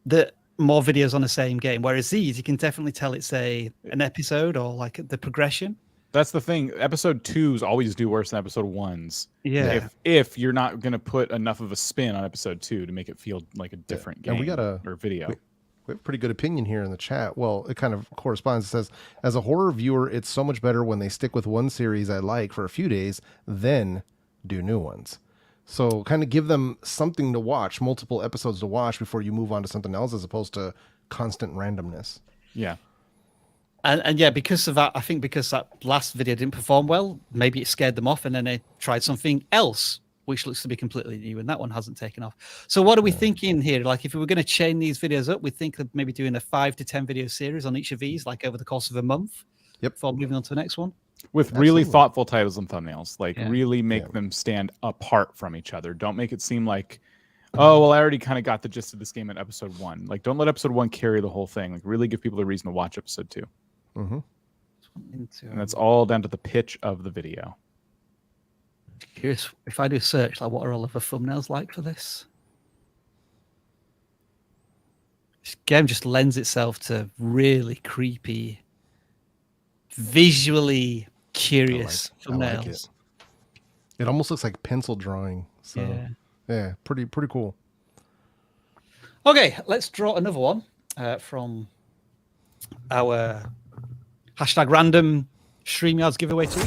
the more videos on the same game. Whereas these, you can definitely tell it's an episode or like the progression. That's the thing. Episode 2s always do worse than episode 1s. Yeah. If you're not going to put enough of a spin on episode 2 to make it feel like a different game And we got or video. We have a pretty good opinion here in the chat. Well, it kind of corresponds. It says, as a horror viewer, it's so much better when they stick with one series I like for a few days, then do new ones. So kind of give them something to watch, multiple episodes to watch before you move on to something else, as opposed to constant randomness. Yeah. And yeah, because of that, I think because that last video didn't perform well, maybe it scared them off, and then they tried something else, which looks to be completely new, and that one hasn't taken off. So what are we thinking here? Like, if we were going to chain these videos up, we think of maybe doing a 5 to 10 video series on each of these, like over the course of a month. Yep. Before moving on to the next one. With really Absolutely. thoughtful titles and thumbnails, like Yeah. really make them stand apart from each other. Don't make it seem like, oh, well, I already kind of got the gist of this game in episode 1. Like, don't let episode 1 carry the whole thing. Like, really give people a reason to watch episode 2. Mm-hmm. And that's all down to the pitch of the video. Curious, if I do a search, like what are all of the thumbnails like for this? This game just lends itself to really creepy, visually curious I like thumbnails. it. It almost looks like pencil drawing. So yeah, pretty cool. Okay, let's draw another one from our #random StreamYards giveaway tweet.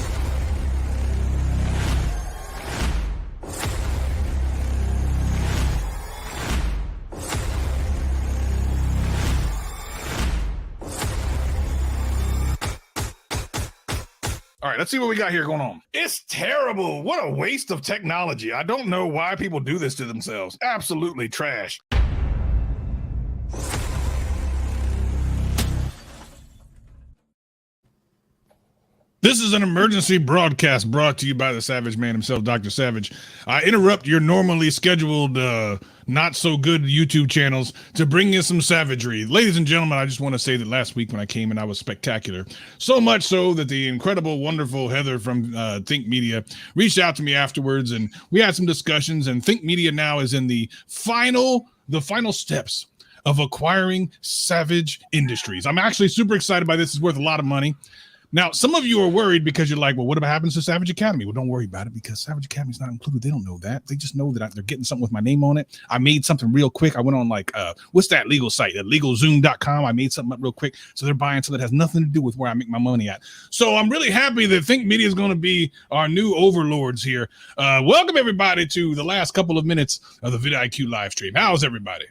All right, let's see what we got here going on. It's terrible. What a waste of technology. I don't know why people do this to themselves. Absolutely trash. This is an emergency broadcast brought to you by the Savage Man himself, Dr. Savage. I interrupt your normally scheduled, not so good YouTube channels to bring you some savagery. Ladies and gentlemen, I just want to say that last week when I came in, I was spectacular. So much so that the incredible, wonderful Heather from Think Media reached out to me afterwards, and we had some discussions, and Think Media now is in the final steps of acquiring Savage Industries. I'm actually super excited by this. It's worth a lot of money. Now, some of you are worried because you're like, well, what happens to Savage Academy? Well, don't worry about it because Savage Academy is not included. They don't know that. They just know that they're getting something with my name on it. I made something real quick. I went on like, what's that legal site? At LegalZoom.com. I made something up real quick. So they're buying something that has nothing to do with where I make my money at. So I'm really happy that Think Media is going to be our new overlords here. Welcome, everybody, to the last couple of minutes of the vidIQ live stream. How's everybody?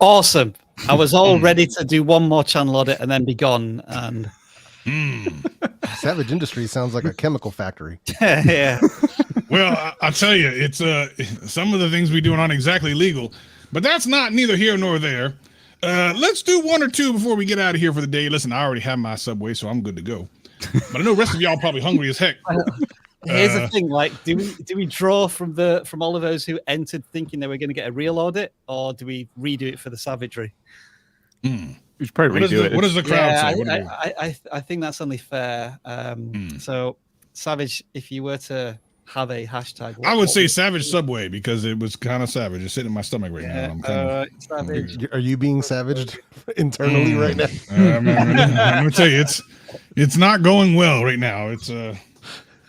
Awesome. I was all ready to do one more channel audit and then be gone. And Savage Industries sounds like a chemical factory. yeah. Well, I'll tell you, it's some of the things we do aren't exactly legal, but that's not neither here nor there. Let's do one or two before we get out of here for the day. Listen, I already have my Subway, so I'm good to go. But I know the rest of y'all probably hungry as heck. Here's the thing: like, do we draw from all of those who entered thinking they were going to get a real audit, or do we redo it for the savagery? We should probably redo it. What does the crowd say? I think that's only fair. So, Savage, if you were to have a hashtag, I would say Savage Subway because it was kind of savage. It's sitting in my stomach right now. I'm savage. Are you being savaged internally right now? I'm gonna tell you, it's not going well right now. It's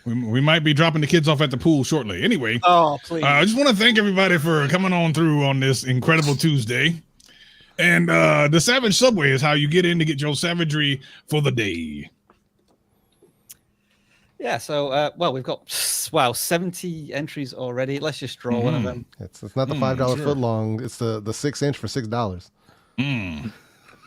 we might be dropping the kids off at the pool shortly. Anyway, please. I just want to thank everybody for coming on through on this incredible Tuesday. And the Savage Subway is how you get in to get your savagery for the day. Yeah, so we've got 70 entries already. Let's just draw one of them. It's not the $5 foot long. It's the 6-inch for $6.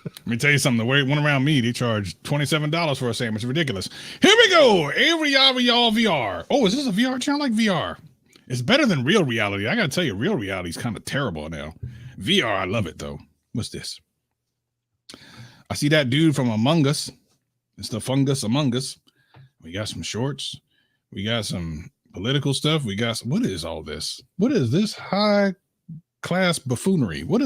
Let me tell you something. The way it went around me, they charged $27 for a sandwich. Ridiculous. Here we go. VR. Oh, is this a VR channel? Like VR? It's better than real reality. I gotta tell you, real reality is kind of terrible now. VR, I love it though. What's this? I see that dude from Among Us. It's the fungus Among Us. We got some shorts. We got some political stuff. We got what is all this? What is this high class buffoonery? What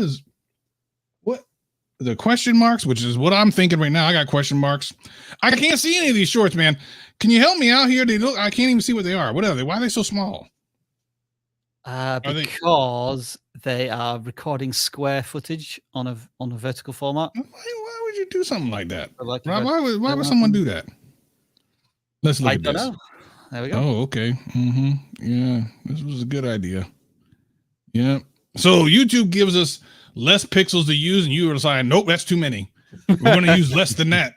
the question marks, which is what I'm thinking right now. I got question marks. I can't see any of these shorts, man. Can you help me out here? I can't even see what they are. What are they? Why are they so small? Because they are recording square footage on a vertical format. Why would you do something like that? Like why would someone do that? Let's look at this. Know. There we go. Oh, okay. Yeah, this was a good idea. Yeah. So YouTube gives us less pixels to use, and you were deciding, nope, that's too many. We're going to use less than that.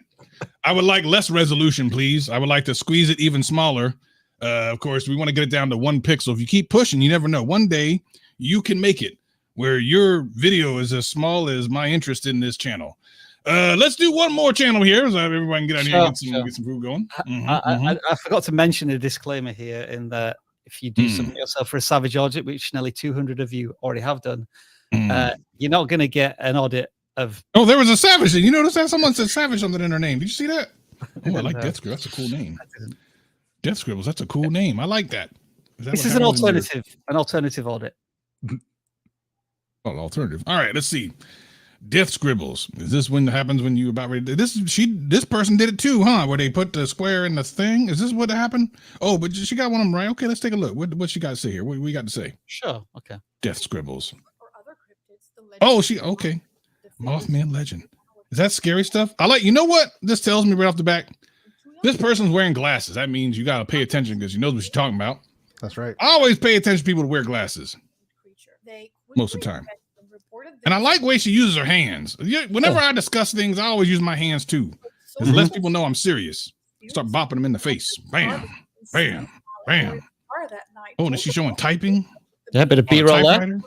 I would like less resolution, please. I would like to squeeze it even smaller. Of course, we want to get it down to 1 pixel. If you keep pushing, you never know. One day you can make it where your video is as small as my interest in this channel. Let's do one more channel here so everyone can get out here and get some food going. I forgot to mention a disclaimer here in that if you do something yourself for a Savage audit, which nearly 200 of you already have done, you're not going to get an audit of. Oh, there was a Savage. You notice that someone said Savage something in their name. Did you see that? Oh, I like Death Scribbles. That's a cool name. Death Scribbles. That's a cool name. I like that. This is an alternative audit. Oh, alternative. All right, let's see. Death Scribbles. Is this when it happens when you about ready? This person did it too, huh? Where they put the square in the thing. Is this what happened? Oh, but she got one of them right. Okay, let's take a look. What she got to say here? What we got to say? Sure. Okay. Death Scribbles. Oh, okay. Mothman Legend. Is that scary stuff? You know what? This tells me right off the back. This person's wearing glasses. That means you got to pay attention because you know what she's talking about. That's right. I always pay attention to people to wear glasses. Most of the time. And I like the way she uses her hands. Whenever I discuss things, I always use my hands too. Because less people know I'm serious. Start bopping them in the face. Bam, bam, bam. Oh, and is she showing typing? Yeah, a bit of B-roll there.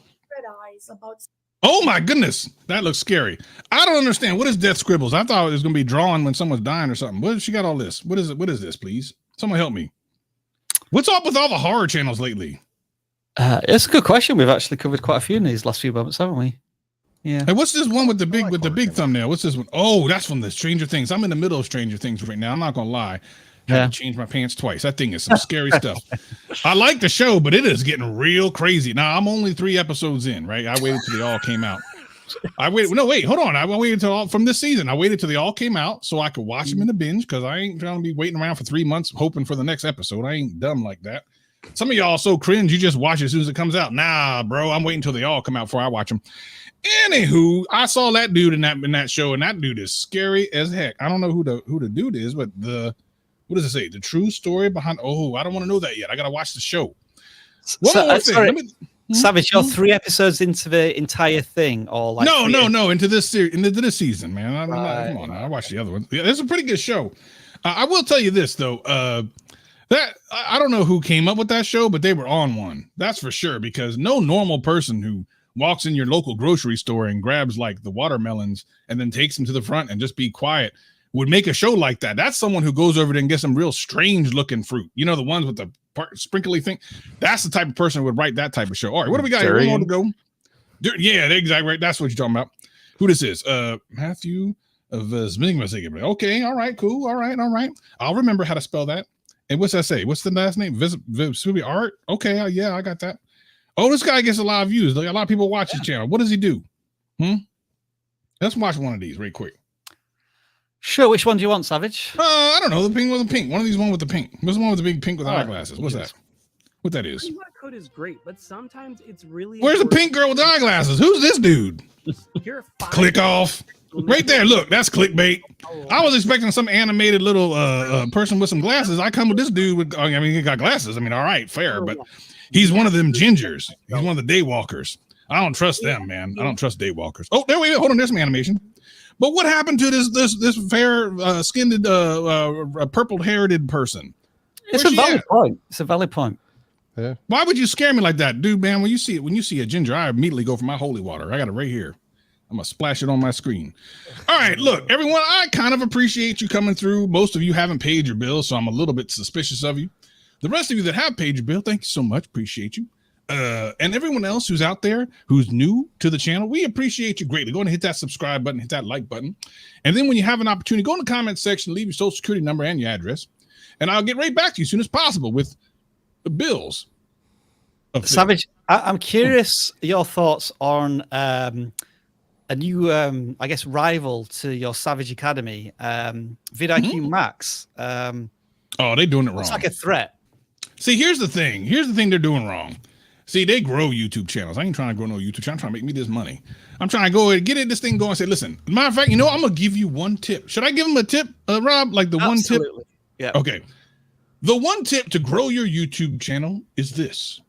Oh my goodness, that looks scary. I don't understand. What is Death Scribbles? I thought it was going to be drawing when someone's dying or something. What she got all this? What is it? What is this, please? Someone help me. What's up with all the horror channels lately? It's a good question. We've actually covered quite a few in these last few moments, haven't we? Yeah. Hey, what's this one with the big thumbnail? What's this one? Oh, that's from the Stranger Things. I'm in the middle of Stranger Things right now. I'm not gonna lie. I had to change my pants twice. That thing is some scary stuff. I like the show, but it is getting real crazy. Now I'm only 3 episodes in, right? I waited till they all came out. Hold on. I waited till from this season. I waited till they all came out so I could watch them in a binge because I ain't trying to be waiting around for 3 months hoping for the next episode. I ain't dumb like that. Some of y'all are so cringe, you just watch it as soon as it comes out. Nah, bro, I'm waiting till they all come out before I watch them. Anywho, I saw that dude in that show, and that dude is scary as heck. I don't know who the dude is, but what does it say? The true story behind. Oh, I don't want to know that yet. I gotta watch the show. One more thing. Savage, you're 3 episodes into the entire thing, or like no, into this series, into this season, man. Come on, I watched the other one. Yeah, it's a pretty good show. I will tell you this though. That I don't know who came up with that show, but they were on one. That's for sure, because no normal person who walks in your local grocery store and grabs like the watermelons and then takes them to the front and just be quiet would make a show like that. That's someone who goes over there and gets some real strange looking fruit. You know, the ones with the sprinkly thing. That's the type of person who would write that type of show. All right, what do we got here? One more to go. Yeah, exactly right. That's what you're talking about. who this is. Matthew of Zmingma. Okay, all right, cool. All right. I'll remember how to spell that. And what's that say? What's the last name? Visual Art? Okay, yeah, I got that. Oh, this guy gets a lot of views. A lot of people watch his channel. What does he do? Let's watch one of these right quick. Sure, which one do you want, Savage? I don't know. The pink with the pink. One of these one with the pink. What's the one with the big pink with eyeglasses? What's that? What that is? QR code is great, but sometimes it's really. Where's the pink girl with the eyeglasses? Who's this dude? Click off. Right there. Look, that's clickbait. I was expecting some animated little person with some glasses. I come with this dude with, I mean, he got glasses. I mean, all right, fair, but he's one of them gingers. He's one of the day walkers. I don't trust them, man. I don't trust day walkers. Oh, there we go. Hold on, there's some animation. But what happened to this fair skinned purple haired person? It's a valid point. It's a valid point. Yeah. Why would you scare me like that, dude, man? When you see a ginger, I immediately go for my holy water. I got it right here. I'm gonna splash it on my screen. All right, look, everyone, I kind of appreciate you coming through. Most of you haven't paid your bill, so I'm a little bit suspicious of you. The rest of you that have paid your bill, thank you so much. Appreciate you. And everyone else who's out there who's new to the channel, we appreciate you greatly. Go and hit that subscribe button, hit that like button. And then when you have an opportunity, go in the comment section, leave your social security number and your address. And I'll get right back to you as soon as possible with the bills. Savage, I'm curious your thoughts on a new, I guess, rival to your Savage Academy, vidIQ Max. Oh, they're doing it wrong. It's like a threat. See, here's the thing. Here's the thing they're doing wrong. See, they grow YouTube channels. I ain't trying to grow no YouTube channel. I'm trying to make me this money. I'm trying to go and get this thing going and say, listen, matter of fact, you know, I'm going to give you one tip. Should I give them a tip, Rob? Like the one tip? Yeah. Okay. The one tip to grow your YouTube channel is this.